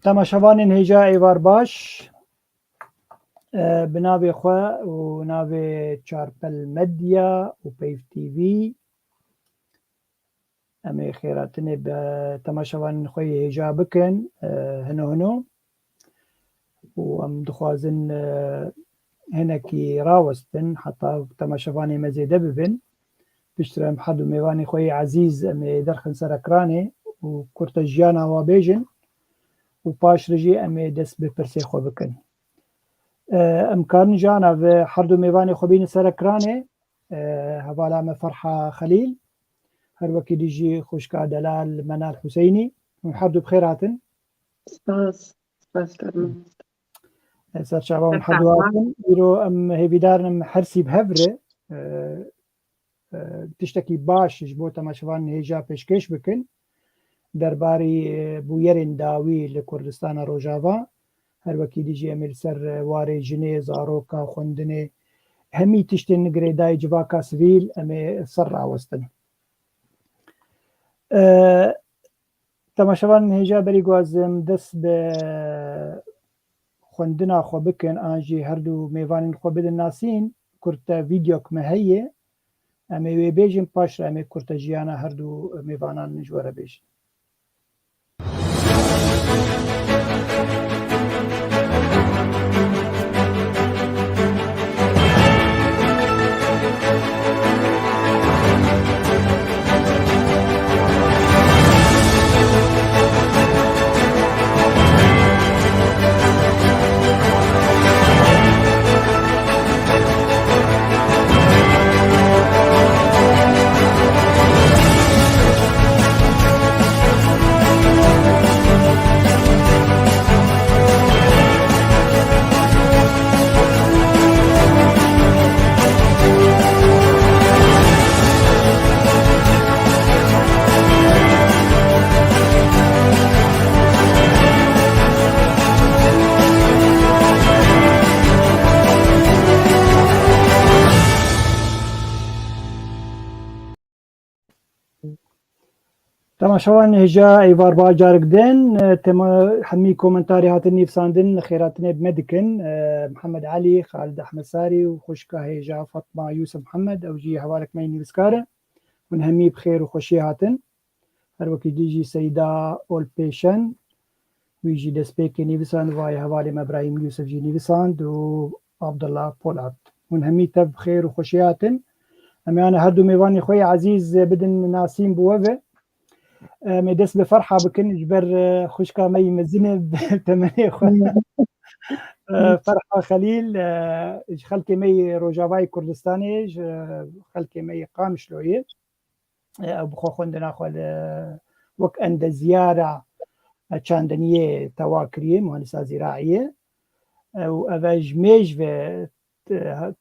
تماشاوانên hêja êvar baş, bi navê xwe û navê Çarpel Medya û Peyv TV. Em ê xêratinê bi temaşavanên xwe yê hêja bikin hino hino û em dixwazin hinekî rawestin heta temaşavanê me zêde bibin. Piştre em hed û mêvanê xwe yê ezîz em ê derxin ser ekranê û kurta jiyana wan bêjin û paş re jî em ê dest bi pirsê xwe bikin. Em karin ji ana vê her du mêvanê xwe bînin ser ekranê. Hevala me Ferha Xelîl, her wekî dî jî xwişka Delal Menal Hüseynî. Her du bi xêr hatin. Spas karman. Serçava wan her du hatin. Îro em hêvîdarin em hersî bi hev re tiştekî baş ji bo temaşavanên hêja pêşkêş bikin derbarê bûyerên dawî li Kurdistana Rojava. Her wekî dî jî em ê li ser warê jinê, zaroka, xwendinê hemî tiştên girêdayî civaka sivîl em ê ser rawestin. Temaşavanên hêja berî gwazim dest bi xwendina xwe bikin an jî her du mêvanên xwe bidin nasîn. Kurta vîdyok me heye em ê wê bêjin paş re em ê kurta jiyana her du mêvanan ji we re bêjin. Temaşavanên hêja êvar baş carek din. Hemî komentarê hatin nivîsandin li xêratinê bi me dikin. Mihemed Elî, Xalid Ehmedsarî û xwişka hêja Fatma Yusuf Mihemed ew jî hevalek me nivîskar e. Hûn hemî bi xêr û xweşiyê hatin. Her wekî dî jî Seyda Olpêşen wî jî destpêkê nivîsand vayê hevalê me Ibrahîm Yusuf jî nivîsand û Abdullah Polat. Hûn hemî tev bi xêr û xweşiyê hatin. Em ê her du mêvanê xwe yê ezîz bidin nasîn bi we ve. Em ê dest bi Ferha bikin ji ber xwişka me yî mezin e temenê xwe. Ferha Xelîl ji xelkê me yê Rojavayê Kurdistanê ji xelkê me yê Qamişloyê ew bi xwe xwendina xwe li wek endeziyara çandiniyê tewa kiriye mühendisa zîraîyê û ev e ji mêjve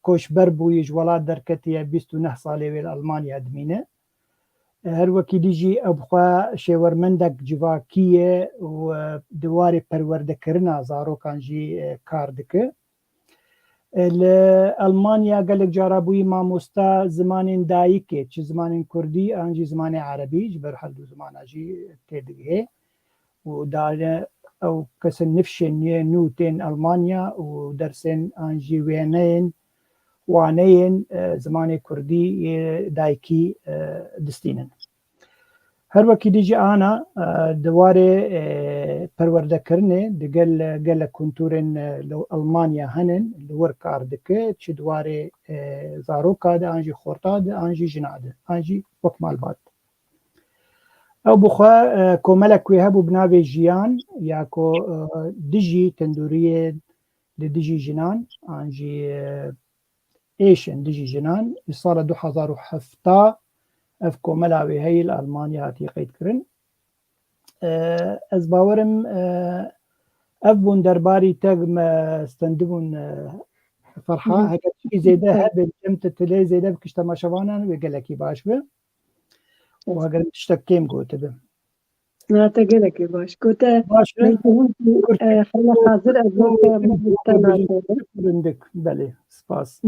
koçber bûyê ji welat derketiye 29 salê wê li Almanya dimîne. Her wekî dî jî ew bi xwe şêwermendek civakî ye û di warê perwerdekirina zarokan jî kar dike. Li Almanya gelek cara bûyî mamosta zimanên dayîkê çi zimanên Kurdî an jî zimanê Erebî ji ber her du zimana jî têdigihê û dane ew kesên nifşên nû tên Almanya û dersên an jî wêneyên waneyên zimanê Kurdî yê dayîkî distînin. Her wekî dî jî ana di warê perwerdekirinê di gel gelek kuntûrên li Almanya henin li wir kar dike çi di warê zaroka de an jî xorta de an jî jina de an jî wek malbat. Ew bi xwe komelek wê hebû bi navê Jiyan ya ku dijî tendûriyên li dijî jinan an jî êşên dijî jinan li sala 2007 ev komela wê heye li Almanya hatiye qeydkirin. Ez bawerim ev bûn derbarî te me stendibûn Ferha heger çi zêde hebe em te tilê zêde bikîş temaşevanan wê gelekî baş be û heger tiştek kêm gotibe. Te gelekî baş. Gote baş hazir ez rindik belê spas.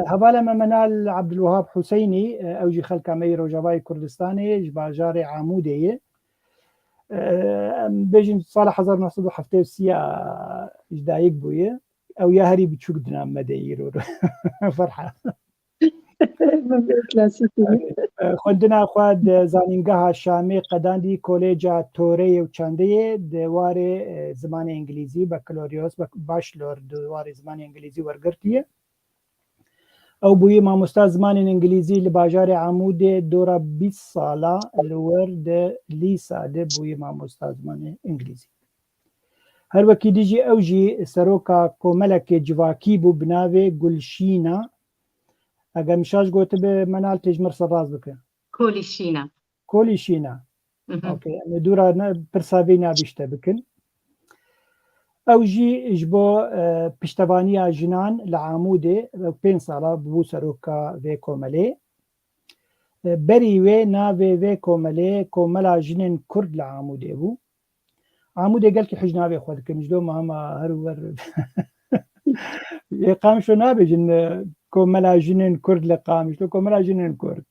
Hevala me Menal Abdulwehab Hüseynî ew jî xelka me yê Rojavayê Kurdistanê ji bajarê Amûdê ye. بيجن صالح 1973 جدايق بويه او يا هري بتشوك دنا مداير فرحه كلاسيكي خندنا خواد زانینگاه شامی قداندی کالجا توری و چندیه دواره زمان انگلیزی بکالوریوس باشلور دواره زمان انگلیزی ورگرتیه او بوی مامۆستا زمانی انگلیزی لباجار عمود دورا 20 ساله لورد لیسا ده بوی مامۆستا زمان انگلیزی هر وکی دیجی اوجی سروکا کوملک جواکی بو بناوه گلشینا اگر مشاش گوته به منال تجمر سراز بکن کولیشینا اوكي دورا برسابينا بيشتا بكن او جي اجبو بشتوانيا جنان لعامودي 5 سالا بو سروكا في كومالي بري وي نافي في كومالي كوملا جنين كرد لعامودي بو عامودي قال كي حجنا في خود كم جدو مهما هرور يقام شو نابي جن كوملا جنين كرد لقام شو كوملا جنين كرد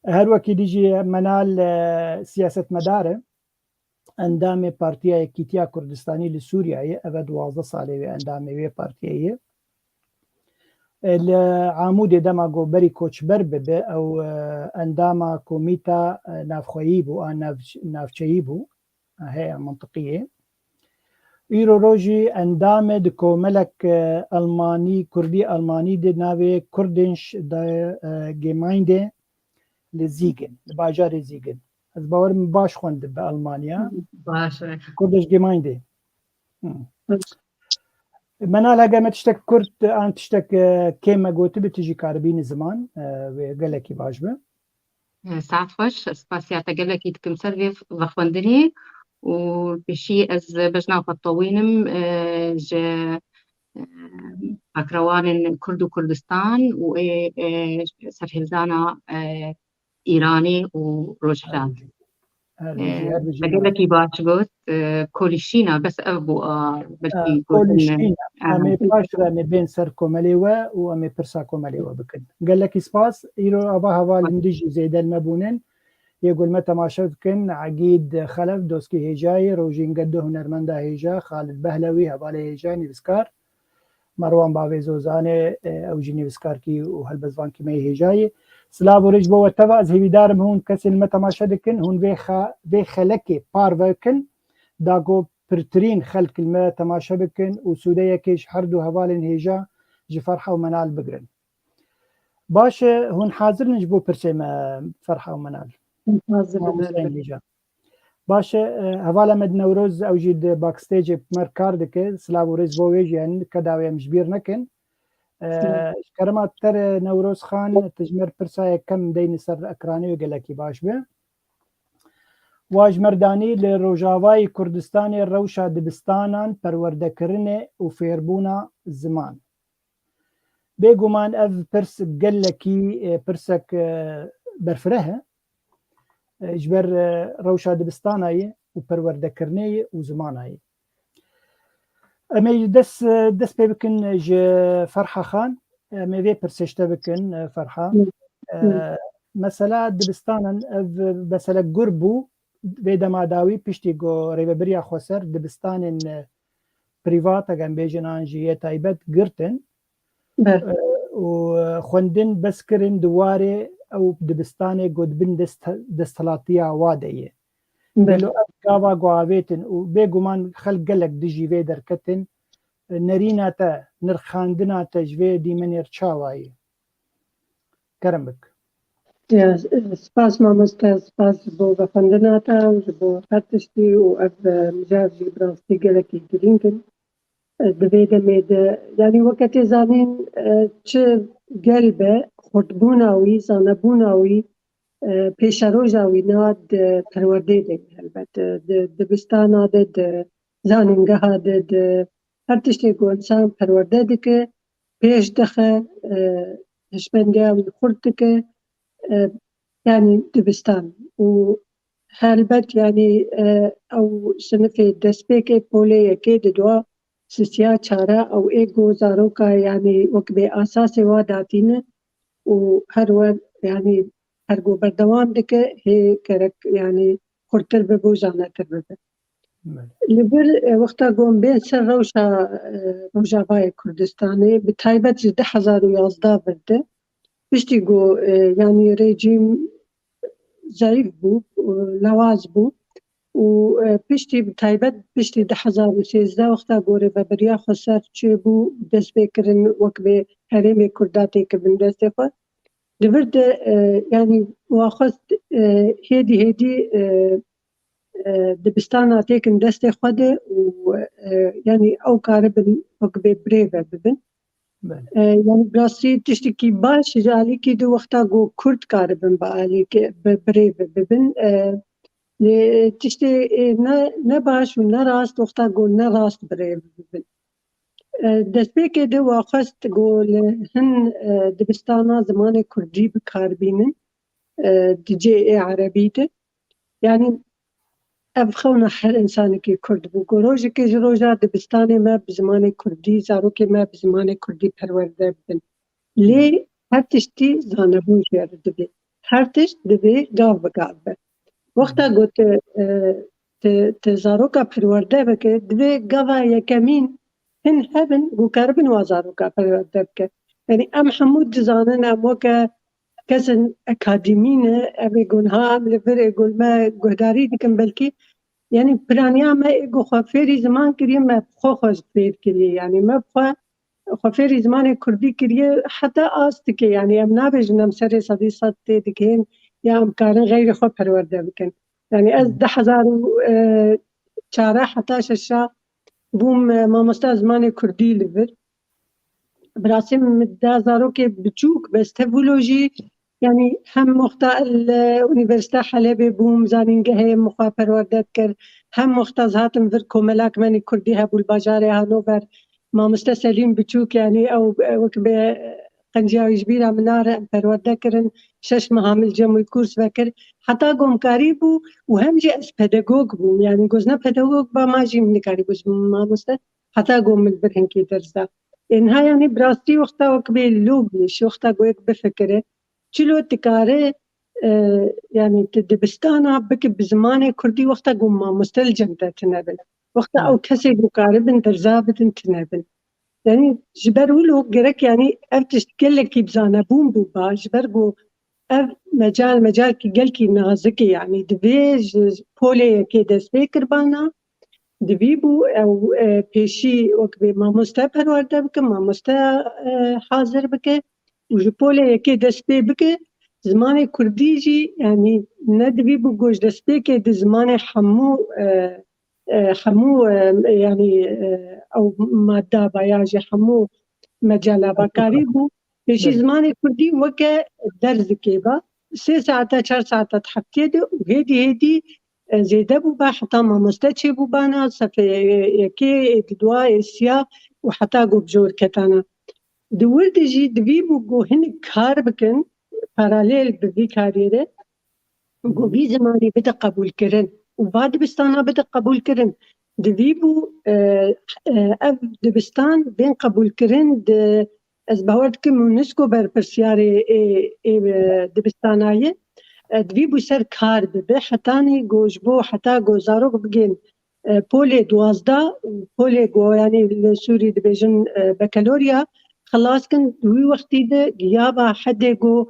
هر وکی دیجی منال سیاست مداره اندام پارتیا یکیتیا کردستانی لسوریه او 12 ساله و اندام وی پارتیه العامود دماغو بری کوچبر ببه او اندام کومیتا نافخویی بو نافچهی بو هي منطقيه ایرو روجی اندام د کوملک المانی کردی المانی د ناوی کردنش د گیماینده لزيجن باجار زيجن از باورم باش خوند بألمانيا باش كردش جيمايندي منال هجا ما تشتك كرد أن تشتك كيما قلت بتجي كاربين زمان وقالك باش به ساعت خوش سباسياتا قالك يتكم سرفي وخوندني وبشي از بجنا خطوينم جا أكروان كرد وكردستان وسرهلزانا إيراني وروجحلان بقولك باش قلت كوليشينا بس أبو بلكي كوليشينا أمي باشرة أمي بين سر كوماليوة وأمي برسا كوماليوة بكن قال لك إسباس إيرو أبا هوا لندجي زيدا المبونين يقول متى ما شفتكن عقيد خلف دوسكي هجاي روجين قدو هنرمندا هجا خالد بهلوي هبالي هجاني بسكار مروان باوي زوزاني أو جيني بسكاركي وهالبزوان كمي هجاي سلاب و رجبو و تبا از هیویدارم هون کسی المتماشا دکن هون وی خلکی پار وکن داگو پرترین خلق المتماشا بکن و سوده یکیش هردو هوالن هیجا جی فرحة و منال بگرن باش هون حاضر نجبو پرسه فرحة و منال حاضر باش هوالا مد نوروز او جید باکستیج مرکار دکه سلاب و رجبو ویجین کداوی مجبیر نکن كرمات تر نوروز خان تجمر برسايا كم دين سر اكراني وقالكي باش به واج مرداني لروجاواي كردستاني روشا دبستانان پروردكرنه وفيربونا زمان بيقومان اف برس قالكي برسك برفره جبر روشا دبستاناي وپروردكرنه وزماناي امی دست بکن ج فرحة خان امی وی پرسشته بکن فرحة مثلا دبستانن مثلا گربو وی دماداوی پشتی گو ریبریا خوسر دبستانن پریوات اگم بیجن آنجیه تایبت گرتن و خوندن بس کرن دواره او دبستانه گودبن دستلاتیا وادهیه بلو أبقى قوابيتن وبيقومان خلق قلق دجي في دركتن نريناتا نرخاندناتا جوي دي من يرشاواي كرمك سپاس مامۆستا سپاس بۆ بەخێندناتا و بۆ هەر تشتی و ئەف مجارجی بڕاستی گەلێکی گرینگن دەبێ دەمێ یعنی وەکە تێزانین چ گەل بە خۆردبووناوی زانەبووناوی پێشەڕۆژاوی ناد پەروەردەی دەبێ هەلبەت دبستانا دە زانینگەها دە هەر تشتێک ئینسان پەروەردە دکە پێش دەخە هشبەندیاوی خورد دکە يعني دبستان و هلبت يعني او سنفي دسبيكي بولي كي دوا سيسيا چارا او ايگو زاروكا يعني وكبي اساسي واداتين و هرور يعني هرگو بردوان دكه هي كرك يعني خورتر ببه و زانتر ببه بله. لبر وقتا گوم بین سر روجاوای کردستانی به تایبت 2011 برده پشتی گو یعنی رژیم ضعیف بو لواز بو و پشتی به تایبت پشتی 2013 وقتا گوره و بریا خسر چه بو دست بکرن وک به حرم کرداتی که بین دست خود دورد يعني واخذت هيدي دبستان تيكن دستي خده ويعني او كاربن وقبي بريفة ببن يعني براسي تشتكي باش جالي كي دو وقتا جو كرد كاربن بقالي بريفة ببن تشتي نباش ونراست وقتا جو نراست بريفة ببن دست بيكي دو واخذت قول هن دبستانا زمان كردي بكاربينن دي جي عربيته يعني افخونا هر انسان كي كرد بو روجي كي روجا دبستاني ما بزمان كردي زاروكي ما بزمان كردي پرورده بن لي هر تشتي زانبون شير دبي هر تشت دبي گاو بگاو وقتا قلت تزاروكا پرورده بكي دبي گاوا يكمين هن هبن بو كاربن وزاروكا پرورده بكي يعني ام حمود زانن ام وكا كسن اكاديمينه ابي قولها ام لفر يقول ما قهداري ديكم بلكي يعني برانيا ما ايقو خوفيري زمان كريه ما بخو خوش بير كريه يعني ما بخو خوفيري زمان كردي كريه حتى آستكي يعني ام نابج نمسري صديصات تيدكين يا ام كارن غير خو پرورده بكن يعني از 2004 حتى ششا بوم ما مستاز زمان كردي لفر براسم مدة زاروكي بتشوك بس تفولوجي يعني هم مختا الأونيفرسيتة حلب بوم زانينجه مخا پرورده كر هم مختاز هاتم فر كوملاك مني كردي هبو الباجاري هانوفر ما مستسلين بتشوك يعني او وكبه قنجاوي جبيرة منار پرورده كرن 6 مهامل جمعي كورس وكر حتى قوم كاريبو وهم جي اس پداغوگ بوم يعني قوزنا پداغوگ با ما جي من كاريبو ما مست حتى قوم البرهن كي درسا إنها يعني براستي وقتا وكبه اللوبنش وقتا قويك بفكره چلو تكاره يعني تدبستانا بك بزمان كردي وقتا قوم ما مستلجم تنبل وقتا او كسي مقاربن درزابتن تنبل يعني جبر ولو قرك يعني افتش كلكي بزانا بوم بوبا جبر قو مجال كي قلكي نغزكي يعني دبيج بولي كي دست بيكر بانا دبيبو او بيشي وكبي ما مستقبل ورده بك ما مست حاضر بك وجبولي كي دست بك زمان كرديجي يعني ندبيبو جوج دست بك زمان حمو يعني او ماده باياجي حمو مجال بكاريبو بيشي زمان كردي وك درز كيبا 3 ساعات 4 ساعات تحكيد وهيدي زيدا بوبا حتى ما مستشي بوبانا صفي يكي دوا اسيا وحتى قو بجور كتانا دول دجي دبيبو قو هن كار بكن paralel ببي كاريره قو بي زماني بدا قبول كرن وبعد بستانا بدا قبول كرن دبيبو اف دبستان بين قبول كرن از باورد كم ونسكو بر برسياري دبستانايه دبيبو سر كار ببه حتاني جوجبو حتى جوزارو بجين بولي 12 بولي جو يعني السوري دبيجن بكالوريا خلاص كن دوي وقتي ده غيابا حد جو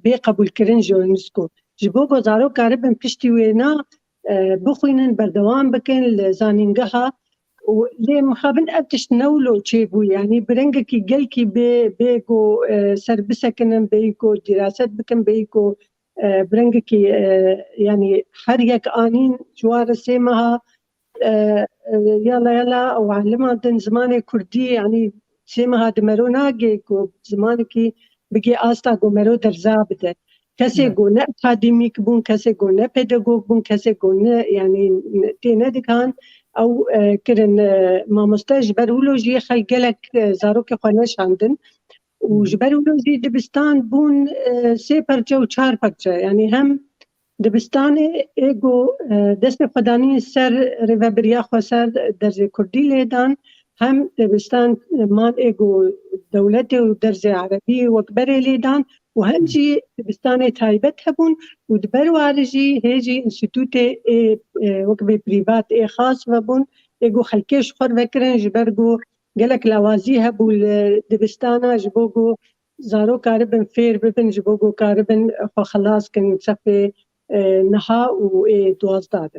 بقبول كرن جونسكو جبو جوزارو كاربن بشتي وينا بخوينن بردوام بكن لزانينجها ولي مخابن ابتش نولو تشيبو يعني برنجكي جلكي بيكو سربسكن بيكو دراسات بكن بيكو برنجكي يعني حريك آنين جوار سيمها يلا وعلمها دن زمان كردي يعني سيمها دمرونا جيكو زمانكي بقي آستا قمرو درزابده كسي قونا أكاديميك بون كسي قونا بيداغوغ بون كسي قونا يعني تينا دكان أو كرن ما مستجبر ولوجي خلقلك زاروكي خونش عندن وجبرولوجي دبستان بون 3 پرچه و 4 پرچه يعني هم دبستان ايگو دست خداني سر ريفابريا خو سر درجه كردي ليدان هم دبستان مان ايگو دولتي و درجه عربي وكبري ليدان وهنجي دبستاني تايبت هبون ودبر وارجي هيجي انستيتوتي وكبي بريفات خاص وبون يقو خلكيش خور بكرن جبرقو قالك لوازي هبو دبستانا جبوقو زارو كاربن فير ببن جبوقو كاربن خلاص كن تصفي نها ودوازداد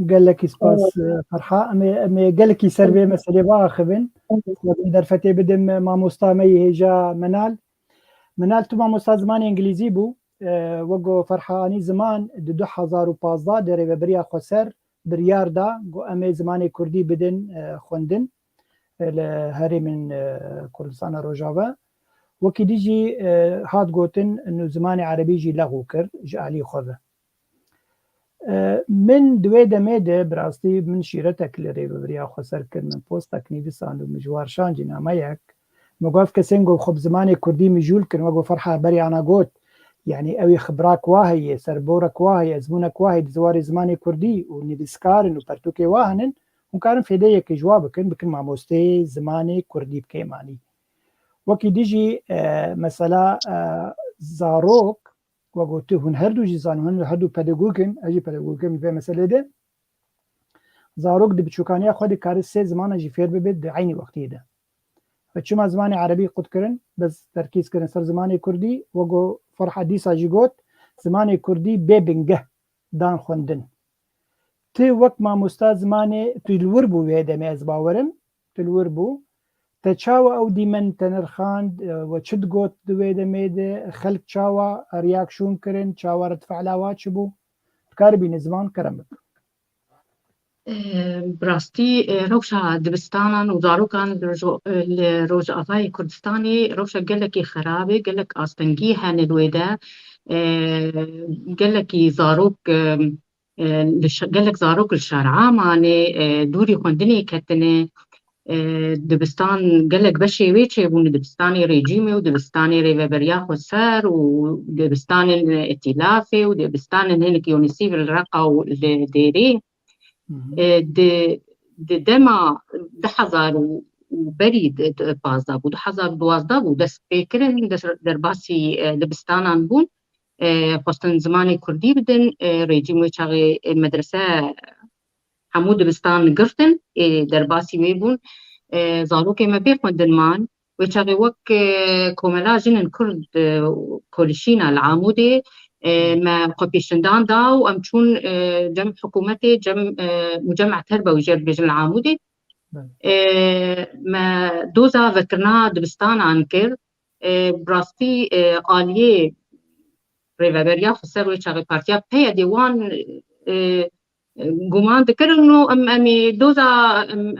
قال لك سباس فرحة أمي قال لك سربي مسألة واخبن ودر فتي بدم ما مستامي هجا منال تو ما مستاذ زمان انجليزي بو وقو فرحاني زمان دو 2015 دري بريا خسر بريار دا قو أمي زماني كردي بدن خوندن هاري من كردستان روجاوا وكي ديجي هاد قوتن انه زماني عربي جي لغو كر جعلي خوذ من دويدا ميدا براستي من شيرتك لري بريا خسر كر من بوستك نيفسان ومجوار شانجي ناميك مقاف كسنجو خب زماني كردي مجول كن وقو فرحة بري أنا قوت يعني أوي خبراك واهي سربورك واهي زمونك واهي زواري زماني كردي ونبسكارن وبرتوكي واهنن وكان في ديك جوابك بكن مع موستي زماني كردي بكيماني وكي ديجي مثلا زاروك وقلت هن هردو جيزان هن هردو بداغوغن اجي بداغوغن في مسألة ده زاروك دي بتشوكانيا خودي كارس سي زمان اجي فير ببيت عيني وقتي ده فشما زماني عربي قد كرن بس تركيز كرن سر زماني كردي وقو فرحة ديسا جيغوت زماني كردي بيبنگه دان خوندن تي وقت ما مستاذ زماني تلوربو ويدا مي ازباورم تلوربو تشاوا او ديمن تنرخاند وشد قوت دويدا ميدا خلق تشاوا رياكشون كرن تشاوا رتفعلاوات شبو تكاربي نزمان كرمك براستي روشا دبستانا وزاروكان روج أضاي كردستاني روشا قالك خرابي قالك أستنجي هان الويدا قالك زاروك قالك زاروك الشارعة ماني دوري خندني كتني دبستان قالك بشي ويتشي بون دبستاني ريجيمي ودبستاني ريفابريا خسر ودبستان ائتلافي ودبستان هنك يونسيف الرقة والديري دما 10,000 وبريد بازا بود 2012 بود دست فکرن در باسی دبستانان بون خواستن زمانی کردی بدن رژیم چاقی مدرسه همو دبستان گرتن در باسی می بون زارو که ما بخوندن مان و چاقی وک کوملا جنن کرد کولشینا العامودی ما قبيشندان داو أمشون جمع حكومتي جمع مجمع تربوي جرب بجن العامودي ما دوزا ذكرنا دبستان عنكر براستي آلية ريفابريا خسر ويشاغي بارتيا بيا ديوان قمان ذكر إنه أمي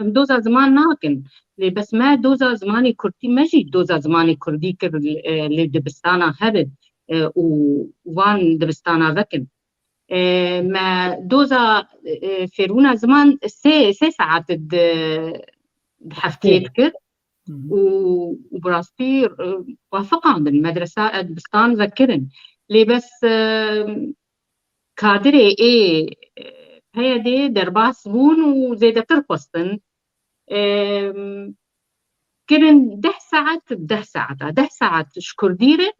دوزا زمان ناكن بس ما دوزا زماني كردي ماجي دوزا زماني كردي كر لدبستانا هبد ووان دبستانا ذكن ما دوزا فيرونا زمان سي ساعات حفتيت كر وبراستي وافقا عند المدرسة دبستان ذكرن لي بس كادري هي دي درباس بون وزيدة ترقصن كرن 10 ساعات شكر ديرة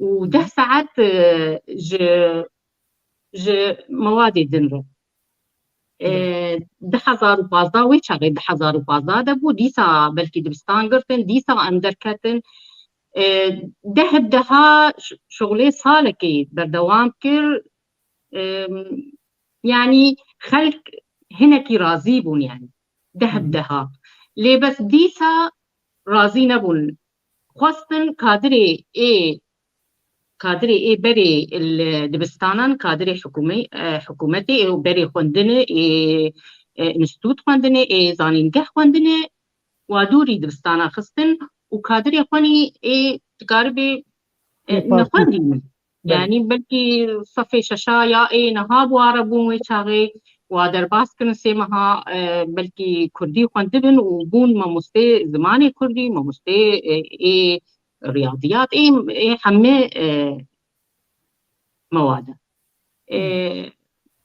و10 ساعات ج مواد دنره 10,000 ويش غير 10,000 دبو ديسا بلكي دبستان قرتن ديسا اندركتن دها شغلي صالكي بردوام كر يعني خلق هنكي راضي بون يعني دها لي بس ديسا راضي نبون خواستن كادري بري الدبستانان كادري حكومتي بري خوندنه انستوت خوندنه زانينگه خوندنه ودوري دبستانا خستن وكادري خواني تقاربي نخوندين يعني بلكي صفي ششايا نهاب واربون ويشاغي ودر باسكن سيمها بلكي كردي خوندبن وبون ما مستي زماني كردي ما مستي رياضيات حمي مواد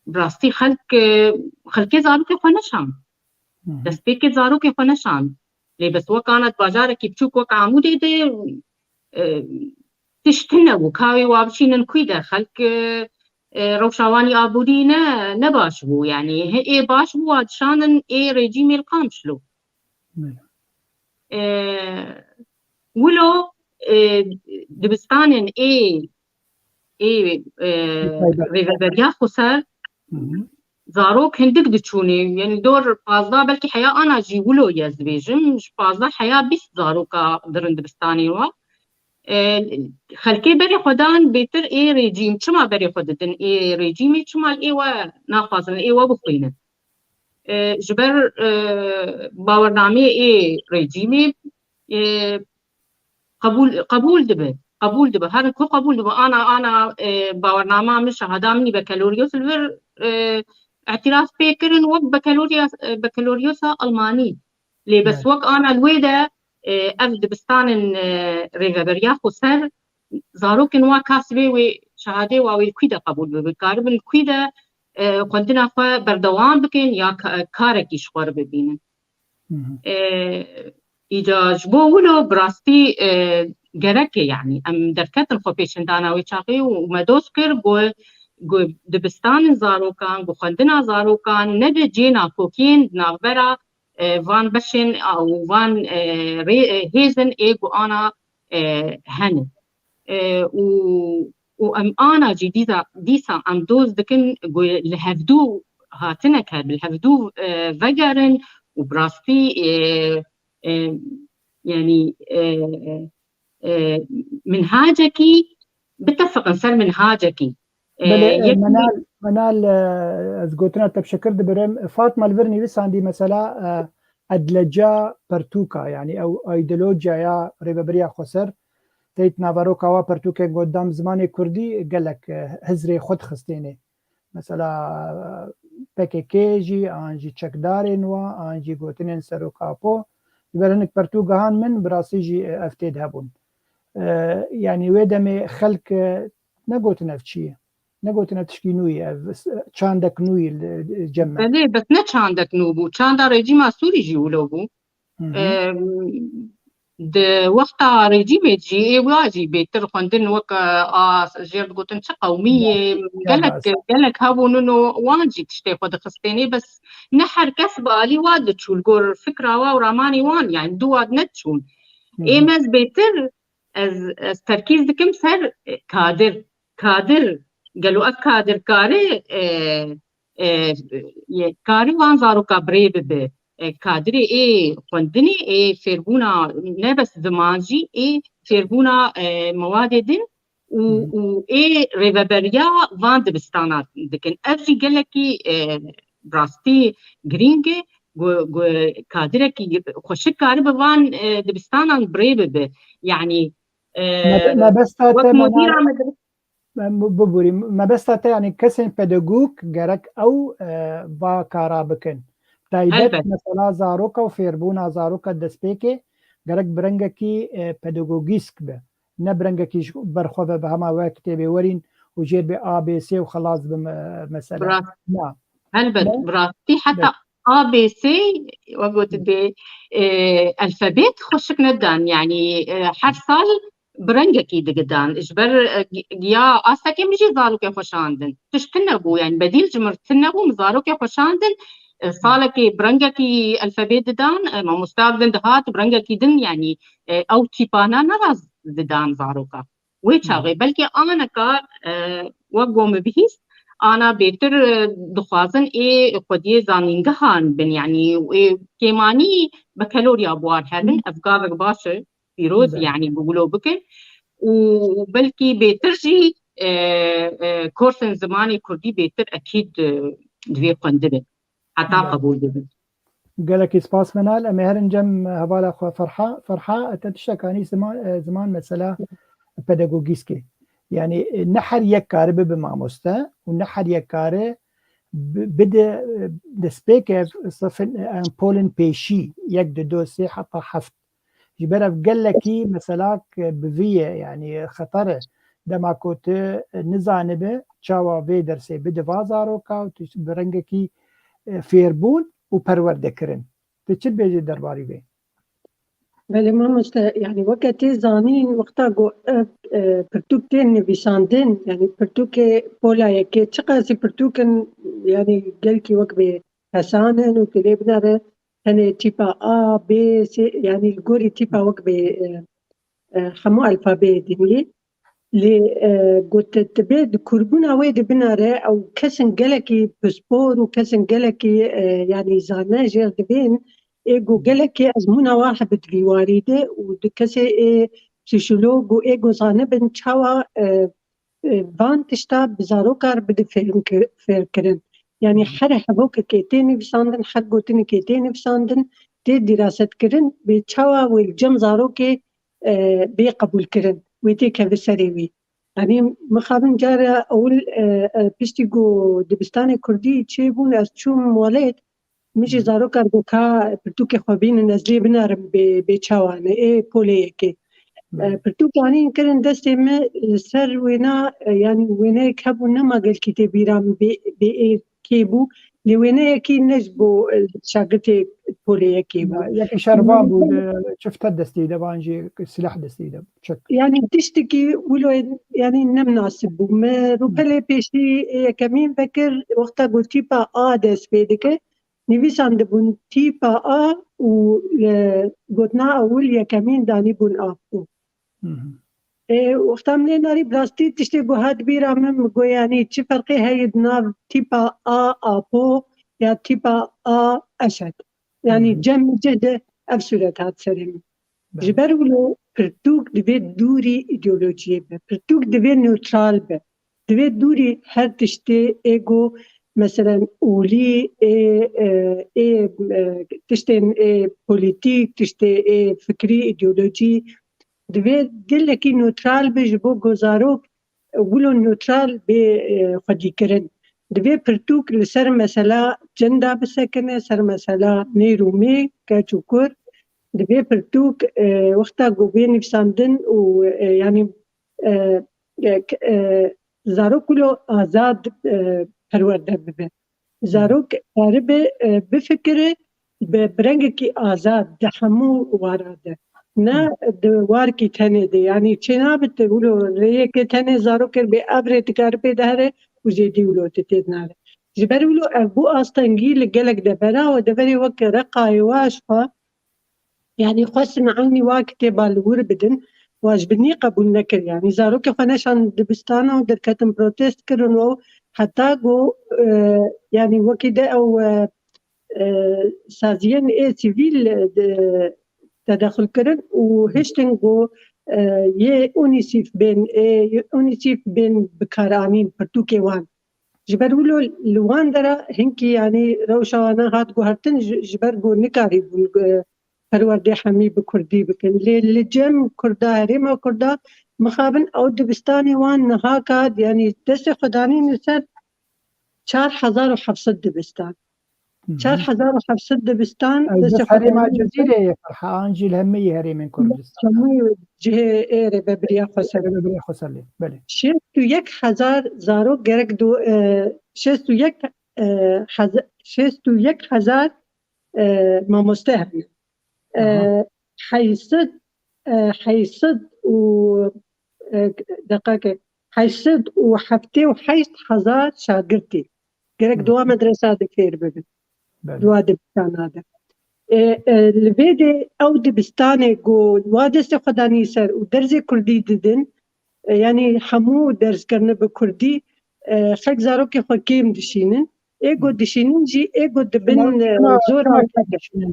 براستي خلقي زاروكي خونشان دستيكي زاروكي خونشان لي بس وكانت باجارة كي بشوك وك عمودي دي تشتنبو كاوي وابشين كويدا خلق روشاواني آبورينا نباشبو يعني هي باشبو وادشانن ريجيمي القامشلو ولو دبستانن ريفربريا خسر زاروك هندك دتشوني يعني دور بازدا بلكي حياة أنا جي ولو يزبيجم مش بازدا حياة بس زاروكا درن دبستاني وا خلكي بري خدان بيتر ريجيم شما بري خدتن ريجيمي شما الإيوة ناقصن الإيوة بخينة جبر باورنامي ريجيمي قبول دبه هذا كل قبول دبه انا باورنامه مش هذا مني بكالوريوس الفر اعتراف بيكرن وق بكالوريوس الماني لي بس وق انا الويده افد بستان ريفربريا خسر زاروكن وا كاسبي وي شهاده واوي كيدا قبول بكارب الكيدا قندنا خو بردوام بكن يا كارك يشخور ببينن إذا جبوا ولو براستي جركة يعني أم دركت الخوبيشن دانا ويشاقي وما دوسكر جو دبستان زاروكان جو خندنا زاروكان نبي جينا كوكين نغبرا وان بشن أو وان هيزن إيجو أنا هن وأم أنا جي ديسا أم دوز دكن جو لهفدو هاتنك بالهفدو فجرن وبراستي يعني منهاجكي بتفق نسال منهاجكي منال از گوتنا تبشكر دبرم فاطمه الفرني بس عندي مسألة ادلجا برتوكا يعني او ايديولوجيا يا ريبريا خسر تيت نافاروكا و برتوكا قدام زماني كردي قال لك هزري خود خستيني مثلا PKK آنجی چکدارین و آنجی گوتنین سروکاپو برنک پرتوگهان من براسیجی افتید هبون يعني ويدمي خلق نقوتنا في شيء نقوتنا تشكي نوي شاندك نوي الجمع بلي بس نه شاندك نوبو شاندا ريجيما سوري جيولوبو د وقتا ريجيم جي واجي بيتر خندن وكا جير قوتن قوميه قالك هابو نونو واجي تشتي خد خستيني بس نحر كسب الي واد تشول قور فكره وراماني وان يعني دواد نتشون مز بيتر از تركيز دكم سر كادر قالوا اكادر كاري كاري وان زارو كابري بي كادري خندني فيربونا نبس زمانجي فيربونا مواد دين و ريفابريا وان دبستانات لكن افجي قالكي براستي جرينجي كادركي خوشك كارب وان دبستانان بريب يعني ما بس ببوري ما بس يعني كسن بيداغوج جرك او با كارابكن تايبت مثلا زاروكا وفيربونا زاروكا دسبيكي جرك برنجكي بيداغوجيسك به نبرنجكي برخوه بهما وقت بورين وجير بي بي سي وخلاص بمثلا نعم هلبت براستي حتى بي سي وقلت بي الفابيت خوشك ندان يعني حرصال برنجكي دقدان اجبر يا اساكي مجي زاروكي خوشاندن تشتنبو يعني بديل جمر تنبو مزاروكي خوشاندن صالكي برنجكي الفابيت دان ما مستقدن دهات برنجكي دن يعني او تيبانا نراز دان زاروكا ويشاغي بلكي انا كا وقوم بهيس انا بيتر دخوازن خودي زانينغهان بن يعني كيماني بكالوريا بوار هذن افكار باشا فيروز يعني بقولوا بكن وبلكي بيترجي كورسن زماني كردي بيتر اكيد دوي قندبه حتى قبول دبن قالك سباس منال مهرن جم هبالا فرحه تتشكاني زمان مثلا بيداغوجيسكي يعني نحر يكار بماموستا ونحر يكار بدا دسبيك صفن بولن بيشي يقد دوسي حتى حفت جبرف قال لكي مثلاك بفيه يعني خطره دما كوت نزانبه تشاوا فيدرسي بدا فازاروكا برنجكي فيربون وپرورده کرن تچ بيجي درباري بي بله مامۆستا يعني وەکە تێزانین وەختا گۆ پرتوک تێن نویساندن يعني پرتوکê پۆلایەکê çi qasî pirtûkin yani gelkî wek bê hesanin û tu lê binare tenê tîpa A, B, C yani li gorî tîpa wek bê hemû alfabeyê dinî lê got tu bê di kurbûna wê de binare ew kesin gelekî pispor û kesin gelekî yani zane jêr dibên ego gelekî ezmûna wan hebe di dîwarî de û di kesê psîkolog û ego zanibin çawa van tişta bi zarokar bide fêrkirin. Yani her hevokekê tê nivîsandin, her gotinekê tê nivîsandin tê dîrasetkirin bê çawa wê cem zarokê bê qebûlkirin wê tê keve serê wî. Yani mixabin cara ewil piştî got dibistanê Kurdî çêbûn ez çûm malêt min jî zarokar got ka pirtûkê xwe bînin ez lê binarim bê çawan ê poleyekê. Pirtûk anîn kirin destê me ser wêna yani wêneyek hebû nema gelkî tê bîra min bê êrkê bû lê wêneyekî ne ji bo şagirtê poleyekê bû. Yekî şervan bû çifte destî de van jî silah destî de çek. Yani tiştekî wilo yani nemnasib bû me rûpelê pêşî yekemîn vekir wexta got tîpa A dest pê dike nivîsan dibûn tîpa A û gotina ewil yekemîn danîbûn A bû. Wexta min lê narî bi rastî tiştê got hat bîra min got yani çi ferqê heye di nav tîpa A apo ya tîpa A eşet. Yani cem cih de ev sûret hat serê min. Ji ber wilo pirtûk divê dûrî îdeolojiyê be. Pirtûk divê newtral be. Divê dûrî her tiştê ego mesela olî tiştên polîtîk, tiştê fikrî, îdeolojî divê gelekî newtral be ji bo got zarok wilo newtral bê xwedîkirin. Divê pirtûk li ser mesela cinda bisekine, ser mesela nêr û mê, keç û kur. Divê pirtûk wexta got bê nivîsandin û yani zarok wilo azad perwerde bibe. Zarok deribe bifikire bi rengekî azad di hemû wara de. Ne di warkî tenê de yani çênabe te wilo rêyekê tenê zarokê bê evrê dikaribê de here û jêdî wilo te tê dinare. Ji ber wilo ev bû astengî li gelek de bera û deverê wek reqayê waş xwe yani xwestin eynî wa kitêba li wir bidin wa ji binî qebûl nekir yani zarokê xwe neşan dibistana û derketin protest kirin û heta got yani wekî de ew saziyên sivîl tedexul kirin û hiştin got yê UNICEF bên bikaranîn pirtûkê wan. Ji ber wilo li wan dera hinkî yani rewşa wan hat guhertin ji ber got nikarîbûn perwerdê hemî bi Kurdî bikin. Lê li cem Kurda herêma Kurda mixabin ew dibistanê wan niha kat yani destê xwe danîn li ser 4700 dibistan. 4700 dibistan destê xwe Herêma Cezîreyê Ferha an jî li hemû herêmên Kurdistan. hemû cihê êrê vebiriya xwe ser. Vebiriya xwe ser lê. Belê. 61,000 zarok gerek 61,000 mamoste hene. 800 û دقیقه 878,000 şagirtî gerek dua medresa de fêr bibin dua dibistana de li vê de ew dibistanê got wa destê xwe danî ser û derzê Kurdî didin yani hemû derskirine bi Kurdî xelk zarokê xwe kêm dişînin êgo dişînin jî êgo dibin zor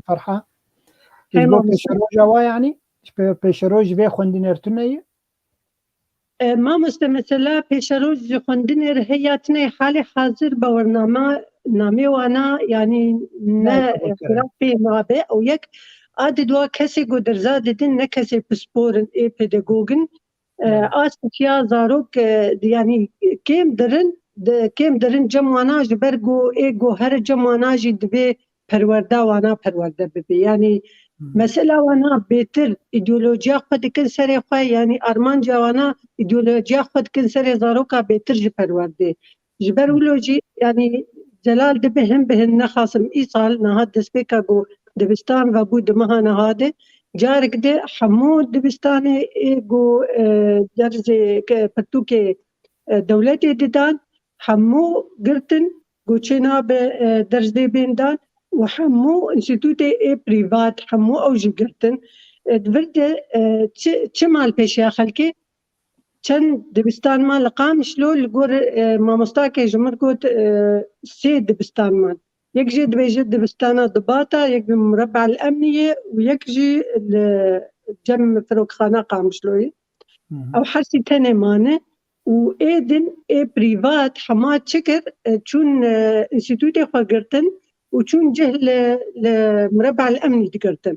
Ferha pêşeroja wa yanî pêşeroj vê xwendinê tuneyê mamoste mesela pêşeroj ji xwendinê re heya tune halê hazir bawername namê wana yani ne xirab pê nabe ew yek a di dua kesê got derza didin ne kesê pisporin ê pedagogin a stifiya zarok yani kêm dirin cem wana ji ber got ê got her cem wana jî divê perwerda wana perwerde bibe yani mesela wana bêtir îdeolojiya xwe dikin serê xwe yani armanca wana îdeolojiya xwe dikin serê zaroka bêtir ji perwerdê ji ber wilo jî yani celal dibe hin bihin nexasim îsal niha destpêka got dibistan ve bû di meha niha de جارك ده حمود دبستاني إيجو درزي برتوكي دولتي ددان حمو قرتن قوشنا بدرج دي بيندان وحمو انستوتي اي بريفات حمو اوجي قرتن دبرد تشمال بيشيا خلكي چند دبستان ما لقام شلو لقور ما مستاكي جمر قوت سي دبستان ما يكجي دبيجي دبستانا ضباطة يكجي مربع الأمنية ويكجي جم فروق خانة قام شلوي أو حرسي تاني مانه وإيدن إيه بريفات حمات شكر تشون انستوتي خاقرتن وتشون جه لمربع الأمني دقرتن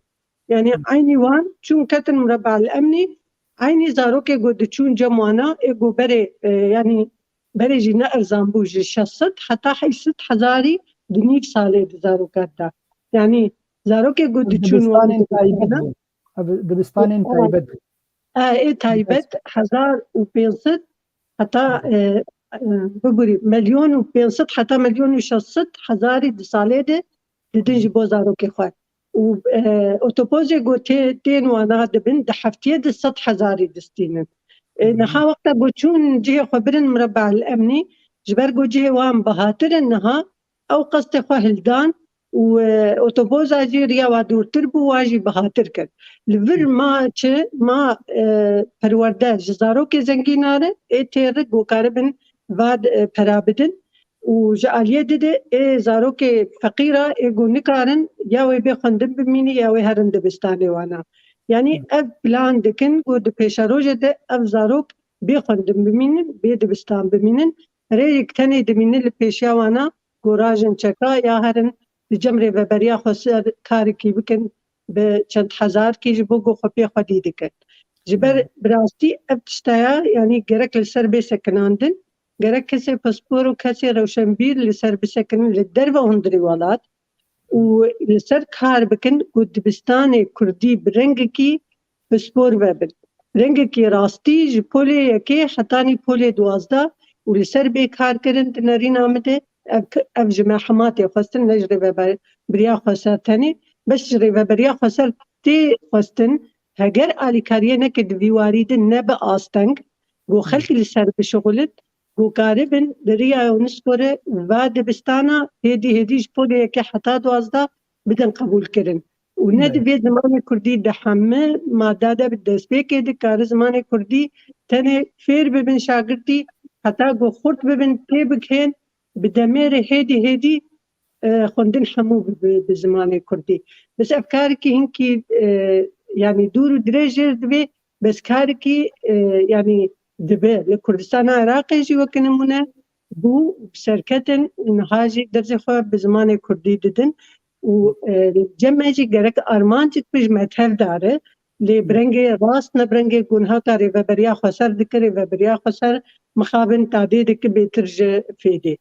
يعني عيني وان تشون كتن مربع الأمني عيني زاروكي قد تشون جموانا إيقو بري يعني بري جينا أرزامبو جي شصت حتى حيست حزاري دنيف سالي زاروكات دا يعني زاروكي قد تشون دبستان تايبد دبستان تايبد إيه تايبت 1500 حتى ببري 1,500,000 حتى 1,600,000 حزاري دساليدة ددنج بوزارو كخوات و أوتوبوزي قوتي تين وانا دبن دحفتيه دست حزاري دستينن نها وقتا قوتشون جيه خبرن مربع الأمني جبر قو جيه وان بهاتر انها أو قصد خو هلدان وأوتوبوزا جي ريا وادور تربو واجي بهاتر كد لفر ما پرورده جزارو که زنگیناره ای تیر گوکاربن واد پرابدن و جعالیه دیده ای زارو که فقیره ای گو نکارن یا وی بخوندن بمینی یا وی هرن دبستانی وانا یعنی اف پلان دکن گو دو پیشا روژه ده اف زارو بخوندن بمینن بی دبستان بمینن ریک تنی دمینن لپیشا وانا گو راجن چکا یا هرن جمره و بریا خسر کاری کی بکن به چند هزار کی جبو گو خپی خودی دکن جبر براستی ابتشتایا يعني جرك لسر بسكناندن جرك كسي باسبور وكسي روشنبير لسر بسكن للدربة وهندري والات ولسر كار بكن قد بستاني كردي برنجكي باسبور وابن رنجكي راستي جبولي يكي حتاني بولي دوازدا ولسر بي كار كرن تنرين آمده اف جمع حماتي خواستن نجري بريا خواستاني بس جري بريا خواستن تي خواستن هگر آلیکاریه نکد ویواریدن نب آستنگ گو خلق لسر بشغلت گو کاربن دریا ونسپوره و دبستانا هدیش پوله که حتا دوازده بدن قبول کرن و ند بی زمان کردی دحمه ماداده بدست بیکه ده کار زمان کردی تنه فیر ببن شاگردی حتا گو خورد ببن پی بکن بدمیر هدی خوندن حمو بزمان کردی بس افکاری که هنکی يعني دور درجة دبي بس كاركي يعني دبي لكردستان عراقي جي وكنمونا بو بسركتن نهاجي درجة خوا بزمان كردي ددن وجمع جي جرك أرمان جي بيج مذهب داره لبرنجي راس نبرنجي قنها كاري وبريا خسر ذكري وبريا خسر مخابن تعديد بيترج فيدي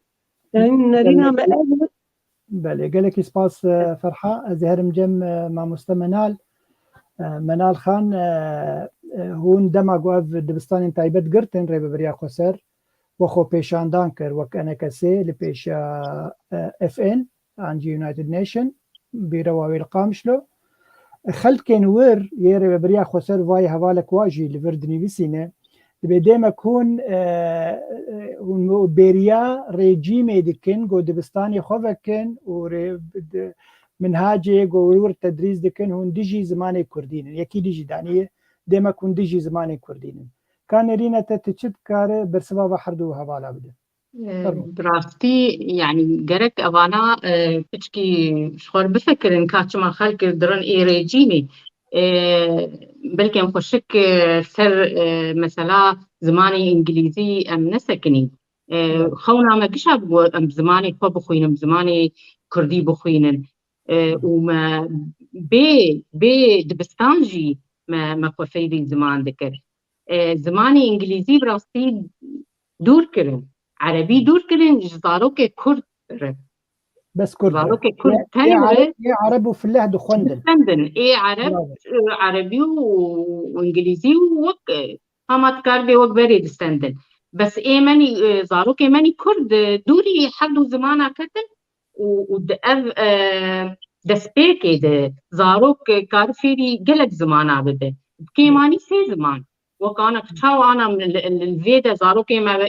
يعني نرينا بله قالك سباس فرحة أزهرم جم مع مستمنال منال خان هون دما قواف دبستان تایبت گرتن ری ببریا خسر و خو پیشاندان کر وک انا کسی لپیش اف ان انجی یونایتد نیشن بیرواوی القامشلو خلکن ور یری ببریا خسر وای حوالک واجی لوردنی وسینه بدیم کون بریا رژیم دکن گو دبستانی خوفکن و منهاجي قولور تدريس دكن هون ديجي زماني كردين يكي ديجي دانية ديما كون ديجي زماني كردين كان رينا تتشد كاره برسباب حردو هوالا بده براستي يعني جرك أبانا بتشكي شخور بفكر إن كاتش ما خلك درن إيه ريجيمي بلكي مخشك سر مثلا زماني إنجليزي أم نسكني خونا ما كشاب أم زماني خو بخوينم زماني كردي بخوينن وما بي دبستانجي ما خوفيدي زمان ذكر زماني إنجليزي براستي دور كرن عربي دور كرن جزاروك كرد بس كرد جزاروك كرد تاني عرب وفي الله دخندن إيه عربي وإنجليزي ووك هما تكاربي وك بري دستندن بس إيه ماني زاروك ماني كرد دوري حدو زمانا كتن ودأب دسبيكي ده زاروك كارفيري قلق زمانا بده بكيماني سي زمان وكان كتاو أنا من الفيدا زاروك ما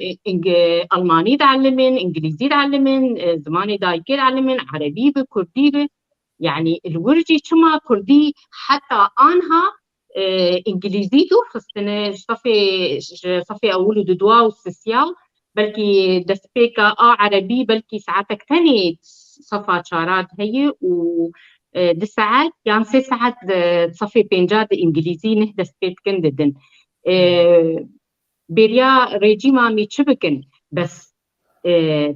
ألماني تعلمين إنجليزي تعلمين زماني دايكي تعلمين عربي بكردي به يعني الورجي كما كردي حتى أنها إنجليزي دو خصنا صفي أول دوا والسيال بلكي دسبيكا عربي بلكي ساعتك تاني صفا شارات هي و دس ساعات يعني 6 ساعات صفي بينجاد إنجليزي نهدى سبيت كنددن بريا ريجيما ميتشبكن بس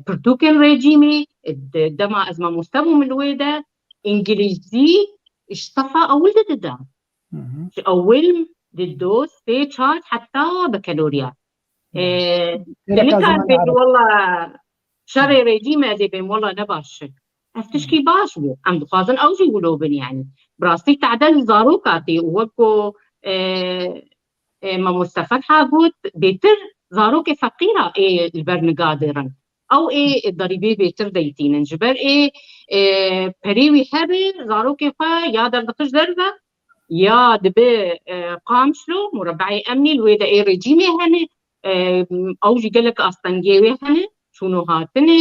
بردوكن ريجيمي دما أزمة مستوى من الويدة إنجليزي اشتفى أول ددا أول ددو سي شارت حتى بكالوريا كان بين والله شري ريجيمة دي بين والله نباش افتشكي باش بو عم دخازن أوجي ولوبن يعني براستي تعدل زاروكاتي ووكو ما مستفرحة قوت بيتر زاروكي فقيرة البرن قادرا أو الضريبي بيتر ديتين انجبر بريوي حبي زاروكي فا يا دردقش دربة يا دبي قامشلو مربعي أمني الويدا ريجيمي هني أوجي قالك أصطنجيوي هني شونو هاتني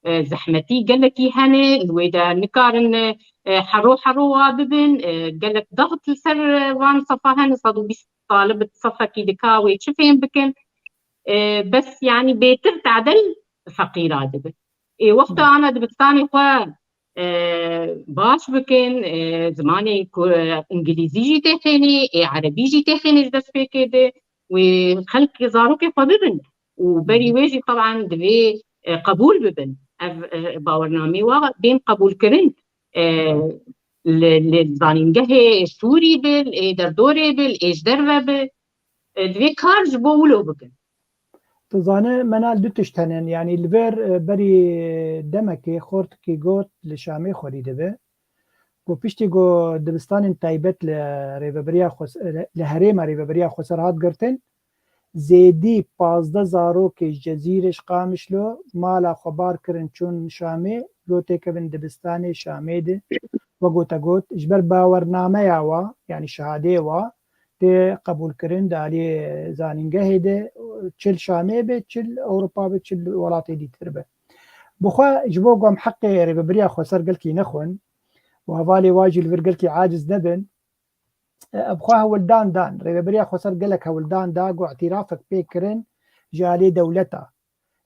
زحمتي قالكي هني الويدا نكارن حرو واببن قالك ضغط السر وان صفا هني صدو بيس طالبة صفا كي دكاوي تشفين بكن بس يعني بيتر تعدل فقيرة دبت وقتا أنا دبستاني خوا باش بكن زماني إنجليزي جي تخيني عربي جي تخيني جدس بكده وخلق زاروكي فببن وبري ويجي طبعا دبي قبول ببن باورنامي بين قبول كرن للزانينجه سوري بل دردوري بل ايش دربه بل دبي كارج بولو بكن تزانه منال دو تشتنن يعني الفير بري دمكي خورتكي قوت لشامي خوريده به و پشتی گو دبستان تایبت لریبریا خوس لهریم ریبریا خسرات گرتن زیدی 15 زاروک جزیرش قامشلو مالا خبار کرن چون شامي گوته کبن دبستان شامي ده و گوته گوت اجبر باورنامه یاوا يعني شهاده وا ده قبول کرن دالی زانینگه ده چل شامي به چل اوروبا به چل ولاتی دی تربه بخوا جبو قام حق ریبریا خسر قال كي نخون وهذالي واجي الفرقل كي عاجز نبن ابخوها ولدان دان ريبريا خسر قالك ولدان داق واعترافك بيكرن جالي دولتا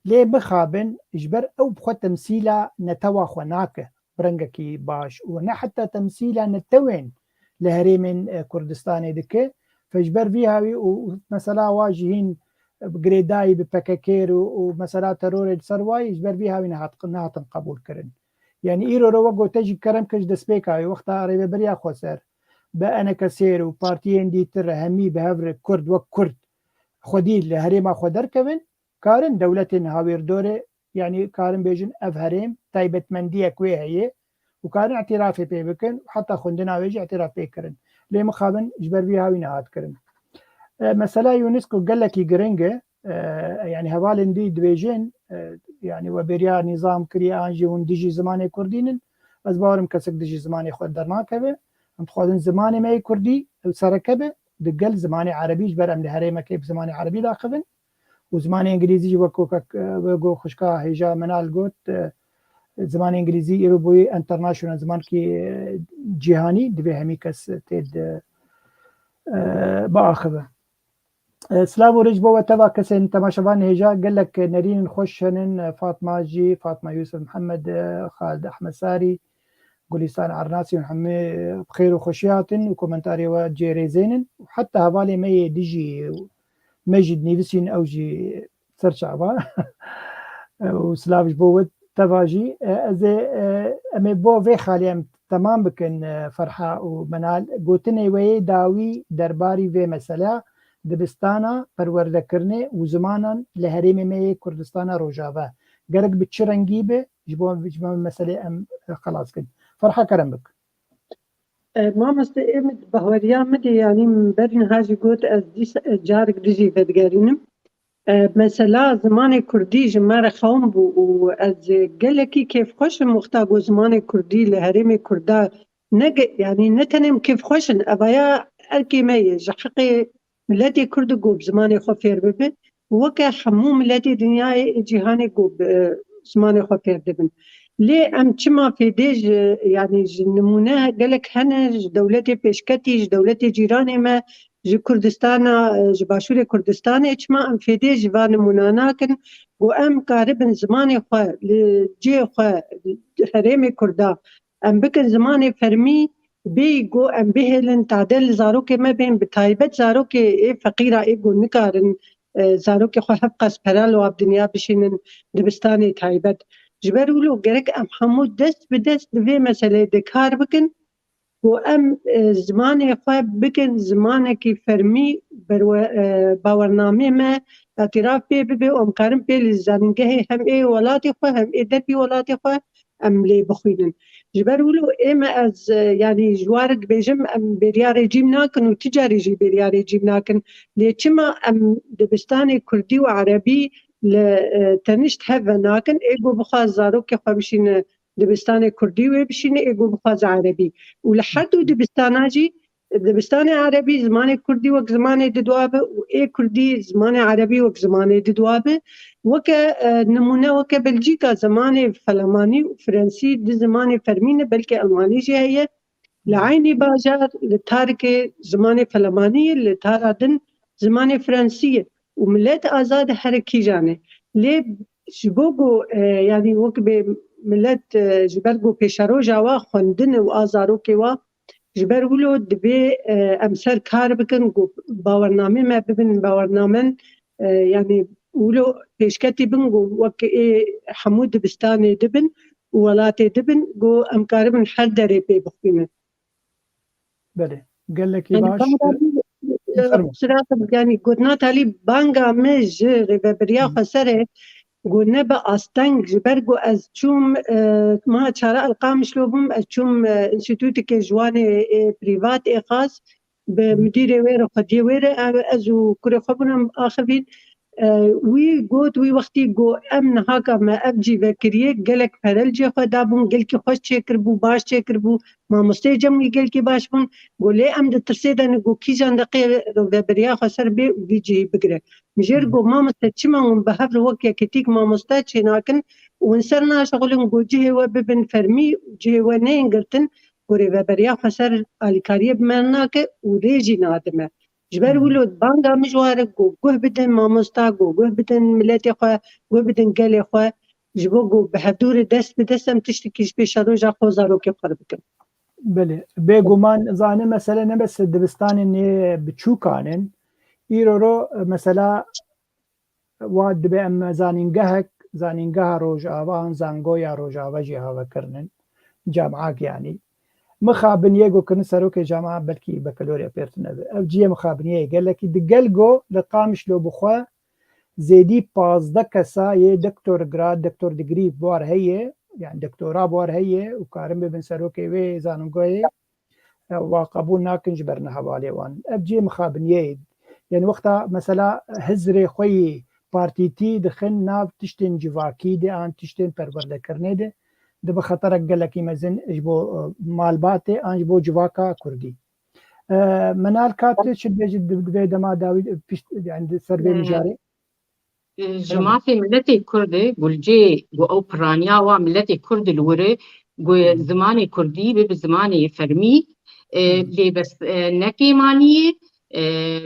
ليه بخابن اجبر او بخو تمثيلا نتوا خناك برنجكي باش ونا حتى تمثيلا نتوين لهري من كردستان دكه فاجبر فيها ومثلا واجهين بجريداي ببكاكير ومثلا ترور سرواي اجبر فيها وينها قبول كرن يعني إيرو روجو تجي كرم كش دسبيكا وقتها ريبريا خسر بأنا كسير وبارتيين دي ترى همي بهفر كرد وكرد خدي لهريما خدر كمن كارن دولة هاوير دوري يعني كارن بيجن أفهريم تايبت مندية كوي هي وكارن اعترافي بيبكن وحتى خندنا ويجي اعتراف بيكرن ليه مخابن جبر بيها وينهات كرن مثلا يونسكو قال لك يقرنجه يعني هوالن دي دبيجين يعني وبريا نظام كريا انجي وندجي زماني كردين از باورم كسك دجي زماني خود درناكبه انت خودن زماني ماي كردي سركبه دقل زماني عربي جبر ام لهريمه كيف زماني عربي داخبن وزماني انجليزي وكوكك بقو خشكا هيجا منال قوت زماني انجليزي يروبوي انترناشونال زمان كي جهاني دبي همي كس تيد باخذه سلام ورجبو وتبا كسن تماشبان هجا قال لك نرين خوشنن فاطمه جي فاطمه يوسف محمد خالد احمد ساري قوليسان عرناسي وحمي بخير وخشياتن وكومنتاري وجيري زينن وحتى هوالي مي ديجي مجد نيفسين اوجي سرشعبا وسلاف جبو تباجي زي امي بو في خاليم تمام بكن فرحه ومنال قوتني وي داوي درباري في مساله دبستانا پرورده کرنه و زمانان لهریم می کردستانا روجاوه گرگ بچه رنگی به جبان مسئله ام خلاص کن فرحه کرم بک ما مستقيمت بهوريا مدي يعني من برن هاجي قوت از ديس جارك ديجي بدقارينم مثلا زمان کردی جمعه خوام بو و از گلکی کیف خوش مختاق و زمان کردی لحرم کرده يعني نتنم كيف خوشن أبايا أركي ميز حقي ملتي كرد قوب زماني خفير ببن وكا حمو ملتي دنياي جهاني قوب زماني خفير ببن ليه أم تشما في ديج يعني نمونها قالك هنا دولتي بيشكتي دولتي جيراني ما جي كردستانا جي باشوري كردستاني اتشما أم في ديج فان مناناكن وأم قاربن زماني خوا لجي خوا حريمي كردا ام بکن زمان فرمی بیگو ام بهلن تعدل زاروک ما بین بتایبت زاروک فقیره ایگو نکارن زاروک خو حب قص پرال و اب دنیا بشینن دبستانی تایبت جبرولو گرک ام حمود دست بدست دوی مسئله دکار بکن و ام زمان خو بکن زمان کی فرمی باورنامه ما اعتراف به و امکارم به لزانگه هم ای ولاتی خو هم ای دربی ولاتی خو ام لی بخوینن جبرولو اما از يعني جوارق بيجم ام بريا ريجيم ناكن وتجاري جي بريا ريجيم ناكن ليتشما ام دبستاني كردي وعربي لتنشت هفا ناكن ايقو بخاز زاروك خمشين دبستاني كردي ويبشين ايقو بخاز عربي ولحدو دبستاناجي دبستاني عربي زماني كردي وك زماني ددوابه واي كردي زماني عربي وك زماني ددوابه وكا نمونه وكا بلجيكا زماني فلماني وفرنسي دي زماني فرمينة بلكي ألماني جي هي لعيني باجار لتاركي زماني فلمانية لتاردن زماني فرنسية وملات آزاد حركي جاني ليه جبوغو يعني وك بملات جبرغو بيشارو جاوا خوندن وآزاروكي وا جبرغولو دبي أمسر كار بكن باورنامي ما ببن باورنامن يعني ولو بيشكتي بن وك حمود دبستاني دبن ولاتي دبن جو امكار من حدري بي بخيمه بله قال لك باش صراحه يعني قلنا تالي بانغا مج ريبريا خسره قلنا باستنج جبرجو از چوم ما چاره القام شلوبم از چوم انستيتوت كي جواني بريفات خاص بمدير وير خدي وير ازو كره خبرم اخرين وی گوت وی وقتی گو ام نهاکا ما افجی وکریه گلک پرلجی خدا بون گلکی خوش چکر بو باش چکر بو ما مستجم گلکی باش بون گوله ام د ترسیدن گو کی جان دقیق و بریا خسر به ویجی بگره مجر گو ما مستچما به هفر وکیا کتیک ما مستچ ناکن ونسرنا شغلن گو جه و ببن فرمی جه و نه انگرتن گوره و بریا خسر الیکاریه بمناکه و ریجی نادمه جبر ولود بانگا مجوارك جوه بدن ماموستا جوه بدن ملاتي خو جوه بدن قالي خو جبو بحضور دست بدستم تشتكيش بيشاروجا خوزاروكي قربكم بله بگومان زانه مثلا نبس دبستان اني بچوكانن ايرو مثلا واد به ام زانينگه روجاوان زانگويا روجاوا جهه وكرنن جامعه يعني مخابن يجو كن سروك جامعة بلكي بكالوريا بيرتنا أوجيه مخابنية قال لك دقلقو لقامش لو بخوا زيدي 15 كسا يه دكتور جراد دكتور ديجري بوار هي يعني دكتوراه بوار هي وكارم بن سروك وي زانوغوي وقبول ناكن جبرنا حوالي وان أوجيه مخابنية يعني وقتها مثلا هزري خوي بارتيتي دخل ناب تشتين جواكي دي آن تشتين پرورده کرنه ده ده بخطرك قال لك يمزن اجبو مالباتي انجبو جواكا كردي منال كاتي شبيج دما داوود عند سربي مجاري جماعة ملتي كردي قلجي او برانيا وملتي كرد الوري زماني كردي بزماني فرمي لي بس نكي مانيه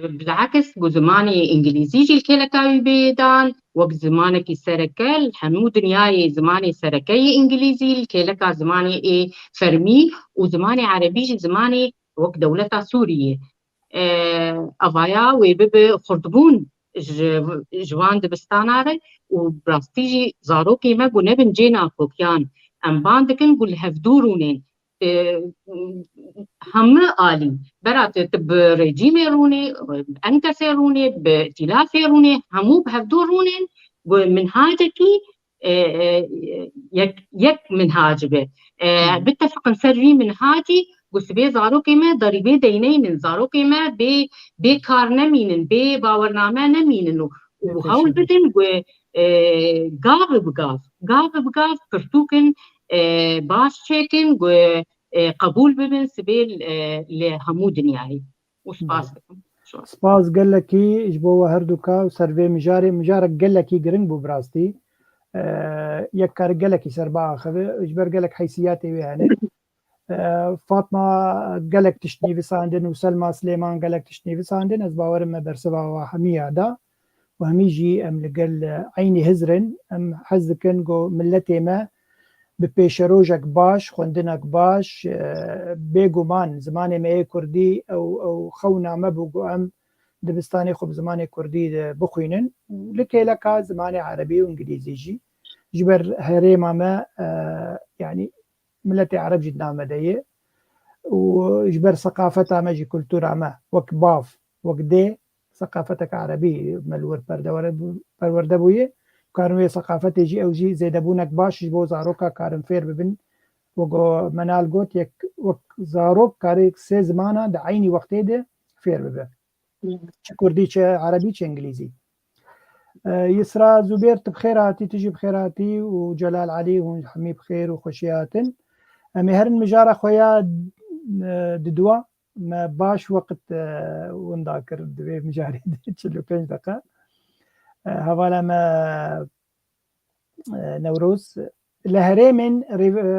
بالعكس زماني انجليزي جي الكلكاوي بيدان وقت زمانك سركل حمو دنياي زماني سركي انجليزي الكلكا زماني اي فرمي وزماني عربي جي زماني وقت دولتا سورية افايا ويبب خردبون جوان دبستاناري وبراستيجي زاروكي ما قو نبن جينا خوكيان ام باندكن قول هفدورونين هم آلي برات تب رجيم روني أنكس روني بائتلاف روني همو بهفدور روني ومنهاجكي يك منهاج به بتفق نسري منهاجي وسبي زارو كيما ضريبي ديني من زارو كيما بكار نمينن باورنامه نمينن وهول بدن وقاف بقاف كرتوكن باش تشيكن وقبول ببن سبيل لهمودن يعني وسباس بكم سپاس گەلێکی ئیش بۆەوە هەردووکە و سەرێ مژارێک گەلێکی گرنگ بوو بڕاستی یەک کار گەلێکی سەرباخەوێ ئیشبەر گەلێک حیسیاتی وێ هەنێ فاتما گەلێک تشتنی وساندن و سەلما سلێمان گەلێک تشتنی وساندن ئەس باوەرمە بەرسەباوە هەمیادا و هەمیژی ئەم لەگەل عینی هزرن ئەم حەز دکن گۆ ملەتێمە bi pêşerojek baş xwendinek baş bêguman zimanê me yê Kurdî ew xewna me bû got em dibistanê xwe bi zimanê Kurdî de bixwînin û li kêleka zimanê Erebî û Ingilîzî jî ji ber herêma me yanî milletê Ereb jî nave de ye û ji ber seqafeta me jî kultura me wek bav wek dê seqafeteka Erebî me li wir perwerde bûye karin wê seqafetê jî ew jî zêdebûnek baş ji bo zaroka karin fêr bibin wek Menal got wek zarok karê sê zimana di aynî wextê de fêr bibe çi Kurdî çi Erebî çi Ingilîzî Yisra Zûbêr tu bixêr hatî tu jî bixêr hatî û Celal Elî hûn hemî bixêr û xweşî hatin em ê herin mijara xwe ya diduwa me baş weqt winda kir di vê mijarê de 45 deqe hevala me Newroz li herêmên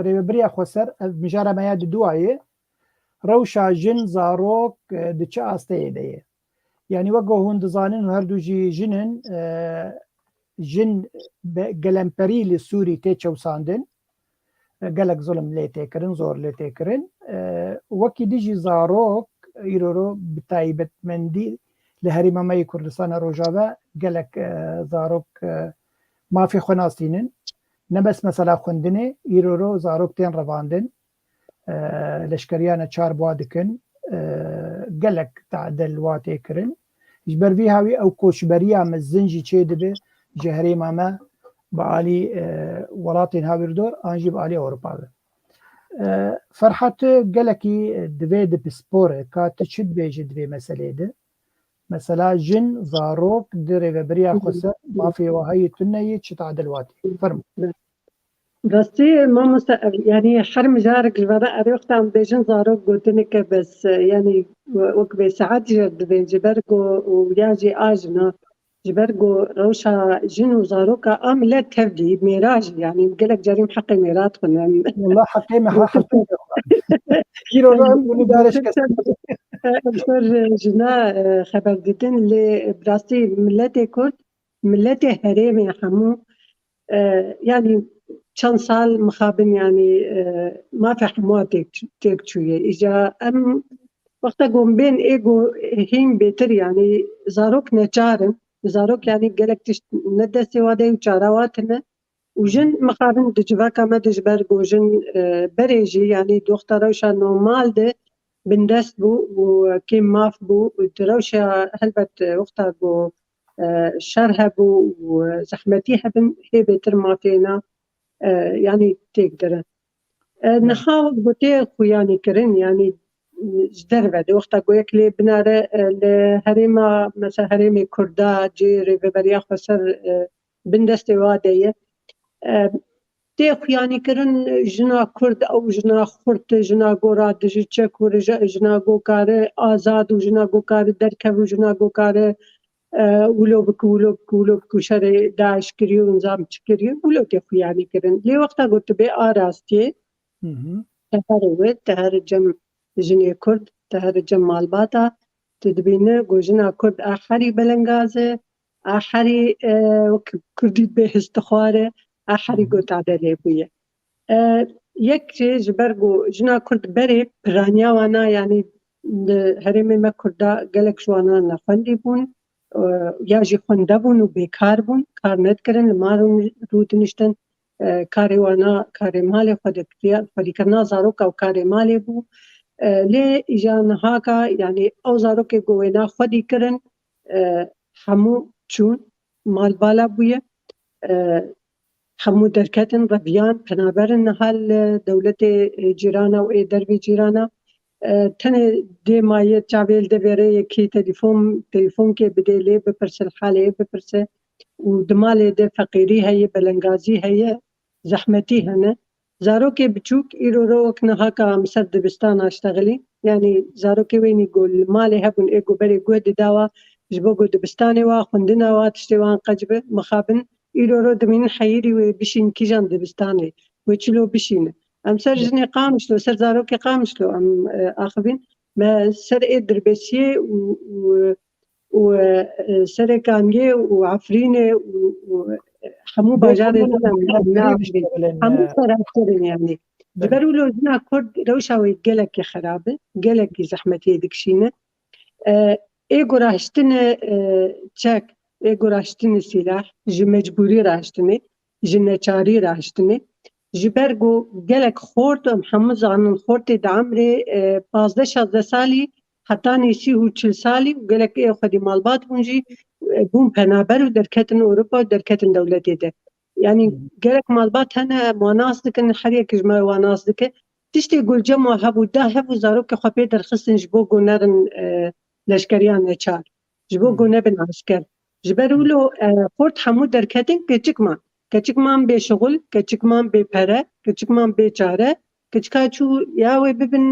rêveberiya Xweser ev mijara me ya diduwa ye rewşa jin zarok di çi asteyê de ye yanî wek hûn dizanin û herdû jî jinin jin gelemperî li Sûrî tê çewsandin gelek zulm lê tê kirin zor lê tê kirin wekî dî jî zarok îroro bi taybetmendî li herêma me yê Kurdistana Rojava gelek zarok mafê xwe nasînin nebes mesela xwendinê îroro zarok tên revandin leşkeriyana çar buwa dikin gelek tadil wa tê kirin ji ber vî hawî ew koçberiya mezin jî çê dibe ji herêma me bi alî welatên hawirdor an jî bi alî Ewropa be Ferhat gelekî divê di pisporê ka tu çi dibêjî divê meselê de mesela jin zarok di rêveberiya Xweser mafê wahayê tuneyê çi tadil watê fermo Rastî mamoste yanî her mijarek ji vere erêxtan bêjin zarok gotineke bes yanî wek bê saet jî dibê ji ber got û ya jî a jina ji ber got rewşa jin û zaroka a millet tevlî mêra jî yanî gelek carî heqê mêra dixwin والله حقê me îroro em hûnî dareş kesin Eşber jina xeber didin lê birastî milletê Kurd milletê herêmê hemû yanî çend sal mixabin yanî mafê hemû têk çûye îja em wexta got bên ê got hîn bêtir yanî zarok neçarin zarok yanî gelek tişt ne destê wa de û çara wa tune û jin mixabin di civaka me de ji ber got jin berê jî yanî doxta rewşa normal de bindest bû û kêm maf bû di rewşa helbet wexta got şer hebû û zehmetî hebin hê bêtir mafêna yanî têk dirin niha gotê xwe yanî kirin yanî ji derve de wexta got yek lê binare li herêma mesela herêmê Kurda cê rêveberiya Xweser bindestê wa de ye tê xwe yanî kirin jina Kurd ew jina xurt jina got radijî çek û jina got kare azad û jina got kare derkev û jina got kare wilo biku şerê Daeş kiriye û nizam çi kiriye wilo tê xwe yanî kirin lê wexta got tu bê arastiyê te herî wê te herî cem jinê Kurd te herî cem malbata tu dibîne got jina Kurd a herî belengaz e a herî wek Kurdî bêhis dixware a herî got adelê bûye yek jê ji ber got jina Kurd berê piraniya wana yanî li herêmê me Kurda gelek ji wan nexwendî bûn ya jî xwende bûn û bêkar bûn kar nedikirin li mal rû diniştin karê wana karê malê xwe dikiriye xwedîkirina zaroka û karê malê bû lê îja nihaka yanî ew zarokê got wêna xwedî kirin hemû çûn malbala bûye hemû derketin reviyan penaberin niha li dewletê cîrana û ê dervê cîrana تنه دي مایه چاویل ده بره کی تلفون که بده لی بپرسه الحاله بپرسه و دماله ده فقیری هی بلنگازی هی زحمتی هنه زارو که بچوک ایرو رو وکنه هاکا مسد دبستان اشتغلی يعني زارو که وینی گل ماله هبون ایگو بری گود داوا جبو گود دبستانی وا خوندنا وا تشتوان قجبه مخابن ایرو رو دمین حیری و بشین کیجان دبستانی و چلو بشینه ام سر جني قامشلو سر زاروكي قامشلو ام اخذين ما سر ادربسيه وسر كانيه وعفرينه وحمو باجاري حمو سر يعني جبروا له زنا كرد روشاوي قالك خرابه قالك زحمتي دكشينه ايغو راهشتنه تشاك ايغو راهشتنه سلاح جي مجبوري راهشتنه جنه چاري راهشتنه جبرگو گلک خورد محمد زانن خورد دعمري 15 سالي حتى نسي هو 40 سالي وقالك ايه خدي مالبات بونجي بون بنابر ودركتن اوروبا ودركتن دولتي ده يعني قالك مالبات هنا مناصدك ان حريك جماعه وناصدك تشتي يقول جمع هبو ده هبو زاروك خبي درخصن جبوغو نرن لشكريان نچار جبوغو نبن عسكر جبرولو خورد حمود دركتن كچكما کچکمان به شغل، کچکمان به پره، کچکمان به چاره، کچکاچو یا و ببن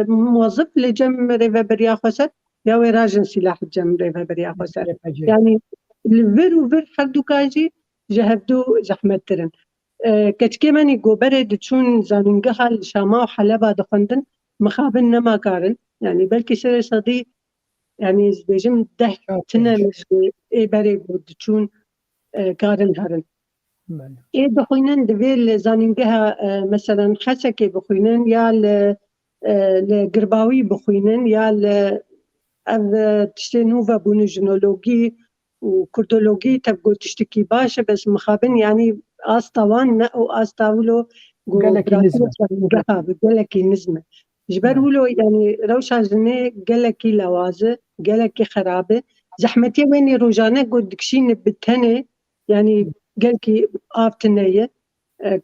موظف لجم ریفبریا خسر یا و راجن سلاح جم ریفبریا خسر يعني الفر وفر حدو كاجي جهدو زحمت ترن كتكماني جوبره دتشون زاننجها الشامع وحلبة دخندن مخابن نما كارن يعني بلكي سر صدي يعني بيجم ده تنا مش اي بري دتشون كارن هرن ايه بخوينن دبيل زاننجها مثلا حسكي بخوينن يا لقرباوي بخوينن يا تشتي نوفا بونجنولوجي وكردولوجي تبقوا تشتكي باشا بس مخابن يعني أسطوان نقو أسطاولو قالك نزمة قالك نزمة جبرولو يعني روشا جنة قالك لوازة قالك خرابة زحمتي ويني روجانا قد دكشين بتنة يعني قالك آب تنية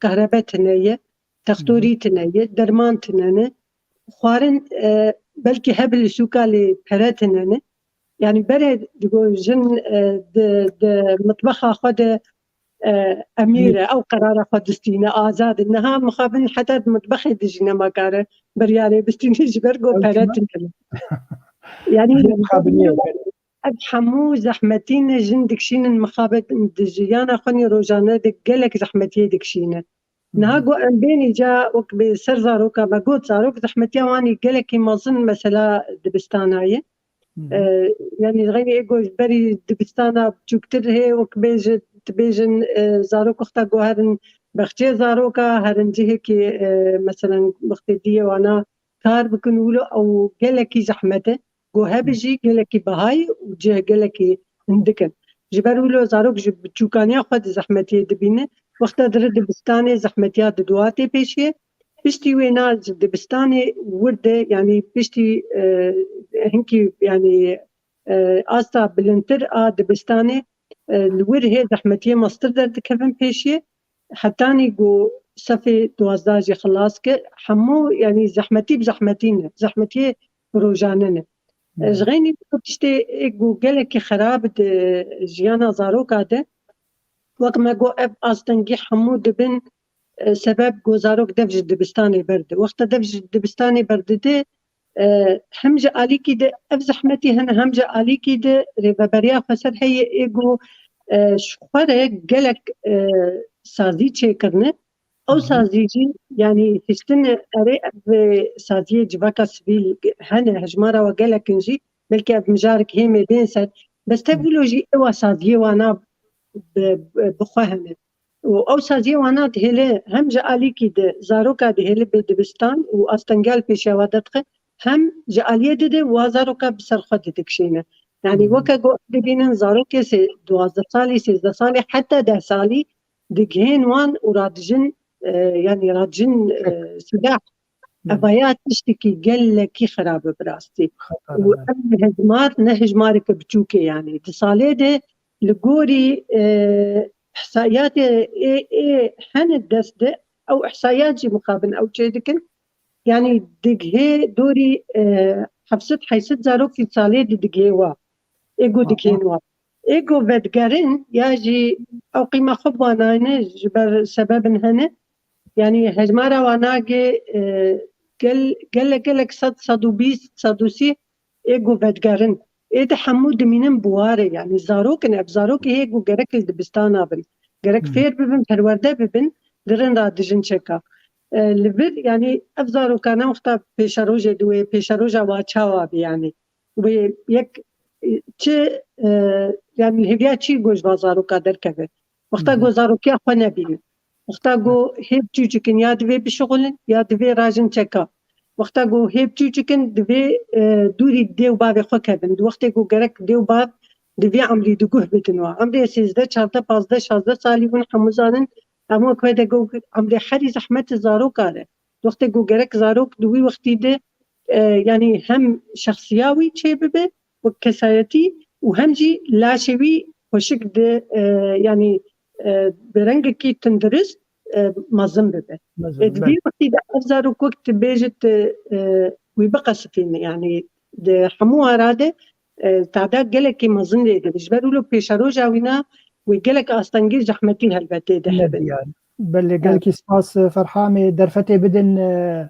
كهرباء تنية تختوري تنية درمان تنية خوارن بلكي هبل سوكا لبراتنن يعني برد دقو جن د مطبخة خد أميرة أو قرارة خد استينا آزاد إنها مخابن حتى مطبخي دجنا مكاره بريالي بستيني جبرقو براتنن يعني أبحمو زحمتين جن دكشين المخابط دجيانا خوني روجانا دقلك زحمتي دكشينة نهاجو أن بيني جاء وك بسر زاروكا بقول زاروك زحمتي واني قالك ما ظن مثلا دبستاناية يعني غير إيجو بري دبستانا بجوكتر هي وك بيجن زاروك اختا جو هرن بختي زاروكا هرن جهة كي مثلا بختي دي وانا كار بكنولو أو قالك زحمته جو هبجي قالك بهاي وجه قالك هندكن جبرولو زاروك بجوكانيا خد زحمتي دبينه وقت در دبستاني زحمتيات دواتي بيشي بشتي وينا دبستاني ورده يعني بشتي هنكي يعني آستا بلنتر دبستاني الور هي زحمتية مصدر در دكفن بيشي حتاني جو صفي دوازداجي خلاصك حمو يعني زحمتي بزحمتين زحمتية روجاننا جغيني بشتي جو قالك خراب جيانا زاروكا ده وقت ما جو اب استنجي حمود بن سبب جوزاروك دفج دبستاني برد وقت دفج دبستاني برد ده همجة عليكي ده اف زحمتي هنا همجة عليكي ده ريبابريا خسر هي ايجو شخوره قلق سازي تشيكرنه او سازي يعني هشتن اري سازي جواكا سبيل هنا هجمارة وقلق انجي بلكي اب مجارك هيمي بينسد بس تبولوجي اوا سازي وانا بخوهمه و سازي وانا دهله هم جاليكي ده زاروكا دهله بدبستان و استنقال بيشوادتخ هم جاليه ده وزاروكا بسرخه دكشينه يعني وكا جو دبينن زاروكا سي 12 سالي 13 سالي حتى 10 سالي دجهين وان ورادجن يعني رادجن سلاح أبايات تشتكي قال لك خراب براستي وأم هجمات نهجمارك بتشوكي يعني تصاليده لقوري إحصائيات إيه حن الدسدة أو إحصائيات جي مقابل أو شيء دكن يعني دقهي دوري حفصت حيست زاروكي صالي دقهي وا ايجو دقهين وا ايجو بدقرن ياجي او قيمة خبوانا جبر سبب هنا يعني هجمارا واناجي قال لك صد وبيس صدوسي ايجو بدقرن ايه حمود منين بواري يعني زاروك نب زاروك هيجو جرك الدبستان ابن جرك فير ببن پرورده ببن درن را دجن چکا لبر يعني افزارو كان مختار بيشاروجه دوي بيشاروجه واچاوا يعني ويك چه يعني الهديه چی گوش بازارو قدر كبه وقتا گوزارو كي اخونا بين وقتا گو هيب چوچكن يا دوي بشغلن يا دوي راجن چكا وقتا گو هيب چوچكن دوي دوري ديو باب خو كبن وقتا گو گرك ديو باب دوي عمري دگوه بتنوا عمري 13 14 15 16 سالي ون حمزانن اما كويدا جو عمري حري زحمة زاروك هذا وقت جو جرك زاروك دوي وقتي ده يعني هم شخصياوي شبابه وكسايتي وهم جي لا شوي وشك ده يعني برنج كي تندرس مازم ببه دوي وقتي ده زاروك وقت بيجت ويبقى سفينة يعني ده حموها راده تعداد جلك مازن ده بيجبروا له بيشاروجا وينا ويقلك أستنجي زحمتي هالبتي ده بل قالك سپاس فرحامي درفتي بدن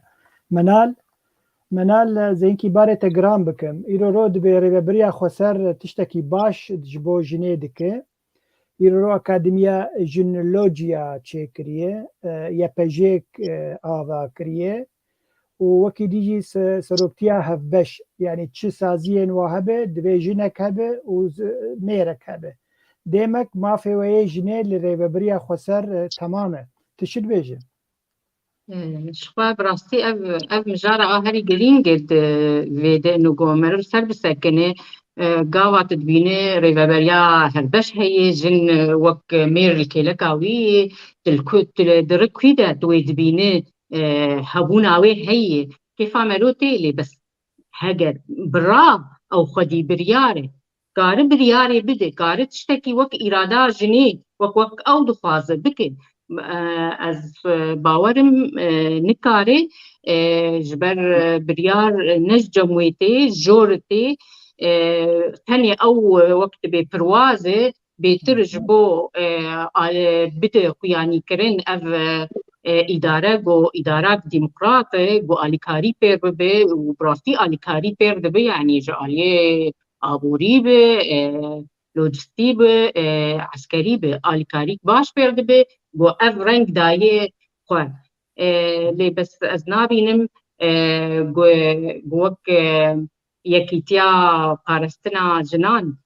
منال زينكي باري تقرام بكم إيرو رود بريا خسر تشتكي باش جبو جنيدك إيرو رو أكاديميا جينولوجيا تشي كريه يبجيك آذا كريه ووكي ديجي سروبتيا هف بش يعني تشي سازيين وهبه دبي جنك هبه وميرك هبه ديمك ما في ويا جنيه لريبريا خسر تماما تشد بيجي شخواب راستي اف مجارة هاري قلين قد فيدا نقو مرر سر بسكنه قاوة تدبينه ريبريا هربش هي جن وك مير الكيلكاوي تلدرك كويدا توي دبينه هبوناوي هي كيف عملو تيلي بس هاجر برا او خدي برياري قاري برياري بده قاري تشتكي وك إرادة جنيه وك أو دخوازه بكن از باورم نكاري جبر بريار نج جمويتي جورتي ثانية أو وقت بپروازه بيترج بو بده يعني كرن اف اداره گو اداره ديمقراطي گو آلیکاری پر ببه و براستی آلیکاری پر ببه يعني جاليه آبوری به لوجستی به عسکری به آلیکاری باش پر ببه گو اف رنگ دایه خواه لی بس از نابینم گوک یکیتیا پارستنا جنان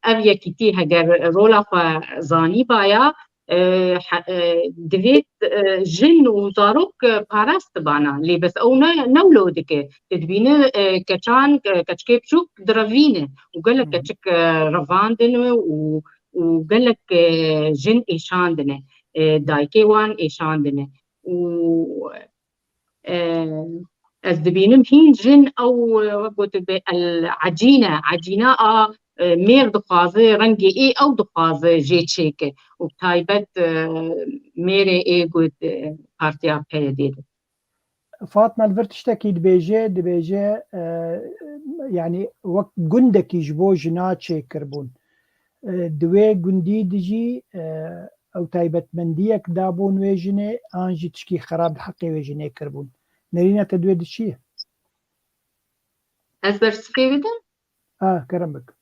اف یکیتی هگر رولا خواه زانی بایا دویت جن و زاروک پاراست بانا لی بس او نولودك تدبينه كچان كچكي بشوك دروينه وقالك كچك رفاندنه وقالك جن ايشاندنه دايكي وان ايشاندنه و از دبينم هين جن او وقت العجينه عجينه مير دخوازه رنگي اي او دخوازه جي تشيكه وبتايبت ميري اي قد بارتيا بيديد فاطمة الفر تشتكي دبيجي يعني وقت قندك يجبو جنات شي كربون دوي قندي دجي او تايبت منديك دابون ويجني انجي تشكي خراب حقي ويجني كربون نرينا تدوي دشي ازبر سقي بدن كرمك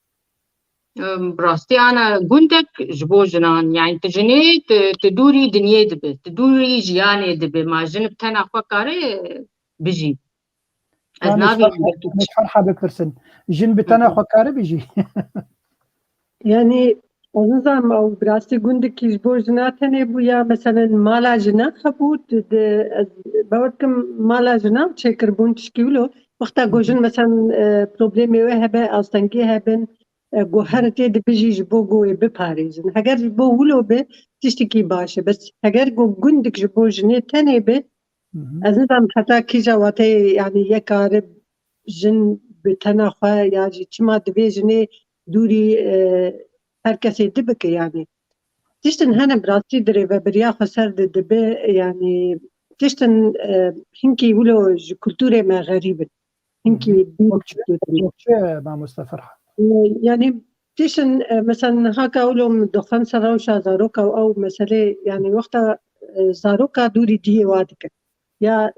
براستي أنا قندك جبو جنان يعني تجني تدوري دنيا دبي تدوري جياني دبي ما جنب تنا فكاري بيجي أزنابي مش فرحة بكرسن جنب تنا فكاري بيجي يعني أظن أو براستي قندك جبو جناتني بويا مثلا مالا جنا خبوت بوركم مالا جنا تشكر بون تشكيلو وقتا جوجن مثلا بروبليمي وهبه أستنكي هبن گوهرتی دبیجی جبو گوی بپاریزن اگر جبو ولو به تشتکی باشه بس اگر گو گندک جبو جنه تنه به از نظام حتی کی جواته يعني يكارب جن بتنا خواه یا جی چما دبی جنه دوری هر کسی دبکه يعني تشتن هنه براستی دره و بریا خسر دبی يعني تشتن هنكي ولو كلتورة ما غريبة هنكي وكشة مع مستفرحة يعني تشن مثلا هكا ولو دخان سراوشا زاروكا أو مسألة يعني وقتا زاروكا دوري دي وادك يا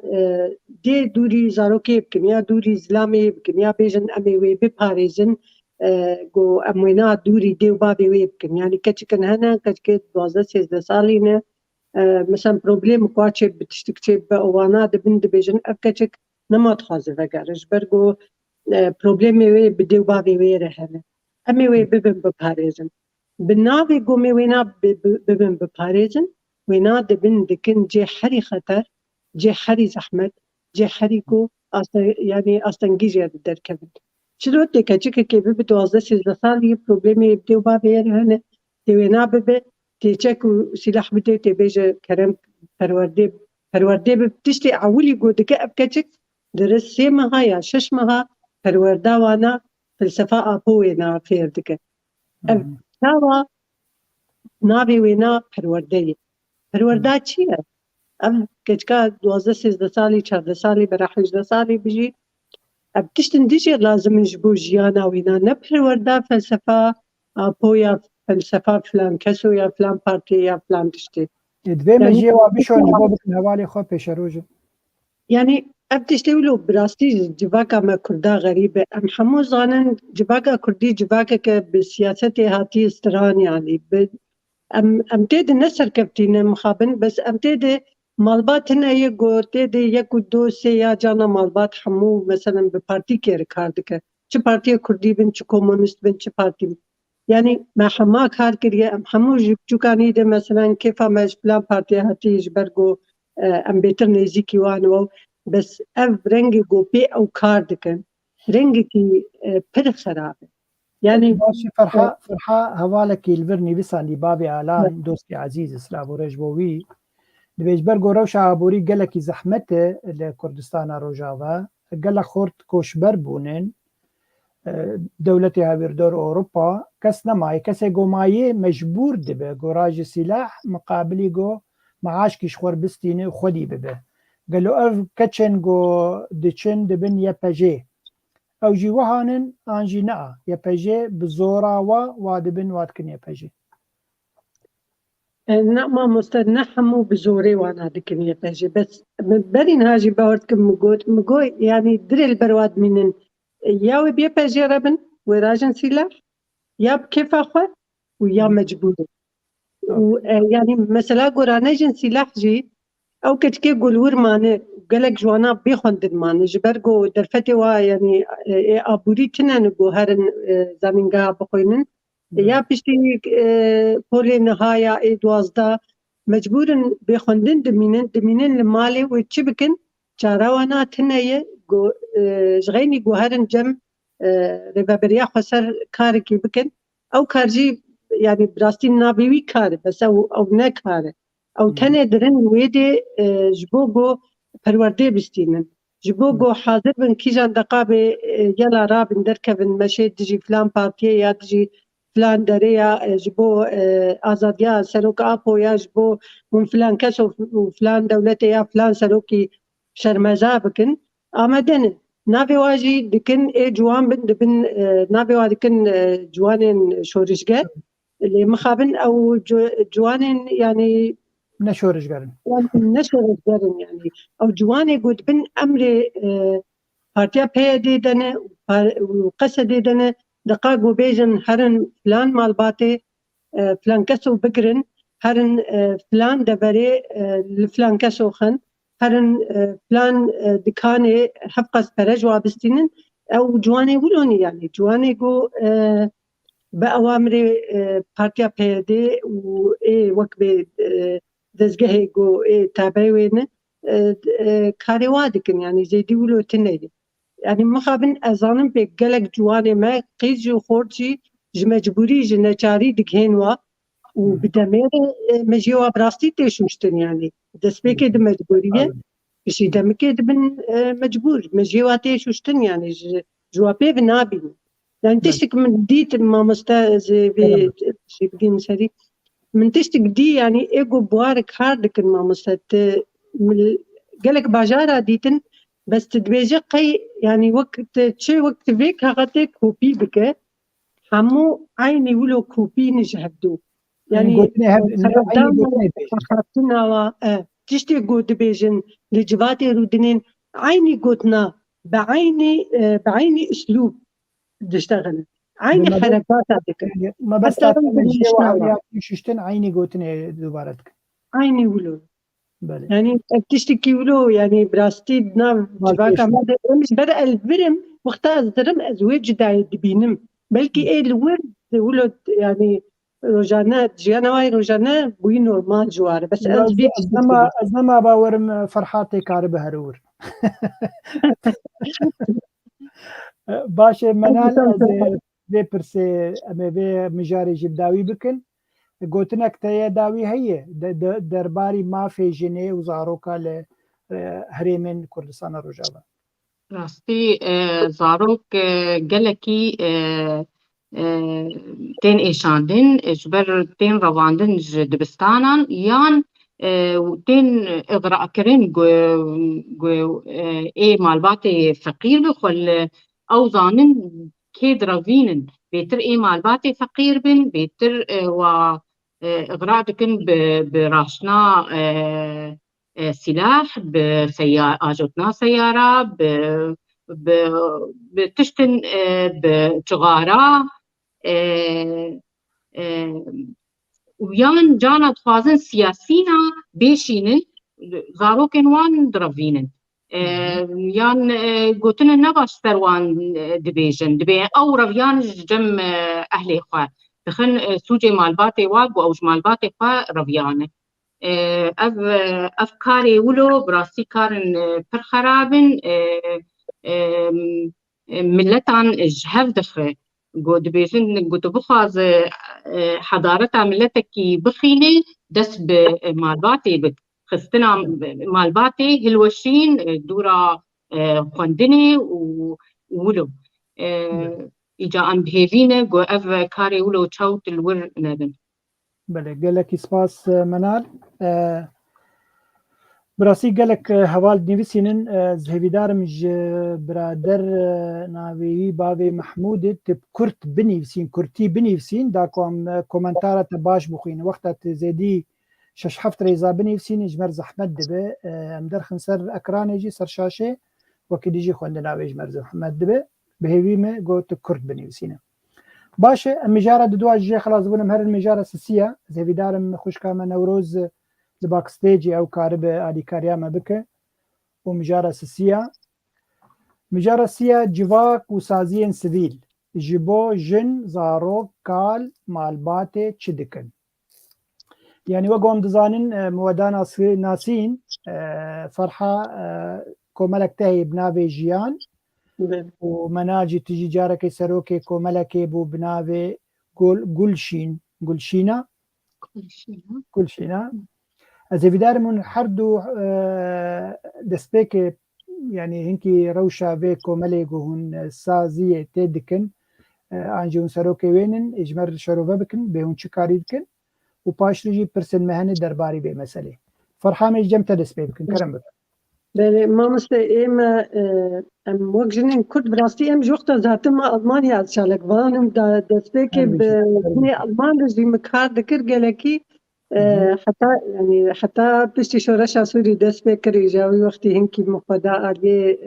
دي دوري زاروكي بكم يا دوري زلامي بكم يا بيجن أمي وي بباريزن جو أموينا دوري دي وبابي وي بكم يعني كتشكن هنا كتشكن 12 سالينا مثلا بروبليم كواتشي بتشتكي بأوانا دبن دبيجن أبكتشك نما تخازي فقارش برغو بروبليمي وي بدي وبابي وي رهنا أمي وي ببن بباريزن بالنابي قومي وينا ببن بباريزن وينا دبن دكن جي حري خطر جي حري زحمت جي حريكو يعني أستنجيجي هذا الكبد شلو تكتشك كيف بتوازن سالي بروبليمي بدي وبابي رهنا وينا ببن تيجاكو سلاح بدي تبيجا كرم پرورده بتشتي عولي قودك أبكتك درس سيمها يا ششمها پرورده وانا فلسفة أبوينا فيردك تاوا نابي وينا پرورده چیه؟ اب كتكا 12 سالي 14 سالي براح 10 سالي بيجي بتشتن ديجي لازم نجبو جيانا وينا نبرورده فلسفة أبويا فلسفة فلان كسو يا فلان بارتي يا فلان تشتي دوی مجیه و بیشون جبو بکن حوالی خواه پیش روزه يعني أبتشتي ولو براستي جواكا ما كردا غريبة أم حمو زانن جواكا كردي جواكا بالسياسة هاتي استران يعني أم تيد نسر كفتين مخابن بس أم تيد مالبات هنا يقو تيد يكو دو سيا جانا مالبات حمو مثلا ببارتي كير كاردك چه بارتي كردي بن چه كومونست بن چه بارتي يعني ما حما كار كريه أم حمو جوكاني ده مثلا كيف ماش بلان بارتي هاتي جبرغو أم بيتر نيزيكي وانو بس اف رنگی گو پی او کار دکن رنگی کی پر خرابه يعني باشي فرحة هوالك الفرني بسالي بابي آلان دوستي عزيز اسلام ورجبوي دبيج برغو روشا عبوري قالك زحمته لكردستان روجاوا قال خورت كوشبر بونن دولتي هاويردور أوروبا كس نماي كسي قوماي مجبور دبه قراج سلاح مقابلي قو معاش كيشخور بستيني وخدي ببه قالوا أف كتشن قو ديشن دبن يباجي أو جي وهانن آنجي نعا يباجي بزورا وادبن وادكن يباجي ما مستنحمو بزوري وانا دكن يباجي بس برين هاجي باورتكم مقود يعني دري البرواد منن ياوي بيباجي ربن وراجن سلاح يا بكيف أخوة ويا مجبور يعني مثلا قرانا جن سلاح جي او كتكي قولور مانه قالك جوانا بيخوندن مانه جبرغو درفتي وا يعني ابوري تنانغو هرن زمينغا بخوينن يا بيشتي بولي نهاية دوازدا مجبورن بيخوندن دمينن المالي وتشبكن جاراوانا تنايه جو جغيني جو هرن جم ريبابريا خسر كاركي بكن او كارجي يعني براستين نابيوي كار بس او نكار او تنه درن ويدي جبوغو پرورده بستينن جبوغو حاضر بن كيجان دقابه يلا رابن دركبن مشي دجي فلان بارتيه يا دجي فلان دريا جبو آزاديا سروك آبو يا جبو من فلان كسو وفلان دولتي يا فلان سروكي شرمزا بكن آمدن نابي واجي دكن جوان بن دبن نابي واجي دكن جوانين شورشجر اللي مخابن او جوانين يعني نشورش قرن نشورش قرن يعني او جواني قد بن امري بارتيا بيدي دنه وقصدي دنه دقاقو بيجن هرن فلان مالباتي فلان كسو بقرن هرن فلان دبري لفلان كسو خن هرن فلان دكاني حفقس برجوا بستينن او جواني ولوني يعني جواني قو بأوامر بارتيا بيدي و وكبي دزگه قو تابعي وين كاري وادكن يعني زي دي ولو تنيدي يعني مخابن أزانم بيقلق جواني ما قيجي وخورجي جمجبوري جنچاري دكهنوا وبدمير مجيوا براستي تشوشتن يعني دسبيكي دمجبورية بشي دمكي دبن مجبور مجيوا تشوشتن يعني جوابي بنابين يعني تشتك من ديت ما مستازي بشي بقين سري من تشتك دي يعني ايقو بوارك هاردك ما مستات قالك باجارة ديتن بس تدبيجي قي يعني وقت تشي وقت فيك هغتي كوبي بك همو عيني ولو كوبي نجهدو يعني قوتني عيني قوتني بيجن خاطنا تشتي قوت بيجن لجباتي رودنين عيني قوتنا بعيني اسلوب تشتغل عيني حركات هذيك ما بس تعمل وعليات ششتن عيني قوتني دوبارتك عيني ولو بله يعني تشتكي ولو يعني براستي دنا جباكا مش بدأ الفرم وقتها الزرم ازواج داي دبينم بلكي ايه الورد ولو يعني روجانا جيانا واي روجانا بوي نورمال جوار بس از بيت ازنما باورم فرحاتي كارب هرور باشه منال از بپرسه اما به مجاری جبداوی بکن گوتنک تای داوی هیه درباری مافی جنه و زاروکا ل هریمن کردستان روجاوا راستي زاروك جلكي تين إيشاندن جبر تين رواندن دبستانا يان تين إغراء كرين جو إيه مالباتي فقير بخل أو زانن كيد رافينن بيتر إيه مالباتي فقير بن بيتر و إغراء دكن براشنا سلاح بسيارة أجوتنا سيارة بتشتن بجغارة ويان جانا تخازن سياسينا بيشينن زاروكن وان درافينن يان قوتن نباش سروان دبي أو رفيان جم أهلي خواه دخن سوجي مالباتي واقو أو مالباتي خواه رفيانه أفكاري ولو براسي كارن پر خرابن ملتان جهف دخه قد بيجن قد بخاز حضارتا ملتكي بخيني دس بمالباتي بخستنا مالباتي هلوشين دورا خوندني وولو إجا أن بهيفينه قو أف كاري ولو تشوت الور نبن بله گلک سپاس منال براسی گلک حوال نویسینن زهویدارم برادر ناوی باوی محمود تب کرت بنویسین کرتی بنویسین دا کومنتارت باش بخوین وقت زیدی شش هفت ریزا بنویسین اجمر زحمت دبه ام درخن سر اکران جی سر شاشه وکی دیجی خوند ناوی اجمر زحمت دبه بهویمه گوت کرت بنویسینه باشه المجاره دو جي خلاص بنم هر المجاره اساسيه زي دارم خوشكامه نوروز الباك ستيج او كاربه ادي كارياما بك ومجاره اساسيه مجاره اساسيه جواك وسازين سيفيل جيبو جن زاروك كال مالباتي تشدكن يعني وقوم دزانن مودانا ناسين فرحه كوملك تهي بنافي جيان ومناجي تجي جارك سروكي كوملكي بو بنافي گلشینا از ویدارمون هر دو دسپیک يعني هنكي روشا في كوملي هون سازية تدكن انجون سروكي وينن اجمر شروفا بكن بهون شكاري دكن وباش رجي برسن مهني درباري بمسألة فرحامي جمتا دسبي بكن كرم بكن بله ما مثل ايما ام وقجنين كنت براستي ام جوقتا ذاتم المانيا اتشالك وانم دسبيكي بني المان رجي مكار دكر قالكي حتى بشتي شورشا سوري دسبيكر يجاوي وقتي هنكي مقدا عليه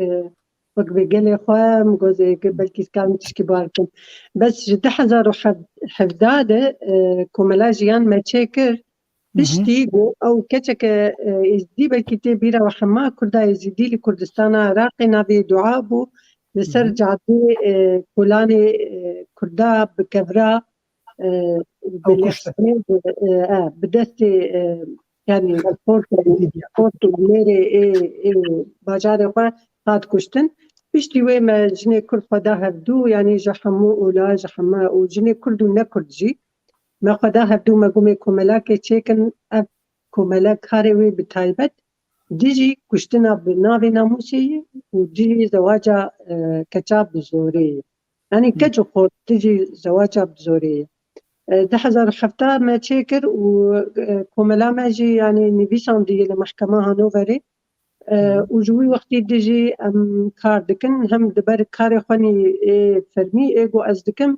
وقت بقالي خواه مقوزي بلكي كان تشكي باركم بس جد حزارو حفدادة كوملاجيان ما تشكر بشتيقو أو كتك يزدي بالكتاب بيرا وحما كردا يزيدي لكردستان عراقي نابي دعابو لسرجع دي كولاني كردا بكبرا بالاحسان بدستي يعني فورتو ميري باجاري خواه هاد كشتن بشتي ويما جني كرد خدا هفدو يعني جحمو أولا جحما وجني كردو نكرد جي ما خدا هفدو ما قومي كوملاكي تشيكن أب كوملاك كاريوي بتايبت ديجي كشتنا بنافي ناموسي وديجي زواجا كتاب بزوري يعني كجو خور تيجي زواجا بزوري ده حزار حفتا ما تشيكر وكوملا ما جي يعني نبيسان دي لمحكمة هانوفري وجوي وقتی دیجی کار دکن هم دبر کار خونی فرمی ایگو از دکم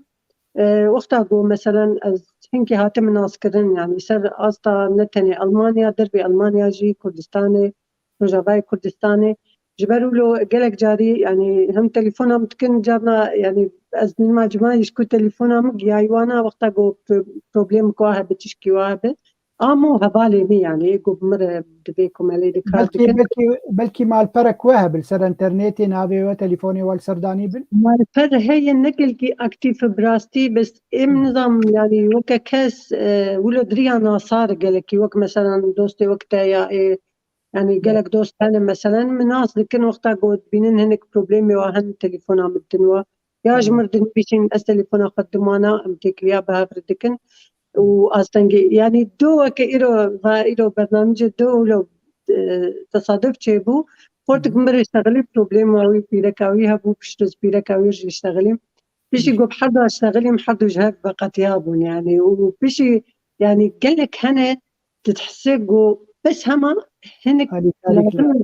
وقتا گو مثلا از هنگی هاتم ناس کردن يعني سر آستا نتني ألمانيا دربي ألمانيا جي كردستاني رجاوي كردستاني جبروا له قالك جاري يعني هم تليفونهم تكن جارنا يعني از ما جماعة يشكو تليفونهم جايوانا وقتا جو بروبليم كواها بتشكي واها آمو هبالي مي يعني جو بمر دبيكم علي دكار بلكي مع البرك وهب السر انترنتي نافي وتليفوني والسرداني بل مع الفر هي النقل كي اكتيف براستي بس نظام يعني وكا كاس ولو دريانا صار قالك وك مثلا دوستي وقتها يا يعني قالك دوست انا مثلا من ناس لكن وقتها قود بينن هنك بروبليمي وهن تليفونا مدنوا يا جمر دن بيشين اس تليفونا خدمانا امتيك يا بهافردكن واستنجي يعني دو كيرو فايرو برنامج دو لو تصادف تشيبو قلت مر اشتغلي بروبليم واوي بيركاوي هبو بشتز بيركاوي يشتغلي بيشي جو بحد اشتغلي محد وجهك بقت يابون يعني وبيشي يعني قالك هنا تتحسق بس هما هنك لازم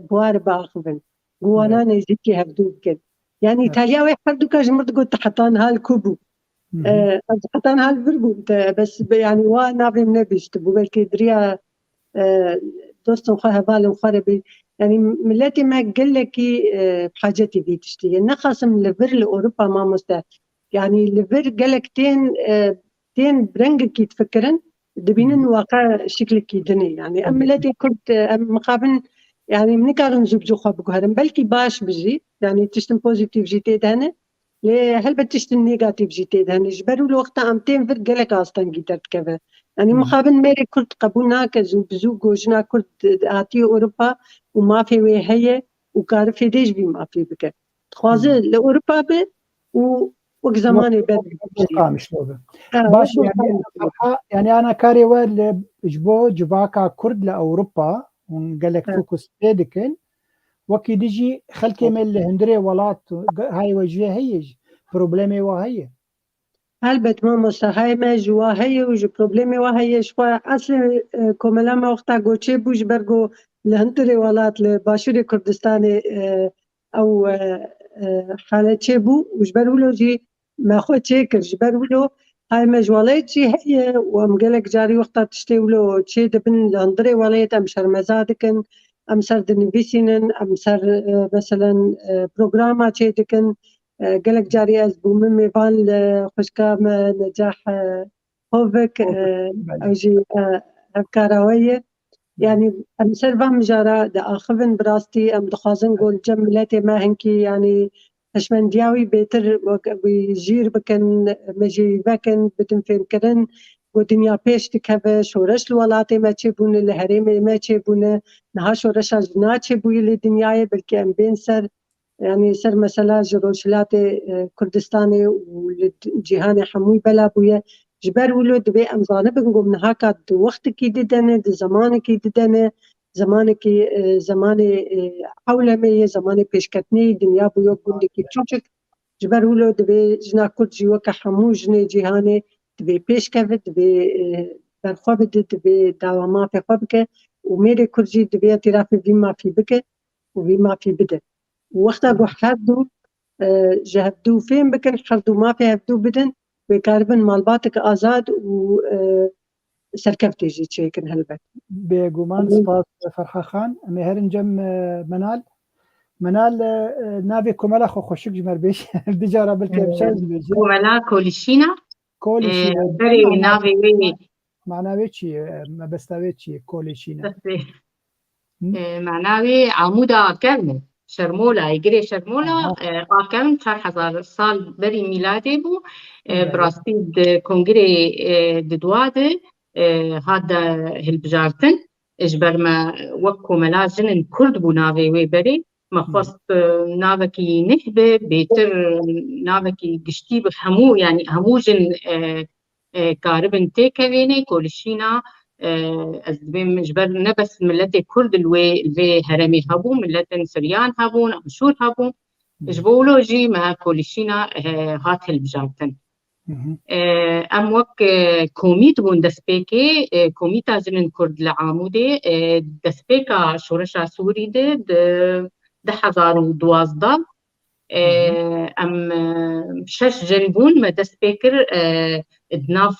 بوار باخذن وانا نزيكي هبدو كده يعني تاليا واحد حدو كاجمرت قلت حطان هالكوبو حطان هالبربو بس يعني وانا بين نبيش تبو بالكي دريا دوستم خواه بالم خربي يعني ملاتي ما قال لك بحاجتي في تشتي نخصم لفر لاوروبا ما مستاهل يعني لفر قال لك تين برنجك يتفكرن دبين واقع شكلك يدني يعني ملاتي كنت مقابل يعني من كارن زوج خو بقهرن بلكي باش بجي يعني تشتم بوزيتيف جيتي دهنه هل بتشتم نيجاتيف جيتي دهنه جبروا الوقت امتين فر قال لك اصلا قدرت كذا يعني مقابل ميري كنت قبولنا كزو بزوج وجنا كنت آتي أوروبا وما في وهي وكار في ديش بي ما في بك خوازه لأوروبا به ووق زماني بدي قامش لوبه باش يعني أنا كاري وال جبو جباكا كرد لأوروبا وقال لك فوكس تيدكن وكي ديجي خلكي من الهندري ولات هاي وجهه هي بروبلمي وهي هلبت ما مستحي ما جوا هي وج بروبلمي وهي شوي اصل كملما وقتا گوچه بوج برگو لهندري ولات لباشور كردستاني او حاله چبو وجبرولو جي ما خو تشكر جبرولو هاي مجواليتي هي ومقلك جاري وقتا تشتيولو تشي دبن لهندري ولات ام شرمزادكن ام سر دنبيسينن ام سر مثلا بروغراما تشي دكن قالك جاري از بومن ميفان خوشكا نجاح هوفك اوجي هفكاراوية يعني ام سرفا مجارة دا اخفن براستي ام دخازن قول جملاتي ما هنكي يعني هشمندياوي بيتر ويجير بكن مجي بكن بدن فين كرن ودنيا بيش تكهف شورش الولاتي ما تشيبون الهريمي ما تشيبون نها شورش اجنا تشيبوي لدنياي بلكي ام بين سر يعني سر مثلا جروشلاتي كردستاني والجهاني حموي بلا بويا جبر ولو دبي امزانه بنقوم نهاكا وقت كي ددنه زمان كي ددنه زماني حولمي زماني بيشكتني دنيا بويا بوندي كي تشوشك جبر ولو دبي جنا كرد جيوكا حمو جني جهاني دبي بيشكفت دبي برخوبت دبي داوما في خوبك وميري كرجي دبي اعترافي بما في بك وبما في بدك وقتا بو حردو جهبدو فين بكن حردو ما في هبدو بدن بكاربن مالباتك آزاد و سركفتي جي تشيكن هلبت بيقومان سباس فرحة خان مهرن جم منال نافي كمالا خو خوشك جمر بيش دجارة بالكبشاز بيش كمالا كولشينا بري نافي وي معناوي چي ما بستاوي چي كولشينا معناوي عمودا كرمه شرمولا يجري شرمولا قاكم 4000 سال بري ميلادي بو براستيد كونغري ددواده هذا هالبجارتن اجبر ما وكو ملاجن كرد بو نافي وي بري ما خصت نافكي نهبه بيتر نافكي قشتي بحمو يعني هموجن كاربن تيكويني كولشينا از بين مجبر نبس ملتي كرد الوي هرمي هبو ملتن سريان هبون مشهور هبون جبولو جي ما كولشينا هات البجارتن ام وك كوميت بون دسبيكي كوميتا جنن كرد لعامودي دسبيكا شورشا سوري ده 2012 ام شش جنبون ما دسبيكر دناف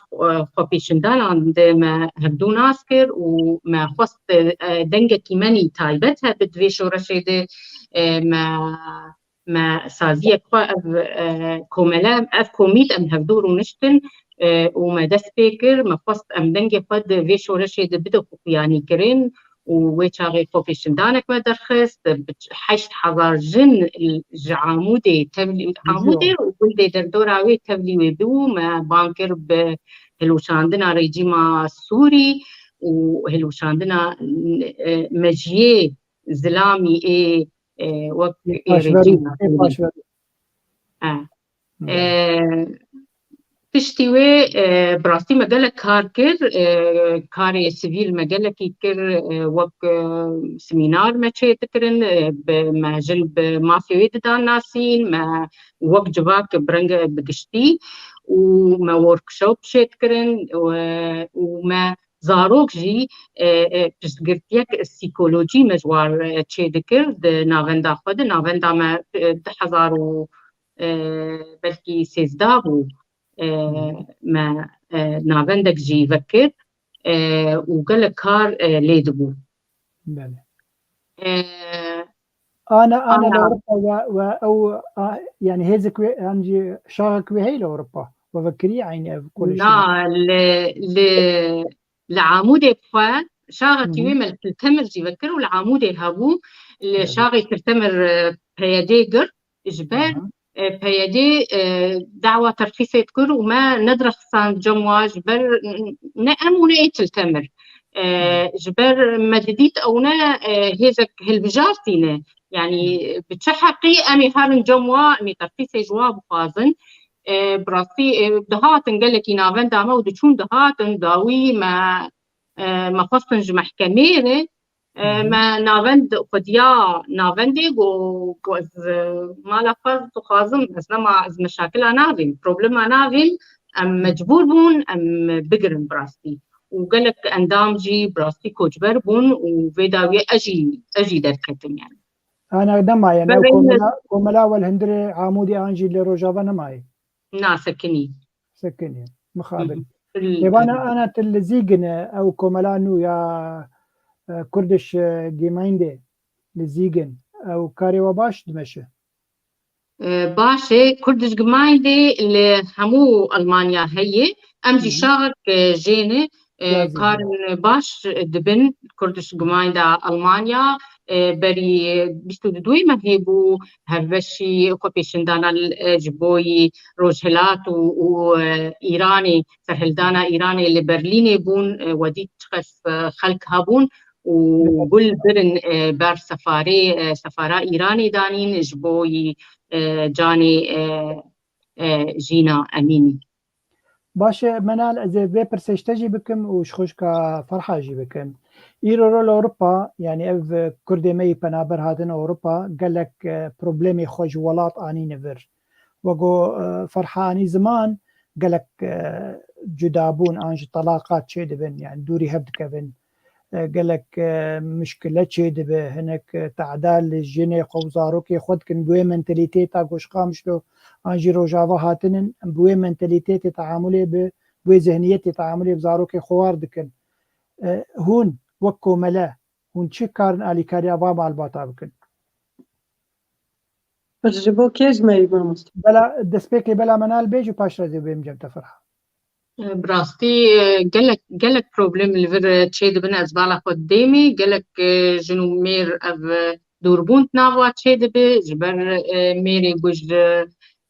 خبيشندان عندما هبدو ناسكر وما خص دنجة كيماني تايبتها بدوي شورشي ده ما سازية كوملا اف كوميت ام هبدور ونشتن وما دسبيكر ما خص ام دنجة قد في شورشي ده بدو يعني كرين وويتشاغي كوفيشن دانك ما درخص حشت حضار جن الجعامودي تبلي عامودي وولدي دردوراوي تبلي ويبو ما بانكر بهلوشاندنا ريجيما السوري وهلوشاندنا مجيه زلامي وقت ريجيما تشتوي براستي مجالة كاركر كاري سيفيل مجالة كيكر وق سمينار ما تشيتكرن بمجال بمافيا دان ناسين ما وق جواك برنج بقشتي وما وركشوب شيتكرن وما زاروك جي تشتقرتيك السيكولوجي مجوار تشيتكر نافندا خود نافندا ما تحضروا بلكي سيزدابو ما نافندك جي فكر وقال لك كار ليدبو انا لاوروبا او يعني هيزك انجي شاغك وهي لاوروبا وفكري عيني كل شيء لا لعامودي بخوا شاغك ويمل تلتمر جي فكر والعامودي هابو شاغي تلتمر بياديجر اجبار بيدي دعوة ترخيص يذكر وما ندرخ صان جموا جبر نأم ونأيت التمر جبر مدديت أو نا هيزك هالبجارتينا يعني بتشحقي أمي هارن جموا أمي ترخيص جواب خازن براسي دهاتن قالك ينافن داما ودشون دهاتن داوي ما خصنج محكميري ما نافند قديا نافندي وز ما لفظ تخازم اسلام از مشاكل نافين بروبلم نافين ام مجبور بون ام بقرن براستي وقالك اندام جي براستي كوجبر بون وفيداوي اجي دركتم يعني انا دما يعني كوملا والهندري عامودي انجي لروجافا نماي سكني مخابل يبقى انا تلزيقن او كوملانو يا كردش جيمايندي لزيجن او كاري وباش دمشق باشا كردش جيمايندي اللي همو المانيا هي امجي شارك جيني كارن باش دبن كردش جيمايندا المانيا بري بيستو دوي ما هيبو هبشي كوبيشن دانا الجبوي روجهلات وايراني سهلدانا ايراني اللي برليني بون وديت خلق هابون وقل برن بار سفارة إيراني دانين جبوي جاني جينا أميني باشه منال از وی پرسشتجی بکم و شخوش کا فرحاجی بکم ایرو رول اوروبا يعني اف كردمي بنابر هاتن اوروبا قالك بروبليمي خوش ولات اني نفر وقو فرحاني زمان قالك جدابون انج طلاقات شدبن يعني دوري هبدكبن قالك مشكلة شدبه هناك تعدال الجني قوزاروكي خود كن بوي منتاليتي تا قوش قامشلو انجي روجافا هاتنن بوي منتاليتي تعاملي بوي ذهنية تعاملي بزاروكي خوار دكن هون وكو ملا هون چه کارن آلی کاری آبا معلوماتا بکن برجبو کیج مایی مامست بلا دسپیکی بلا منال بیج و پاش رازی بیم جم تفرح براستي قالك بروبلم اللي تشيد بنا ازبالا قدامي قالك جنو مير اف دوربون تنافوا تشيد بجبر ميري بوج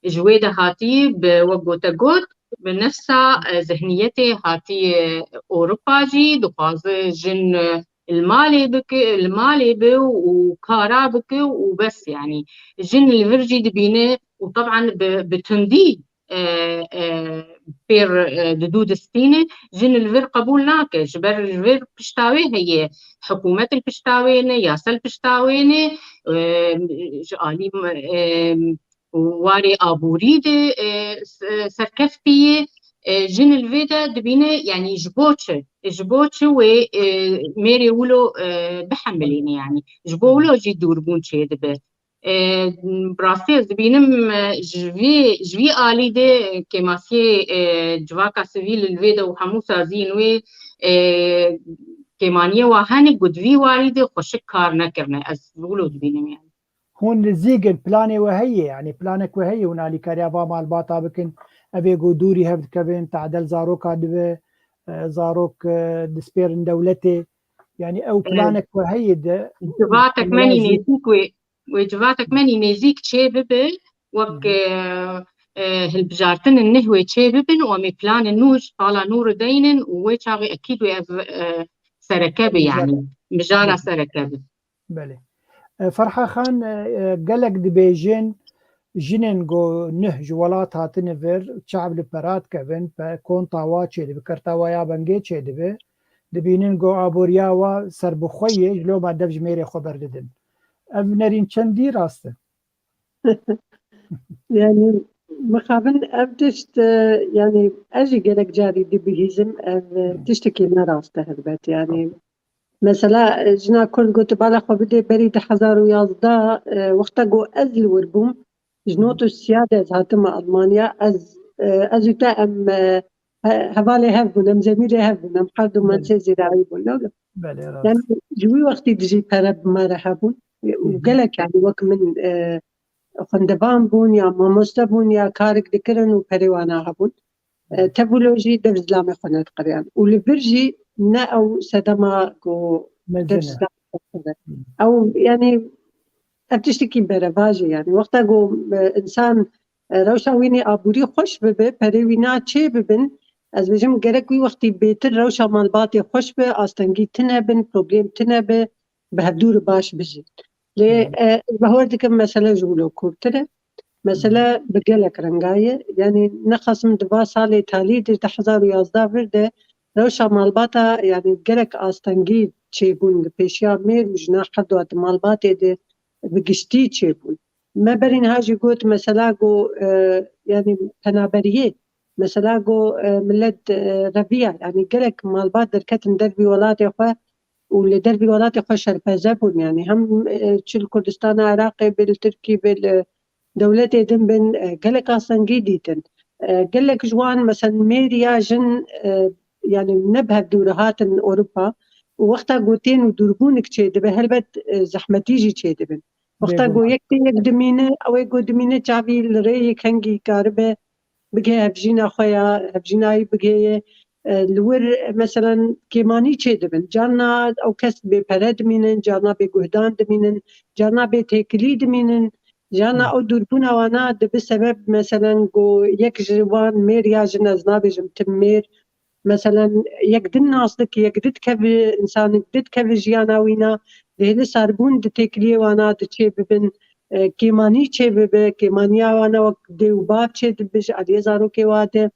جويدة هاتي بوقو تقود بنفسها ذهنيتي هاتي اوروبا جي دقاز جن المالي بك وكارا بك وبس يعني الجن اللي فرجي دبينه وطبعا بتندي بير ددود ستينة جن الفير قبول ناكه جبر الفير بشتاوي هي حكومة البشتاوينة ياسل البشتاوينة جالي واري آبوري دي سركفتي جن الفيدا دبينه يعني جبوتش وميري ولو بحملين يعني جبولو جي دوربون شي دبه براستيز دبينم جوي آلي دي كماسي جواكا سيفيل الفيدا وحمو سازين وي كمانية وهاني قدوي واري دي خوشك كار نكرنا از ولو دبينم يعني هون زيجن بلاني وهي يعني بلانك وهي ونالي كاريابا مال باطا بكن أبي دوري هفت كبين تعدل زاروك دبي زاروك دسبير دولتي يعني أو بلانك وهي ده جواتك ماني نيزيك وجواتك ماني نيزيك تشي ببن وك هالبجارتن النهوي تشي ببن ومي بلان النوج طالع نور دينن ويشاغي أكيد سركبي يعني مجانا سركبي بله فرحة خان قالك دبيجين جنن جو نه جوالات هاتن فير شعب البرات كفن كون طاوا چه دي بكرتاوا يا بنگي چه دي دبينن جو ابوريا و سربخوي جلو ما دبج ميري خبر ددن ابنرين چندي راسته يعني مخابن ابدشت يعني اجي قالك جاري دي بهيزم تشتكي ما راسته هربت يعني مثلا جنا كل قلت بالا خو بدي بريد 2011 وقتا جو ازل وربوم جنوتو السيادة هاتما ألمانيا از يتأم هبالي هفبنا زميلي هفبنا محردو منسي زراعي بنا يعني جوي وقتي تجي برب ما رحبون وقالك يعني وك من خندبان بون يا ماموستا بون يا كارك دكرن وبريوانا هبون تبولوجي دفزلامي خونات قريان ولبرجي نا أو سدما جو دفزلامي أو يعني ابتشتكي برواجي يعني وقتا جو انسان روشا ويني ابوري خوش ببه پروینا چه ببن از بجم گرک وی وقتی بیتر روشا مالباتي خوش به آستنگی تنبن پروبلم تنبه به دور باش بجي لي بهور دكم مثلا جولو كورتره مثلا بقلك رنگايه يعني نخصم دبا سالي تالي دي 2011 فرده روشا مالباتا يعني گلك آستنگی چه بون پیشیا میر وجنا حدو مالباتي دي بقشتي تشيبون ما برين هاجي قوت مثلا قو يعني تنابريه مثلا قو ملد ربيع يعني قلك مالبات دركتن دربي ولاتي خوا واللي دربي ولاتي خوا شربازبون يعني هم تشيل كردستان عراقي بالتركي بالدولتي دنبن قلك اصلا قيديتن قلك جوان مثلا ميريا جن يعني نبهة دورهات اوروبا ووقتا قوتين ودوربونك تشي دبه هلبت زحمتيجي تشي دبن وقتا قو يك دمينه او يقو دمينه جابي الري كنجي كاربه بقى هفجينا خويا هفجيناي بقى الور مثلا كيماني تشي دبن جانا او كس ببرد مينن جانا بقهدان دمينن جانا بتكلي دمينن جانا او دوربونا وانا بسبب مثلا قو يك جوان ميريا جنازنا بجم تمير مثلا يقدن ناصدك يقدد كف انسان يقدد كف جيانا وينا لهذا ساربون دتكلي وانا دتشي ببن كيماني تشي بب كيمانيا وانا وقت دوباب تشي دبج علي زارو كواده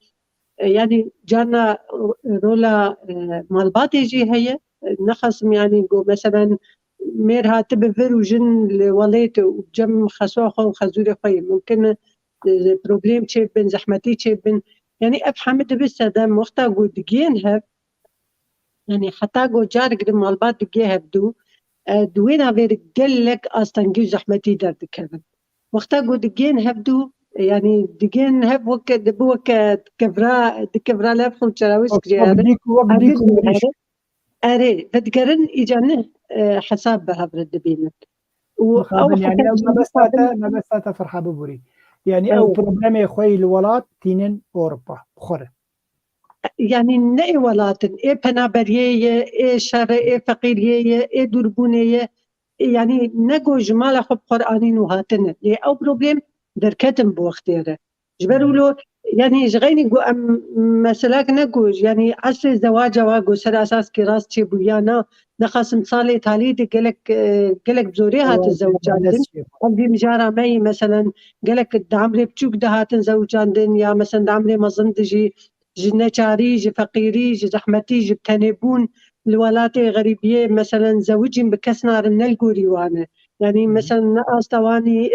يعني جانا رولا مالبات يجي هي نخصم يعني جو مثلا ميرها تبفر وجن وليت وجم خسوخ وخزوري خوي ممكن بروبليم تشي بن زحمتي تشي بن يعني افحمد بس هذا وقتا قو دقينها يعني حتى قو جارك دم مالبات دقيها بدو دوينا غير قلك أستنجي زحمتي دار دكذا وقتا قو دقينها بدو يعني دقينها بوك دبوك كبرا لابخل تراويسك جيارة أري فتقرن إجانه حساب بها برد بينك يعني ما بساتا فرحة ببوري يعني أو بروبلمي خوي الولاد تينن أوروبا بخورة يعني نأي ولاتن إيه بنابرية إيه شر إيه فقيرية إيه دربونية يعني نجو جمال خب قرآنين وهاتن ليه أو بروبلم دركتم بوقتيره جبرولو يعني جغيني جو مسلاك نجو يعني عصر الزواج واجو سر أساس كراس تشيبويانا نخصم صالي تالي دي قلك بزوري هات الزوجان قلبي مجارة مي مثلا قلك دعمري بتشوك دهاتن زوجان دن يا مثلا دعمري مظندجي جنچاری جي فقيري جي زحمتي جي بتنبون الولاتي غريبية مثلا زوجين بكسنار نلقوري وانا يعني مثلا استواني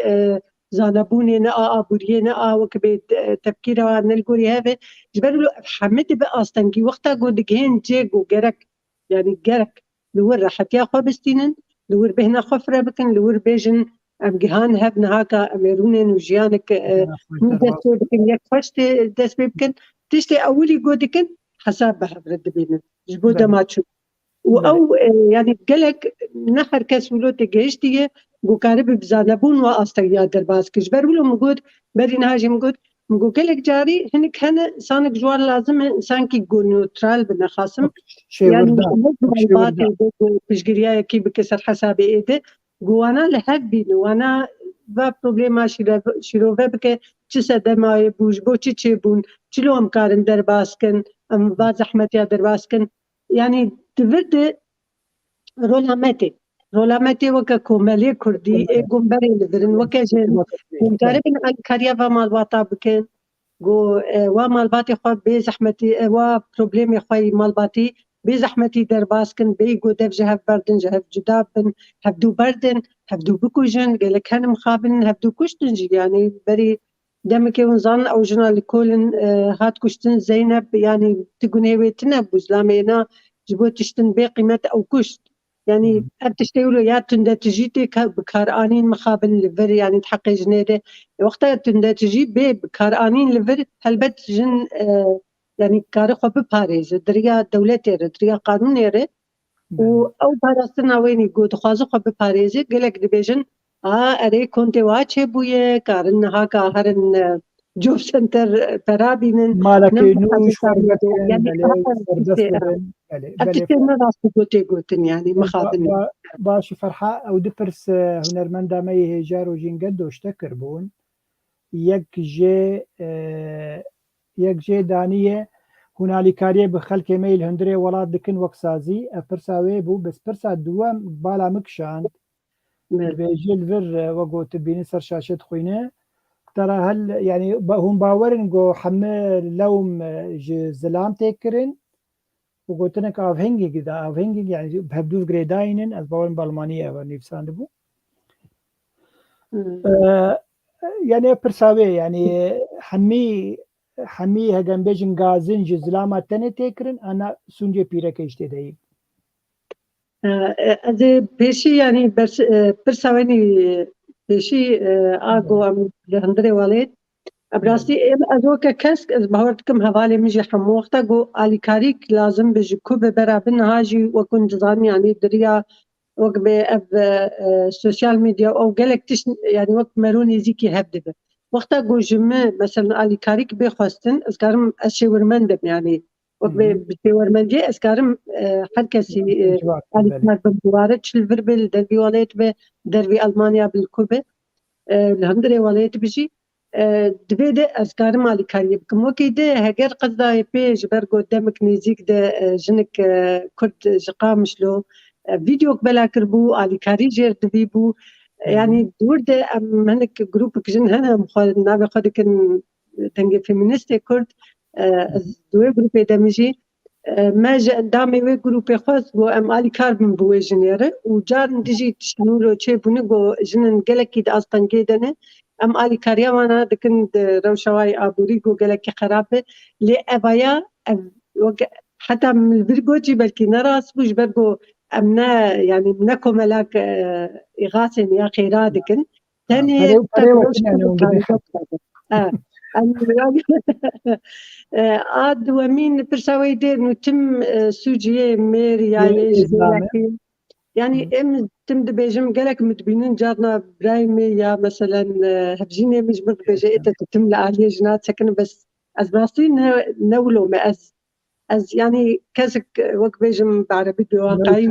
زانبوني نقا ابوريه نقا وكبيت تفكيرها نلقوري هذا جبروا له حمد بقى استنكي وقتها قد جهين جيجو جرك يعني جرك لور راحت يا خبستينن لور بهنا خفره بكن لور بيجن ام جهان هبنا هاكا اميرونين وجيانك مدة بكن يك فشت دس بكن تشتي اولي قودكن حساب بها برد بينن جبودا ما تشوف او يعني قالك نحر كسولو تجيشتي جو كارب بزانبون واستيا درباس كجبر ولا مقود بري نهاجي مقود مقول قالك جاري هنك هنا انسانك جوار لازم انسان كي يكون نيوترال بنا خاصم يعني الباطي بشجريا كي بكسر حسابي ايده جوانا لهبي وانا با بروبليما شيرو بك تشسا دما يبوج بو تشيبون شلو امكارن درباسكن ام با زحمت يا درباسكن يعني تفرد رولامتي وكا كومالي كردي قنبري لذرن وكا جن مقاربن على كاريافا مال واطا بكن جو ومال باتي خو بزحمتي و بروبليمي خوي مال باتي بزحمتي درباسكن بيجو دف جهف بردن جهف جدابن هبدو بردن هبدو بكوجن قالك هن مخابن هبدو كشتنجي يعني بري دمك ونظن او جنا لكولن هات كشتن زينب يعني تقنيوي تنبوز لامينا جبو تشتن بقيمة او كشت يعني ابتشتيولو يا تندا تجيتي بكارانين مخابن لفر يعني تحقي جنيده وقتها تندا تجي بكارانين لفر هلبت جن يعني كارخو بباريز دريا دولتي دريا قانوني او بارستنا وين يقول خازو خو بباريز قالك دبيجن اري كنت واچه بويه كارن هاكا هرن جوب سنتر برابين مالك نوش يعني أكتنا راس قوتن يعني مخاطن باش فرحة أو دبرس هنرمندا مي هجار وجين قد واشتكر بون يك جي دانية هنالكارية بخلك ميل هندري ولاد دكن وكسازي أفرساوي بو بس فرسا دوام بالا مكشان بيجي الفر وقوت بيني سر شاشة خوينه ترى هل يعني هم باورن جو حمل لوم زلام تكرن وقلت لك افهنجي كذا افهنجي يعني بهبدو جريداينن از باورن بالمانيا ونفسان دبو يعني برساوي يعني حمي هجن بيجن غازن زلامة تاني تكرن انا سونجي بيرك اشتداي از بيشي يعني برساويني بيشي اغو ام هندري والد ابراسي ازوكا كسك از باورتكم هوالي مجي حمو وقتا جو اليكاريك لازم بيجي كوب برابن هاجي وكن جزاني يعني دريا وقبه اب السوشيال ميديا او قالك تش يعني وقت مروني زيكي هبدبه وقتا جو جمع مثلا اليكاريك بخواستن اسكارم اشي ورمندم يعني وقبه بشي ورمندي اسكارم حركسي اليكار بمبوارد شلفربل دربي واليت به دربي المانيا بالكوبه الهندري واليت بيجي دبيده اسكارم اليكاري بكم وكيده هجر قصدا بيج برغو دمك نيزيك ده جنك كرد جقامش له فيديو قبلا كربو اليكاري جير دبيبو يعني دورد منك جروبك جن هنا مخال نابي خدكن تنجي فيمينيستي كرد دوي جروب دمجي ما جاء دامي وي جروب خاص بو ام اليكار من بو جنيره وجار ديجي تشنولو تشي بنغو جنن قالك اصلا جيدنه ام اليكاريا وانا دكن روشواي ابوريغو قالك خرابه لي ابايا حتى من الفيرجوتي بلكي نراس بوش برغو امنا يعني منكم ملاك اغاثن يا خيرادكن ثاني عاد ومين برساوي دير نو تم سوجيه مير يعني ام تم دبيجم قالك متبينين جارنا برايمي يا مثلا هبجيني مش بيجي تتم لعاليه جنات سكن بس از براسين نولو ما از يعني كزك وقت بيجم بعربي بواقعي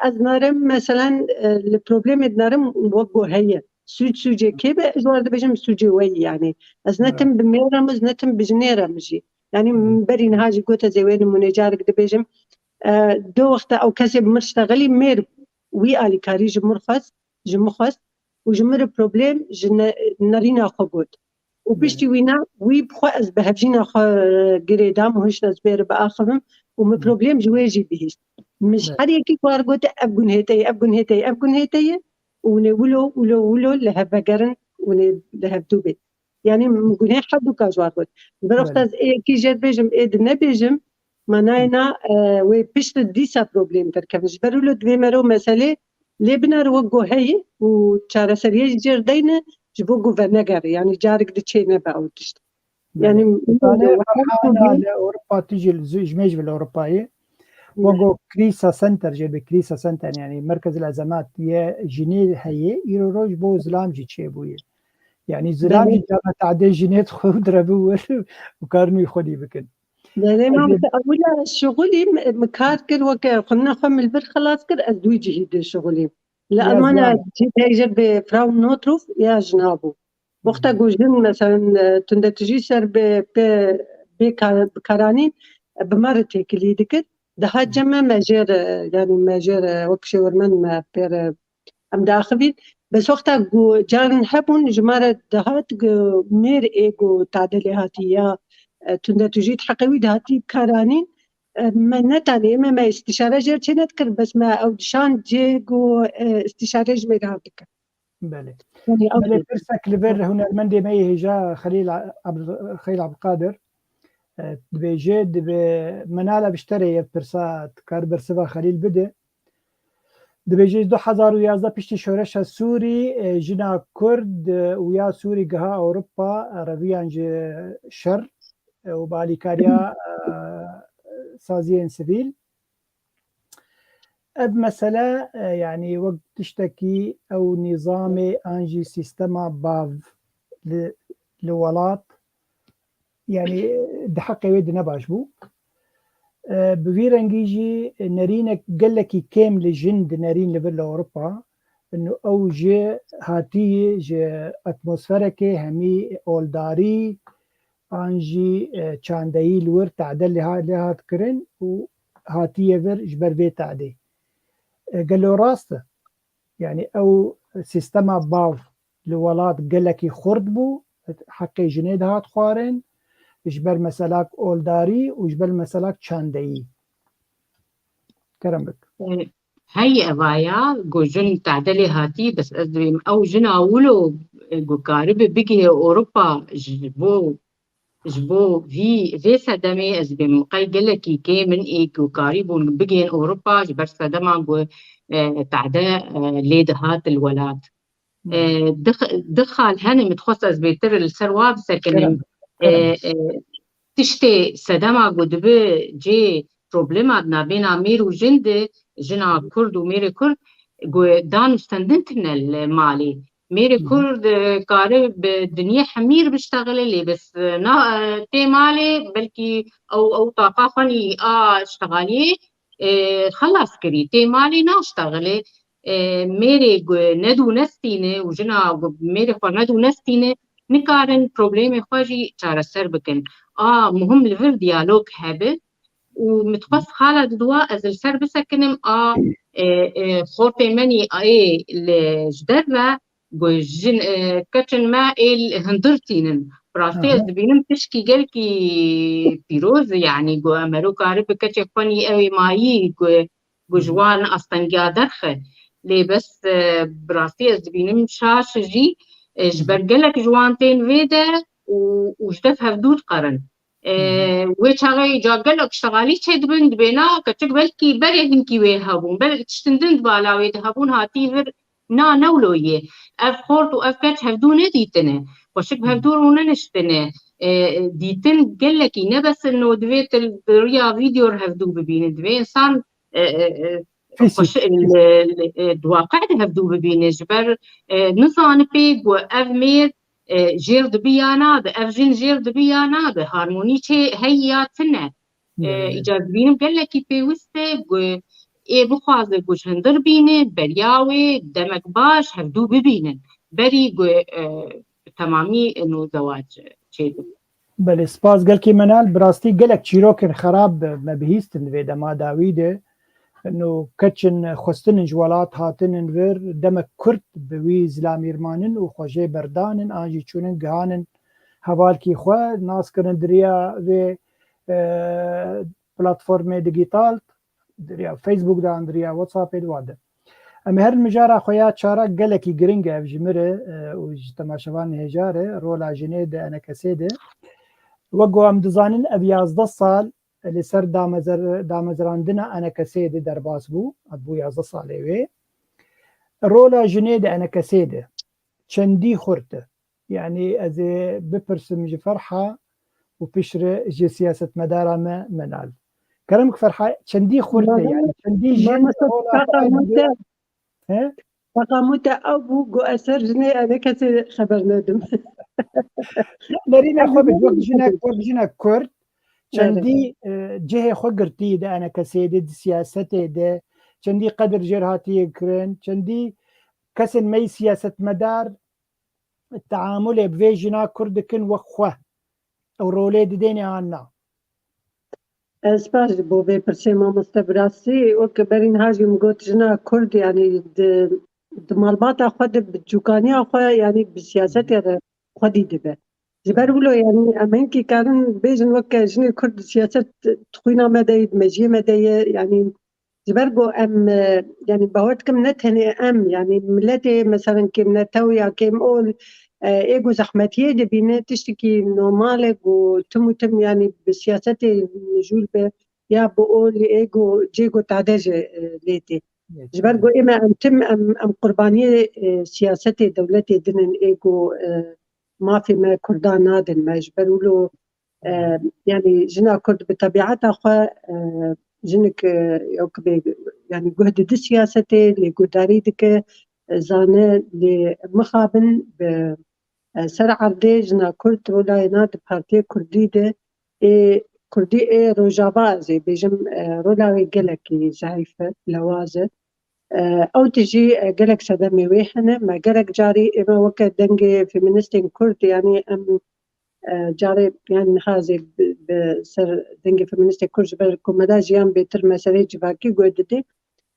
از نارم مثلا البروبليم نارم وقو هي سوجي كيف اجوار بيجم سوجي وي يعني از نتم بميرم از نتم بجنيرة مجي يعني بري نهاجي قوتا زي وين منجارك دبيجم دو وقت او كسب مرشتغلي مير وي الي كاري جمرخص وجمر بروبليم نارينا خبوت وبشتي وينا وي بخو از بهجينا خ جريدام وهش نزبير باخرم وم بروبليم جواجي بهش مش حريكي كوار قوت ابغن هيتي ولو لهبقرن ولهبدو بيت يعني مقولين حدو كاجوار بود برختز كي جات بيجم إيد نبيجم مناينا وبيشت ديسا بروبليم تركبش برولو دوي مرو مسألة لبنا روجو هي وشارع سريع جردينا جبو جوفرنجر يعني جارك دتشينا باوتشت يعني أنا لأوروبا تيجي الجميج بالأوروبية وجو كريسا سنتر جيب كريسا سنتر يعني مركز الأزمات يا جنيه هي يروج بو زلام جي تشيبويه يعني زلام جي جامعة عدي جنيه خود ربو وكارنو يخدي بكن يعني ما أولا شغلي مكاركر وكا قلنا خم البر خلاص كر أدوي جهيد شغلي لأمانة جيت هيجر بفراو نوتروف يا جنابو وقتا جوجن مثلا تندتجي سر بكارانين بمرتي كلي دكت ده جمع ماجر يعني ماجر وكشي ورمن ما بير أم داخبين بس وقتا جو جارن حبون جمارة دهات مير إيجو تعدلي هاتيا تندتجي حقوي دهاتي بكارانين ما نتاني ما استشارة جير تنتكر بس ما أودشان جيجو استشارة جميل هاتك بله بله برسك لبر هنا المندي مي هجا خليل عبد القادر دبيجي مناله بشتري برسات كار برسبا خليل بده دبيجي 2011 بيشتي شورش سوري جنا كرد ويا سوري جها أوروبا عربيان شر وباليكاريا سازين سبيل بمسألة يعني وقت تشتكي أو نظام أنجي سيستما باف لولات يعني دحق يود نباش بو بفيرنجيجي نرينك قلكي كام لجند نارين لبلا أوروبا إنه أو جي هاتي جي أتموسفيركي همي أولداري أنجي چاندهي لور تعدل لها تكرن وهاتي يفر جبر بيت تعدي قالوا راسته يعني أو سيستما باف لولات قلكي خرد بو حقي جنيد هات خوارن جبر مسلاك أولداري وجبر مسلاك چاندهي كرم بك هي أبايا جوجن تعدلي هاتي بس أزويم أو جنا ولو جو كارب بيجي أوروبا جبو في سدمي أزبم قاي قلكي كي من إيكو كاريبون بيجي أوروبا جبر سدما جو تعدى ليدهات الولاد دخل هني متخصص بيتر السرواب سكنم تشتي سدما جو دبي جي بروبليما نابينا مير وجند جنا كرد وميري كرد جو دانو ستندنتنا المالي ميري كرد كارب بالدنيا حمير بيشتغل اللي بس تي مالي بلكي او طاقه خني اشتغالي خلاص كري تي مالي نا اشتغلي ميري ندو نستينه وجنا ميري خو ندو نستينه نكارن بروبليم خواجي چاره سر بكن مهم لفر ديالوج هبه ومتخصص خالد دواء از السر بسكنم خورتي مني الجدرة جن كتن ما الهندرتينن براستي بينم تشكي جلكي بيروز يعني جو أمرو كارب كتش فني أوي مايي جو جوان أستنجا درخة لي بس براستي بينم شاش جي جبرجلك جوانتين فيدا وجدف هفدود قرن ويشغلي جاقلك اشتغالي تشدبند بينا كتشك بلكي بري هنكي ويهابون بل تشتندند بالا ويهابون هاتيفر نولويه اف خورت واف كاتش هفدون ديتنه وشك هفدون وننشتنه ديتن قلكي نبس انه دويت الريا فيديو هفدو ببين دوي انسان الواقع هفدو ببين جبر نصان بيق واف مير جير دبيانا بأفجن جير دبيانا بهارموني هياتنا إيجاد بينم قال لك بيوسته بخوازه جوش هندر بينه برياوي دمك باش هفدو ببينن بري تمامي إنه زواج شيء بله سپاس قال كي منال براستي قالك تشيروكن خراب ما بهيستن في دما داويده انه كتشن خستن جوالات هاتن فير دمك كرت بوي زلاميرمانن وخوجي بردانن آجي چونن گهانن حوالكي خوا ناس كرن دريا في بلاتفورم ديجيتال دريا فيسبوك دان دريا واتساب ادواده ئەمە هەر مژارە خۆیان چارە گەلێکی گرنگە ئەڤژمرە و تەماشەوان هێژارێ ڕۆلا ژنێ دە ئەنە کەسێ دە وەگو ئەم دزانن ئەڤ 11 ساڵ لەسەر دامەزراندنە ئەنە کەسێ دە دەرباس بوو ئەبوو 11 ساڵێ وێ ڕۆلا ژنێ دە ئەنە کەسێ دە چەندی خورتە یعنی ئەزێ بپرسم ji فەرحە و پشرە ji siyasetmedara me menal kerem Ferha çendî xurte yani çendî jin تقامت أبو جو أسر جني أنا كسر خبر ندم لرينا خبر وقت جنا كرد چندی جهه خو گرتی ده انا کسی ده سیاست ده چندی قدر جرهاتی کرن چندی کسن می سیاست مدار التعامل بفيجنا كردكن وخوه او رولي ديني عنا اسباش بو في برشيما مستبراسي وكبرين هاجي مقوت جنا كرد يعني دمالبات خود بجوكاني اخو يعني بالسياسات خودي دبه جبر ولو يعني امين كي كان بيجن وكا جني كرد سياسات تخوينا مدى مجي مدى يعني جبرجو ام يعني بهوتكم نتهني ام يعني ملتي مثلا كم نتويا كم اول ايجو زحمتيه دي بينا تشتكي نورمالك وتم يعني بسياستي نجول به يا بقول ايجو جيجو تعدج ليتي جبرجو اما ام تم ام قربانيه سياستي دولتي دنن ايجو ما في ما كردان نادن ما جبروا له يعني جنا كرد بطبيعتها خو جنك يعني جهد دي سياستي لقداري دك زانه لمخابن بسرعة دي جنا كرد ولا يناد بارتي كردي دي كردي روجابا زي بيجم رولا ويقلكي زعيفة لوازة او تجي قلك سدمي ويحنة ما قلك جاري اما وكا دنجي فيمينستين كرد يعني ام جاري يعني نخازي بسر دنجي فيمينستي كرد بركو مدى جيان بيتر مساري جباكي قودتي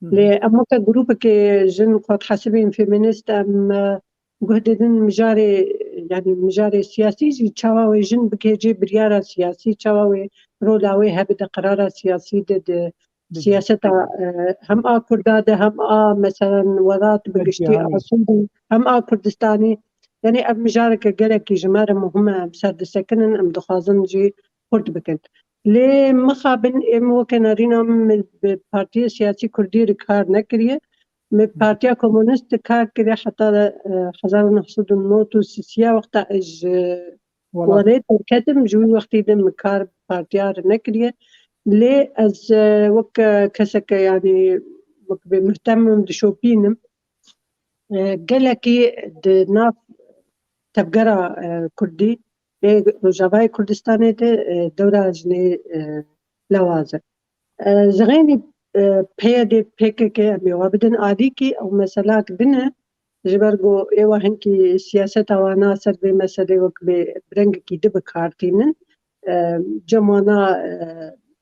لأموكا جروبا كي جن قد حسبين فيمينست ام قهددن مجاري يعني مجاري سياسي جي تشاواوي جن بكي جي بريارة سياسي تشاواوي رولاوي هبدا قرارة سياسي دد سياسة هم كردادة هم مثلا وذات بقشتي عصوبي هم كردستاني يعني اب مجارك قالك جمارة مهمة بسرد سكنن ام دخازن جي كرد بكن لي مخابن ام وكنارينا ببارتي سياسي كردي ركار نكريه من بارتيا كومونست كار كده حتى 1996 وقت اج وليت الكتم جوي وقت دم كار بارتيا نكريه لي از وك كسك يعني مهتم بشوبينم قالكي ناف تبقرا كردي رجاباي كردستاني دورة جني لوازة زغيني بيدي بيكك ميوابدن آديكي أو مسلاك بنا جبرجو إيوه هنكي سياسة وانا سر بمسألة وك برنجكي دب كارتينن جمانا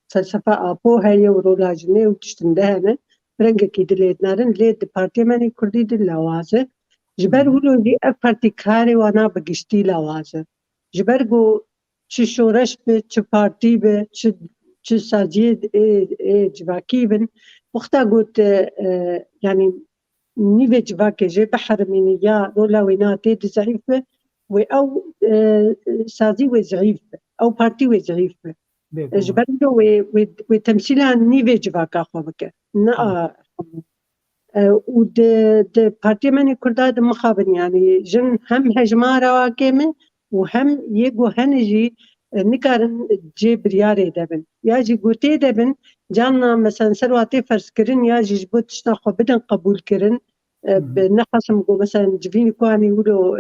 فلسفة آبو هاي ورولا جني وتشتندهن برنجكي دليت نارن ليت ديبارتيمني كردي دل لوازة جبرجو دي أبارتي كاري وانا بقشتي لوازة جبرجو چه شورش به چه پارتی به چه سازید جواکی بن وقتا قلت يعني نيفي جواكي جي بحر من يا رولا ويناتي دي ضعيفة او سازي وزعيفة او بارتي وزعيفة جبرلو وتمثيلها نيفي جواكا خوبك نا ود بارتي مني كرداد مخابن يعني جن هم هجمارة واكيمه وهم يجو هنجي نكارن جي برياري دبن يا جي قوتي دبن جانا مثلا سرواتي فرس كرن يا جي جبوت تشتاخو بدن قبول كرن بنحسم قو مثلا جفيني كواني ولو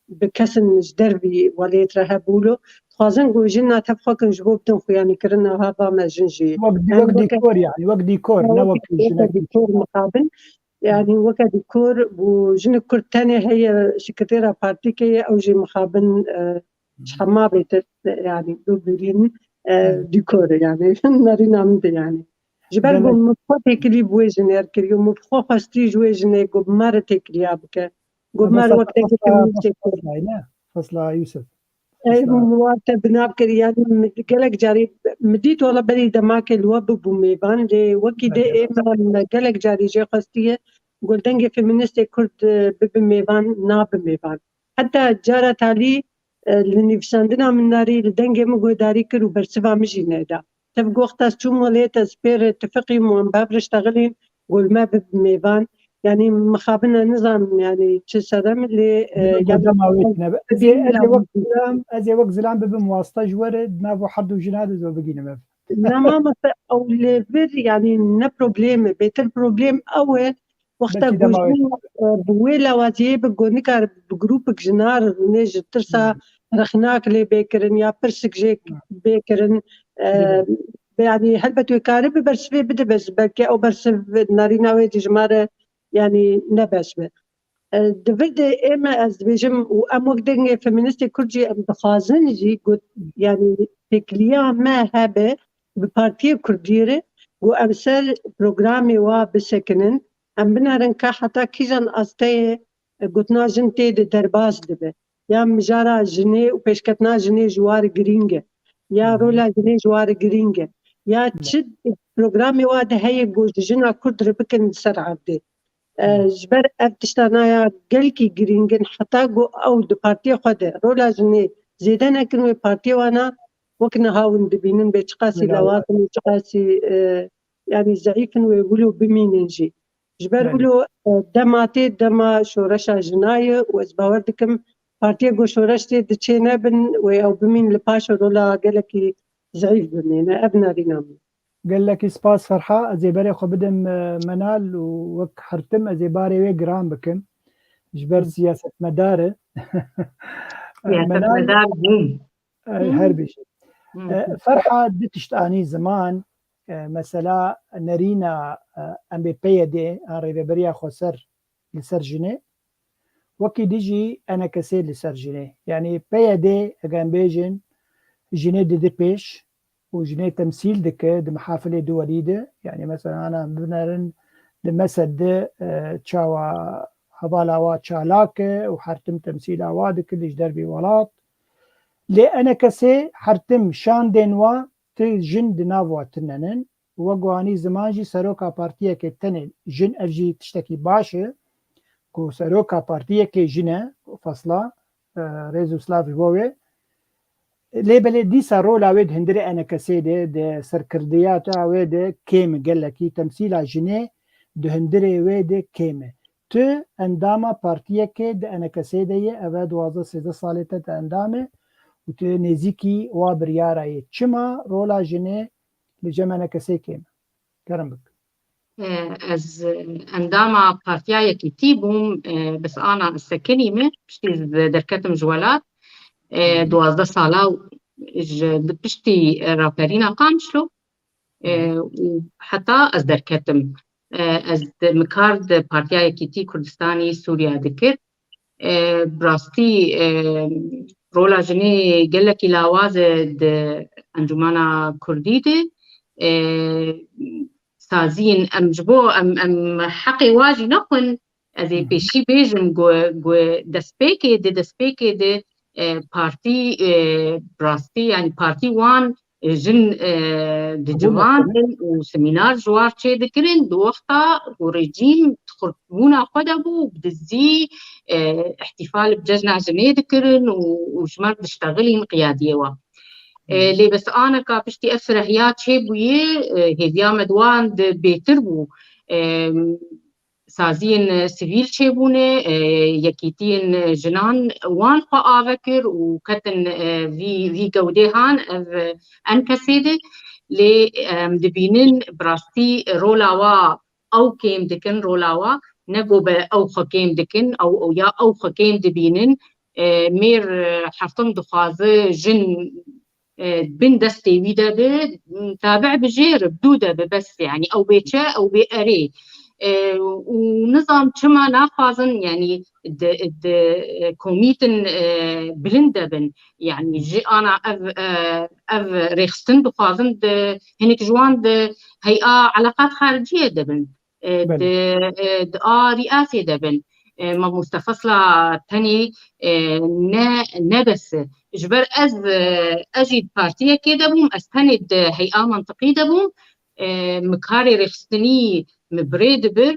بكسن جدربي وليت رهبولو خوازن قو جنا تبخوكن جبوب بدن خوياني كرن هابا ما جنجي وقت ديكور يعني وقت ديكور نا وقت ديكور مقابل يعني وقت ديكور وجن كرتاني هي سكرتيرة بارتي كي أو جي مخابن شحما بيت يعني دوبلين ديكور يعني نارينا مد يعني جبرجو مبخوتي كلي بويجن يركلي ومبخو خستي جويجن يقو بمارة تكلي أبك قو بمارة وقت كلي فصلا يوسف أي موات بنابكر يعني قالك جاري مديت والله بري دماك الوب بوميبان لي وكي دي إما قالك جاري جي خستيه قول دنگی فمینیست کرد ببن میوان ناب میوان حتی جارا تالی لنفساندنا من ناری لدنگی مگو داری کرد و برسوا مجینه دا تبقى وقت شو موليت اسبير اتفقي من باب اشتغلين قول ما بميفان يعني مخابنا نظام يعني تسلم اللي ازي وقت زلام بمواسطه جورد ما بو حد وجناد زو بقينا ما لا ما او ليفر يعني نا بروبليم بيت البروبليم اول وقت بوجين بويلا واتي بقونيكا بجروب جنار نيج ترسا رخناك لي بيكرن يا برسك جيك بيكرن يعني هلبت وكارب برسبي بده بس بكي او برسب نارينا ويجي جمارة يعني نبش دفرد اما از بيجم وام وقدن فيمينيستي كرجي ام بخازن جي قلت يعني فكريا ما هبه ببارتيه كرديره وامثال بروغرامي وبسكنن ام بنارن حتى كيجان استي قلتنا جنتي درباز دبه يا مجارا جني وبيشكتنا جني جوار جرينجه يا رولا جني جوار جرينجه يا تشد بروغرامي واده هي جوز جنا كرد ربكن سرعه جبر افتشتانايا قلكي جرينجن حتى جو او دو بارتي خده رولا جني زيدان اكن بارتي وانا وكنا هاون دبينن بيتقاسي لواتن وتقاسي يعني ضعيفن ويقولوا بميننجي جبر يقولوا دماتي دما شورشا جنايه وازباوردكم بارتي جو شورشتي دتشينا بن او بمين لباشو رولا قالكي ضعيف بمين ابنا رينام قال لك سباس فرحة زي باري خو بدم منال وك حرتم زي باري وي جرام بكم جبر سياسة مدارة سياسة مدار بوم هربش فرحة دتشتاني زمان مثلا نرينا ام بي بي دي ان بريا خسر لسر جنيه وكي ديجي انا كسير لسر جنيه يعني بي دي اجان بيجن جنيه دي بيش وجنيه تمثيل دي محافل دولي دي يعني مثلا أنا بنرن لمسد تشاوا هبالاوا تشالاك وحرتم تمثيل أواد كلش دربي ولات لي أنا كسي حرتم شان دينوا تجن دنافوا تننن وقواني زمانجي سروكا بارتيا كي تنن جن أفجي تشتكي باشي كو سروكا بارتيا كي جنة فصلا ريزو سلاف بوي ليبل ديسا رولا ويد هندري انا كسيده د سركرديات ويد كيم قال لك تمثيل جنيه د هندري ويد كيم تو انداما بارتيه كد انا كسيده ابد واز سيده صالته اندامه وت نزيكي وبرياراي چما رولا جنيه لجمع كسي كيم كرمك از انداما بارتيه كتيبهم بس انا السكلمه دركتم جوالات 12 ساله بشتي رابرينا قامشلو وحتى از دركتم از مكارد بارتيا كيتي كردستاني سوريا ذكر براستي رولا جني قالك لاواز انجمانا كرديدي سازين ام جبو ام حقي واجي نقن ازي بشي بيجم جو دسبيكي دي بارتي براستي يعني بارتي وان جن دي جوان وسمينار جوار چه دكرين دو وقتا ورجيم تخربونا قدبو بدزي احتفال بججنا جنيه دكرين وجمال بشتغلين قيادية وا لي بس انا كابشتي افرهيات شي بويه هذيا مدوان بيتربو سازين سيفيل شيبونه يكيتين جنان وان قاافكر وكتن في جودهان انكسيده لي دبينن براستي رولاوا او كيم دكن رولاوا نقوب او خكيم دكن او يا او خكيم دبينن مير حفتم دخازه جن بن دستي ويدا تابع بجير بدوده بس يعني او بيتشا او بأري ونظام كما نافذن يعني كوميتن بلندبن يعني جي انا اف ريخستن بخازن هنيك جوان هيئه علاقات خارجيه دبن رئاسه دبن ما مستفصله تاني نبس جبر از اجد بارتيه كده بوم استند هيئه منطقيه دبوم مكاري ريخستني مبريد بر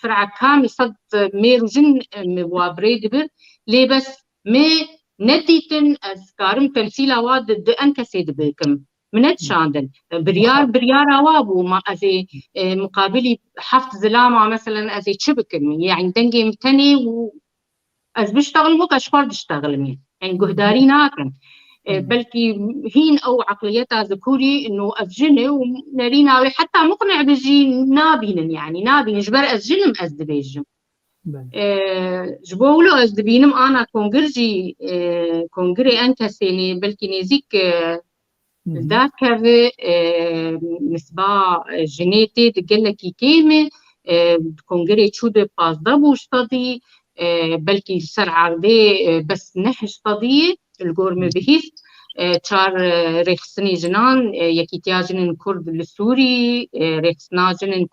سرعة كامل صد ميرو جن وابري دبر لي بس مي نديتن أذكارم تمثيل واد ضد أنكسي دبكم منت شاندن بريار وابو ما أزي مقابلي حفت زلامة مثلا أزي شبكم يعني دنجي متني وأز بشتغل مو كشفرد اشتغل مين يعني جهداري ناكن بلكي هين أو عقليتها ذكوري إنه أفجنه ونرينا حتى مقنع بجي نابين يعني نابين جبر أسجنم أزدبيجم جبولو أزدبينم أنا كونجرجي كونجري أنت سيني بلكي نزيك ذاكر نسبة جينيتي تقلكي كيمة كونجري تشود باز دابوش تضي بلكي سرعة دي بس نحش تضي الجورم بهيس چار رخصني جنان يكيتيا جنن كرد السوري رخصنا جنن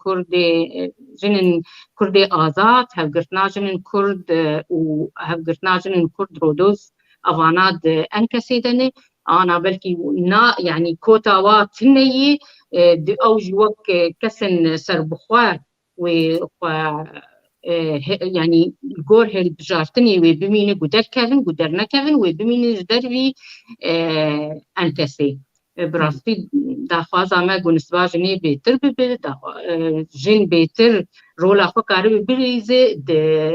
كرد آزاد هفقرتنا جنن كرد وهفقرتنا جنن كرد رودوز أفاناد أنكسيدني أنا بلكي يعني كوتا واتنيي دي أوج وك كسن سربخوار يعني الجور هل بجارتني وبمين قدر كevin قدرنا كevin وبمين جدري أنتسي براسي دخوازا ما جنسبا جني بيتر ببيت جن بيتر رولا فكاري ببريزة د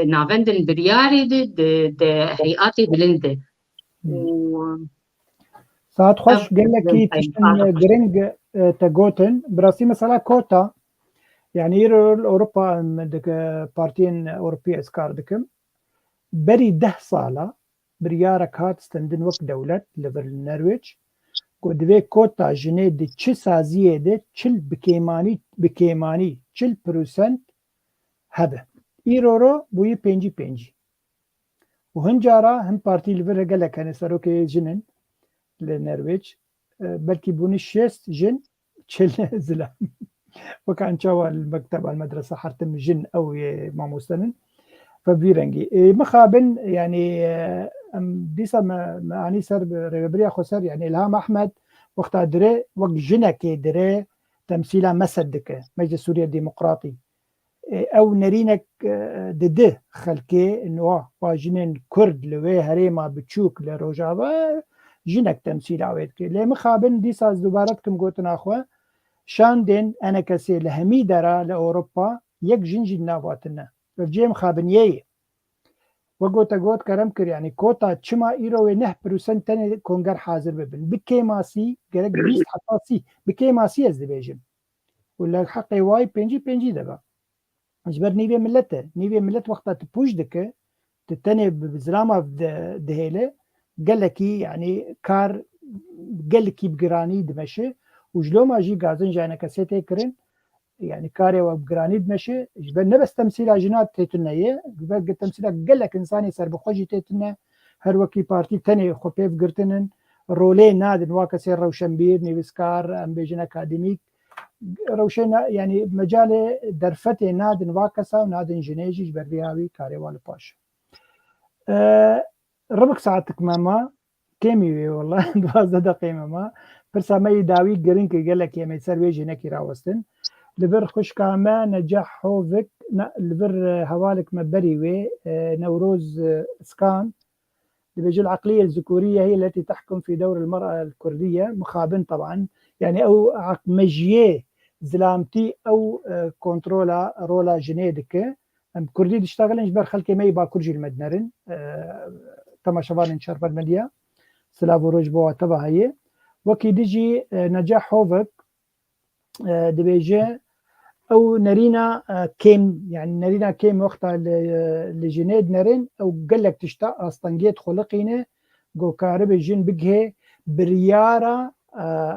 نافندن برياري د هيئاتي بلنده ساعت خوش قال لك تشتن جرينج تاغوتن براسي مثلا كوتا يعني أوروبا مدك بارتين أوروبية إسكار دكم بري 10 صالة بريارك هات ستندن وقت دولة لبر النرويج قدوه كوتا جنيه دي چه سازيه دي چل بكيماني 40% هبه إيرورو بوي 5 وهنجارا هم بارتي لبر قالك هنه سروكي جنن للنرويج بلكي بوني 6 جن چل زلام وكان شاوى المكتب المدرسة حرتم جن أو ماموسنن فبيرنجي مخابن يعني ديسا ما أني سر ربريا خسر يعني إلهام أحمد وقت دري وقت جنك دري تمثيلا مسدك مجلس سوريا الديمقراطي أو نرينك دده خلكي إنه واجنين كرد لوي هريما بتشوك لروجابا جنك تمثيل عويدك ليه مخابن ديسا زبارتكم قوتنا أخوة شاندن أنا كسي لهمي درا لأوروبا يك جنجي نافاتنا فجيم خابنية وقوت كرم كر يعني كوتا تشما إيرو 9% تاني كونغر حاضر ببن بكي ماسي قرق 20 حتى سي بكي ماسي از دبيجم ولا حقي واي بنجي دبا اجبر نيبي ملت وقتا تبوش دك تتني بزلامة دهيلة قال لكي يعني كار قال لكي بقراني دمشي وجلو ما جي قازن جانا كسيتي كرن يعني كاري وبقراني دمشي جبر نبس تمثيل جنات تيتنية جبر تمثيل قال لك إنساني سر بخوجي تيتنا هر وكي بارتي تاني خوبيف قرتنن رولي نادن واكسي روشنبير نيفسكار ام بيجن اكاديميك روشن يعني مجال درفتي نادن واكسا ونادن جنيجي جبر بيهاوي كاري والباش ربك ساعتك ماما كيمي والله 12 دقيقة ماما برسامي داوي جرين كي قال لك يا ميسر ويجي نكي راوستن لبر خوش كاما نجاح هوفك لبر هوالك مبريوي نوروز سكان لبيجي العقلية الذكورية هي التي تحكم في دور المرأة الكردية مخابن طبعا يعني أو مجيه زلامتي أو كنترولا رولا جنيدك كردي تشتغل جبر خلكي ما يبا كرجي المدنرن تما شبان شرب المديا سلافو رجبو تبا هي وكي ديجي نجاح هوفك دبيجي او نرينا كيم يعني نرينا كيم وقتها لجنيد نرين او قالك تشتا استنجيت خلقينه جو كارب جن بجه بريارة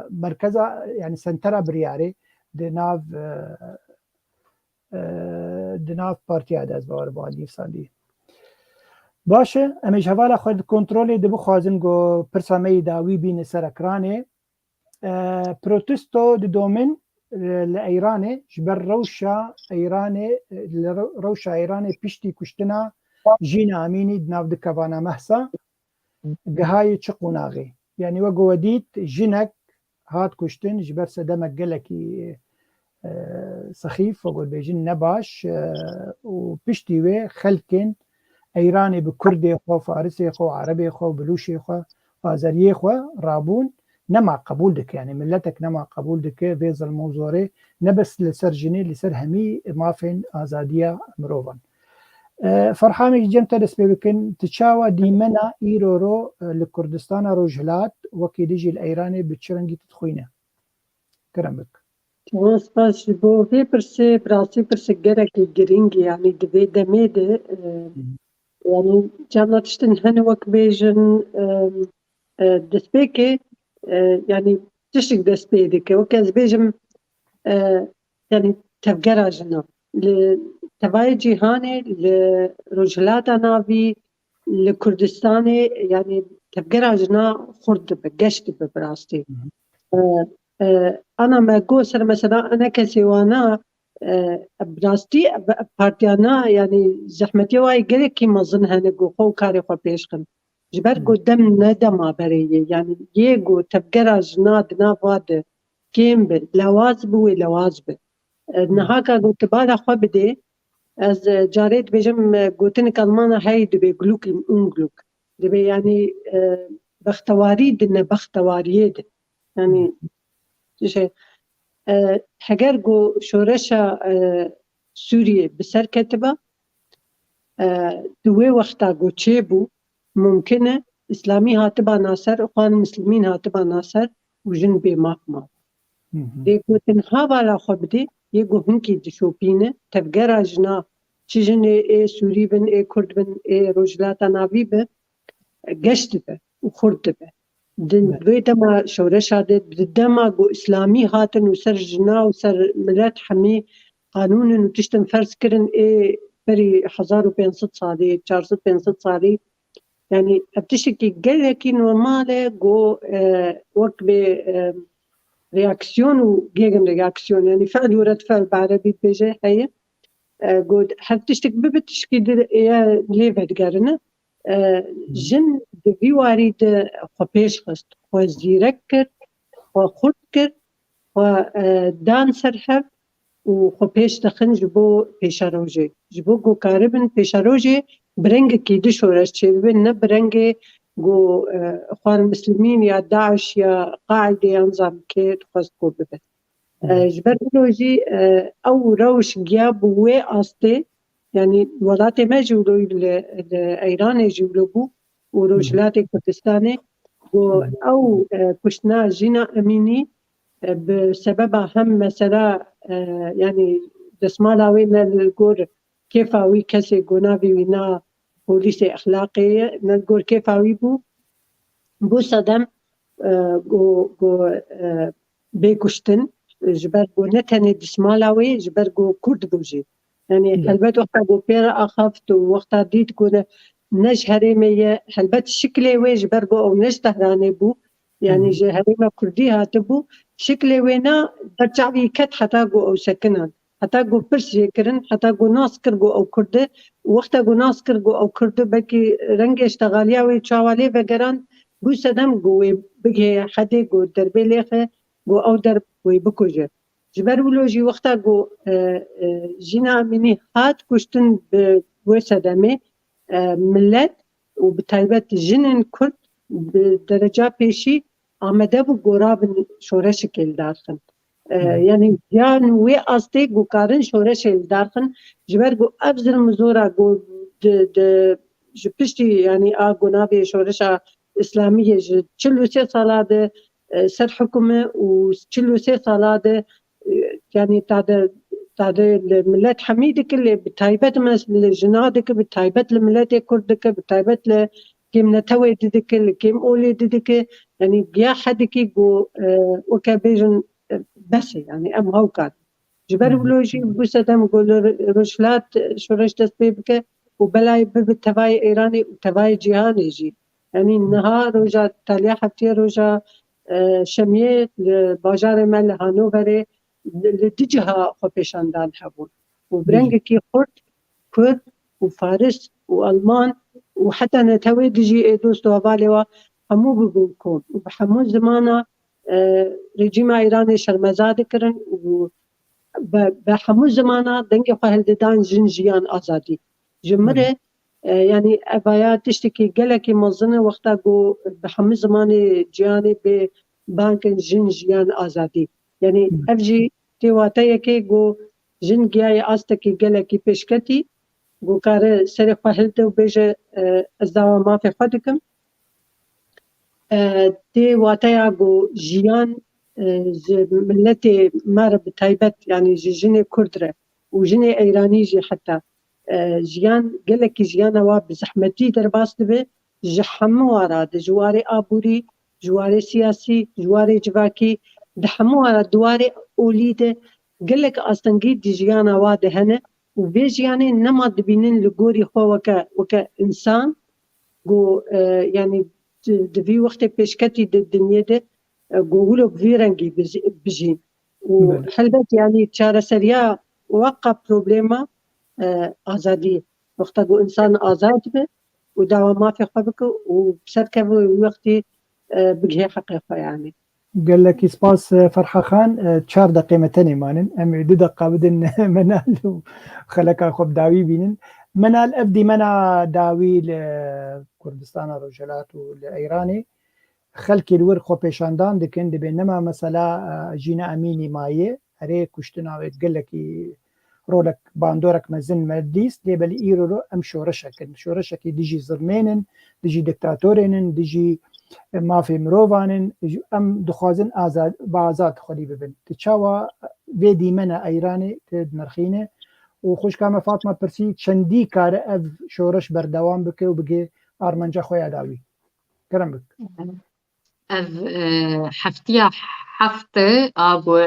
مركزة يعني سنترا برياري دناف بارتي عداز باور بالي فساندي باشه امیش حوالا خود کنترل دبو خوازن گو پرسامي داوي بين سرکرانه بروتستو دومن لإيراني جبر روشا إيراني بيشتي كشتنا جينا أميني دناف دكافانا محسا قهاي تشقوناغي يعني وقو وديت جنك هات كشتن جبر سدمك قلكي سخيف وقول بيجن نباش وبشتي وي خلكن ايراني بكردي خو فارسي خو عربي خو بلوشي خو آذری خو رابون نما قبول دك يعني ملتك نما قبول دك فيز الموزوري نبس لسر جني لسر همي مافين آزادية مروفان فرحامي جمتا دس بكن تشاوى ديمنا ايرورو لكردستان روجهلات وكي ديجي الايراني بتشرنجي تدخوينه كرمك سپاس بو في برسي براسي برسي جرك جرينج يعني دبي دميده يعني جانا تشتن هنا وك بيجن دسبيكي يعني تشتك دسبيدك وكاز بيجم يعني تفجر جنا لتباي جيهاني لرجلاتا نافي لكردستاني يعني تفجر جنا خرد بقشت ببراستي أنا ما قوسر مثلا أنا كسيوانا براستي بارتيانا يعني زحمتي واي قلت كي مظنها نقو خو كاري خو بيشخن جبر قدام ندما بريه يعني يقو تبقرا جناد نافاد كيمبل لوازب ولوازب نهاكا قلت بالا خو بدي از جاريت بجم قلتنك المانا هاي دبي قلوك انقلوك دبي يعني بختواري دنا بختواريد يعني شيء حجرجو شورشة سوريا بسر كتبة دوي وقتا جو تشيبو ممكنة إسلامي هاتبا ناصر وخان مسلمين هاتبا ناصر وجن بي ماكما ديكو تنها بالا خبدي يقو هنكي دشوبينة تفقرا جنا چجن اي سوري بن اي كرد بن اي رجلاتا ناوي بن قشت بن وخرد بن دويتما شورشا دما جو اسلامي هاتن وسر جنا وسر ملات حمي قانون وتشتم فرس كرن اي بري 1500 صالي 400 صالي يعني بتشكي جلكي نورمالة جو وقت ب رياكسيون وجيجن رياكسيون يعني فعل ورد فعل بعربي بيجي هي قد حتشتك ببتشكي يا ليفت قرنا جن دبي وارد خبيش خست وزيركر وخدكر ودان سرحب وخبيش دخن جبو بيشاروجي جبو جو كاربن بيشاروجي برنج كيدي شورش تشيبن نبرنج جو اخوان المسلمين يا داعش يا قاعدة يا نظام كي تخص كوببه جبرولوجي او روش جياب وي استي يعني ولاتي ما جولو ايران جولو بو وروجلاتي كردستاني او كشنا جينا اميني بسبب هم مثلا يعني دسمالاوي نلقور كيفاوي كسي قنابي وينا بوليسي اخلاقيه نلقور كيفاوي بو صدم جو بيكشتن جبر جو نتني دسمالاوي جبر جو كرد بوجي يعني هلبت وقتا جو بيرا اخفت ووقتا ديت جو نج هريمية هلبت شكلي وي جبر جو او نج تهراني بو يعني جي هريمة كردي هاتبو شكلي وينا برجعبي كت حتى جو او سكنان حتى جو برس جيكرن حتى جو ناس كرجو او كرده وقتا جو ناس كرجو او كرده بكي رنگ اشتغاليا وي تشاوالي وگران جو سدم جو بگه حدي جو دربي ليخه جو او درب وي بكوجه جبر ولوجي وقتا جو جينا مني هات كشتن بو سدمه ملت وبتايبت جنن كرد بدرجة بيشي آمده بو گورابن شورش کل دارخن يعني يعني وي أصدي جو كارن شورش کل دارخن جبر جو أفضل مزورا جو جبشتي يعني آگونابي شورش إسلامية چلو سي صالة سر حكومة و چلو سي صالة يعني تعد الملات حميدك اللي بتايبت مثل جنادك بتايبت الملات كردك بتايبت كيم نتوي ديدك كيم أولي ديدك يعني بيا حدك جو وكابيجن بس يعني أم هوكات جبر بلوجي بوسدم قول رشلات شورش تسبيبك وبلاي بتباي إيراني وتباي جيهاني جي يعني النهار رجع تاليا حتى رجع شميت باجار مال هانوفري لدجها خبيشاندان حبون وبرنج كي خرد كرد وفارس وألمان وحتى نتوي دجي دوست وبالوا همو بقولكم وبحمو زمانة رجيم إيراني شرمزاد كرن بحمو زمانه دنگ خواهل دان جن جیان آزادی جمره يعني أبايا تشتكي قالك مظنة وقتا جو بحمل زمان جياني ببانك جن جيان آزادي يعني أفجي تيواتايا كي جو جن جياي آستكي قالك بيشكتي جو كاره سري خواهلته وبيجا أزداوا ما في خدكم تيواتايا جو جيان ملتي مارب تايبت يعني جني كردرة وجني إيراني جي حتى جيان قالك جيان واب زحمتي درباس دبي جحمو ورا جواري آبوري جواري سياسي جواري جواكي دحمو ورا دواري أوليده قالك أستنجيد جيان واد هنا وبي جياني نما دبينين لقوري خو وكا إنسان جو يعني دبي وقت بيشكتي الدنيا ده قولوا بفيرنجي بجين وحلبت يعني تشارة سريا وقع بروبليما آزادي وقتا جو إنسان آزاد به ودعوة ما في خبك وبسركه وقتي بجهي حقيقة يعني قال لك سباس فرحة خان 4 دقيقة متني مانن أم 2 دقيقة بدن منال وخلك خب داوي بينن منال أبدي منا داوي لكردستان رجلات والإيراني خلکی الور خو پیشاندان دکن دبی نما مثلا جینا امینی مایه هره کشتنا و گلکی رولک باندورک مزن مدیس دبل ایرو رو ام شورشکی دیجی ظلمینن دیجی دکتاتورینن دیجی مافی مروانن ام دخوازن آزاد با آزاد خودی ببین تچاوا وی دیمنه ایرانی تدنرخینه و خوش کام فاطمه پرسی چندی کار اف شورش بردوام بکه و بگه آرمنجا خویا داوی کرم بک حفتيا حفتة أبو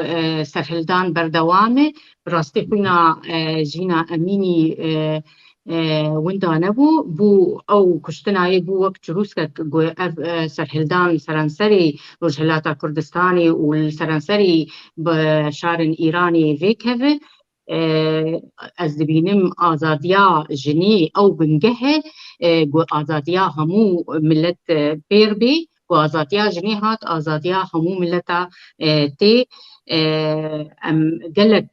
سرهلدان بردوامة براستي خونا جينا أميني وندا نبو بو أو كشتنا بو وقت جروسك جو سرهلدان سرانسري رجلاتا كردستاني والسرانسري بشارن إيراني فيكهف از دبینم آزادیا جنی أو بنجه جو آزادیا همو ملت بيربي وآزاديا جنيهات آزاديا همو ملتا تي أم قالك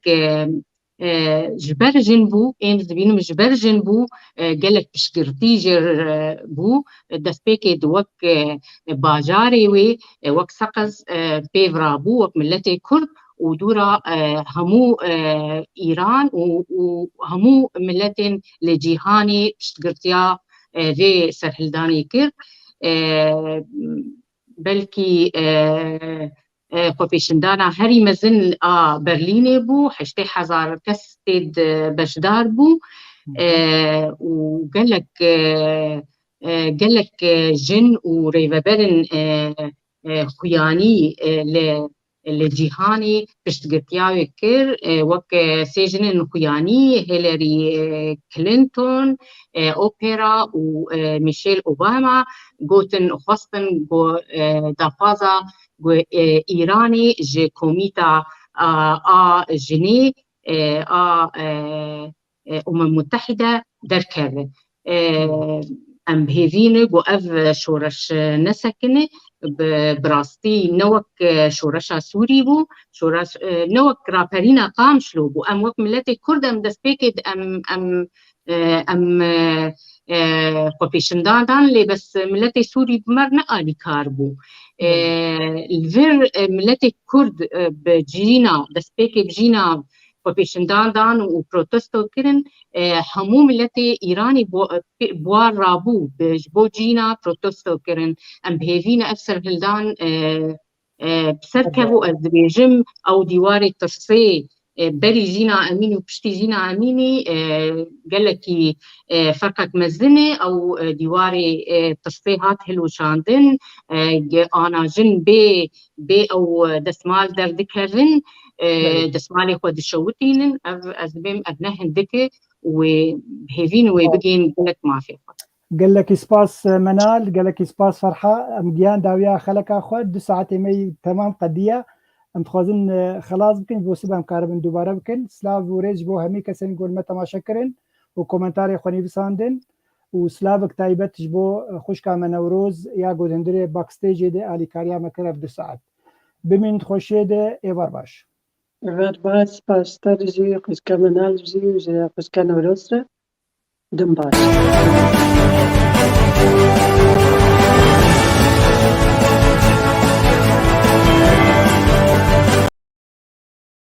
جبر جنبو إنز بينم جبر جنبو قالك بشكرتي جر بو دسبيكي دوك باجاري وي وك سقز بيفرا بو وك ملتي كرد ودورا همو إيران وهمو ملتين لجيهاني بشكرتيا في سرهلداني كر بلكي خۆپیشندانا هەری مەزن بەرلینێ بوو 8,000 کەس تێد بەشدار بوو و gelek jin û rêveberên xuyanî li cîhanê piştgirtiya wê kir wek sê jinên xuyanî Hillary Clinton Opera û Michelle Obama gotin xwestin daxwaza Îranê ji komîta a jinê a Mutehîde derkeve em bihêvîne got ev şoreş nesekine براستی نوک شورش سوری بو شورش نوک راپرینا قامشلو بو ام وک ملت کرد ام دست پیکد ام خۆپیشندان دان لی بس ملت سوری بمر نقالی کار بو الفر ملت کرد بجینا دست پیک بجینا خۆپیشندان دان و پروتستو کرن همو ملت ایرانی بوار رابو بو جینا پروتستو کرن ام بهیوین افسر هلدان بسرکبو از بیجم او دیواری ترسی بری جینا امینی و پشتی جینا امینی گلکی فرقك مزنه او دیواری ترسی هات هلو شاندن آنا جن بی او دسمال دردکرن دسمالي خود شوتين از بهم ابنهن دكه وبهيفين وبيجين قالك ما في قال لك سباس منال قال لك سباس فرحه امجيان داويا خلك اخوات 2 ساعات مي تمام قضيه ام تخوزن خلاص بكن بوسبهم كاربن دوباره بكن سلاف وريج بو همي كسن قول متى ما شكرن وكومنتاري خوني بساندن وسلافك تايبت جبو خوش كام نوروز يا گودندري باك ستيج دي الي كاريا مكرف 2 ساعات بمن خوشه ده ايوار باش غرباس باسترجي قسكا منالجي قسكا نورسرة دم باش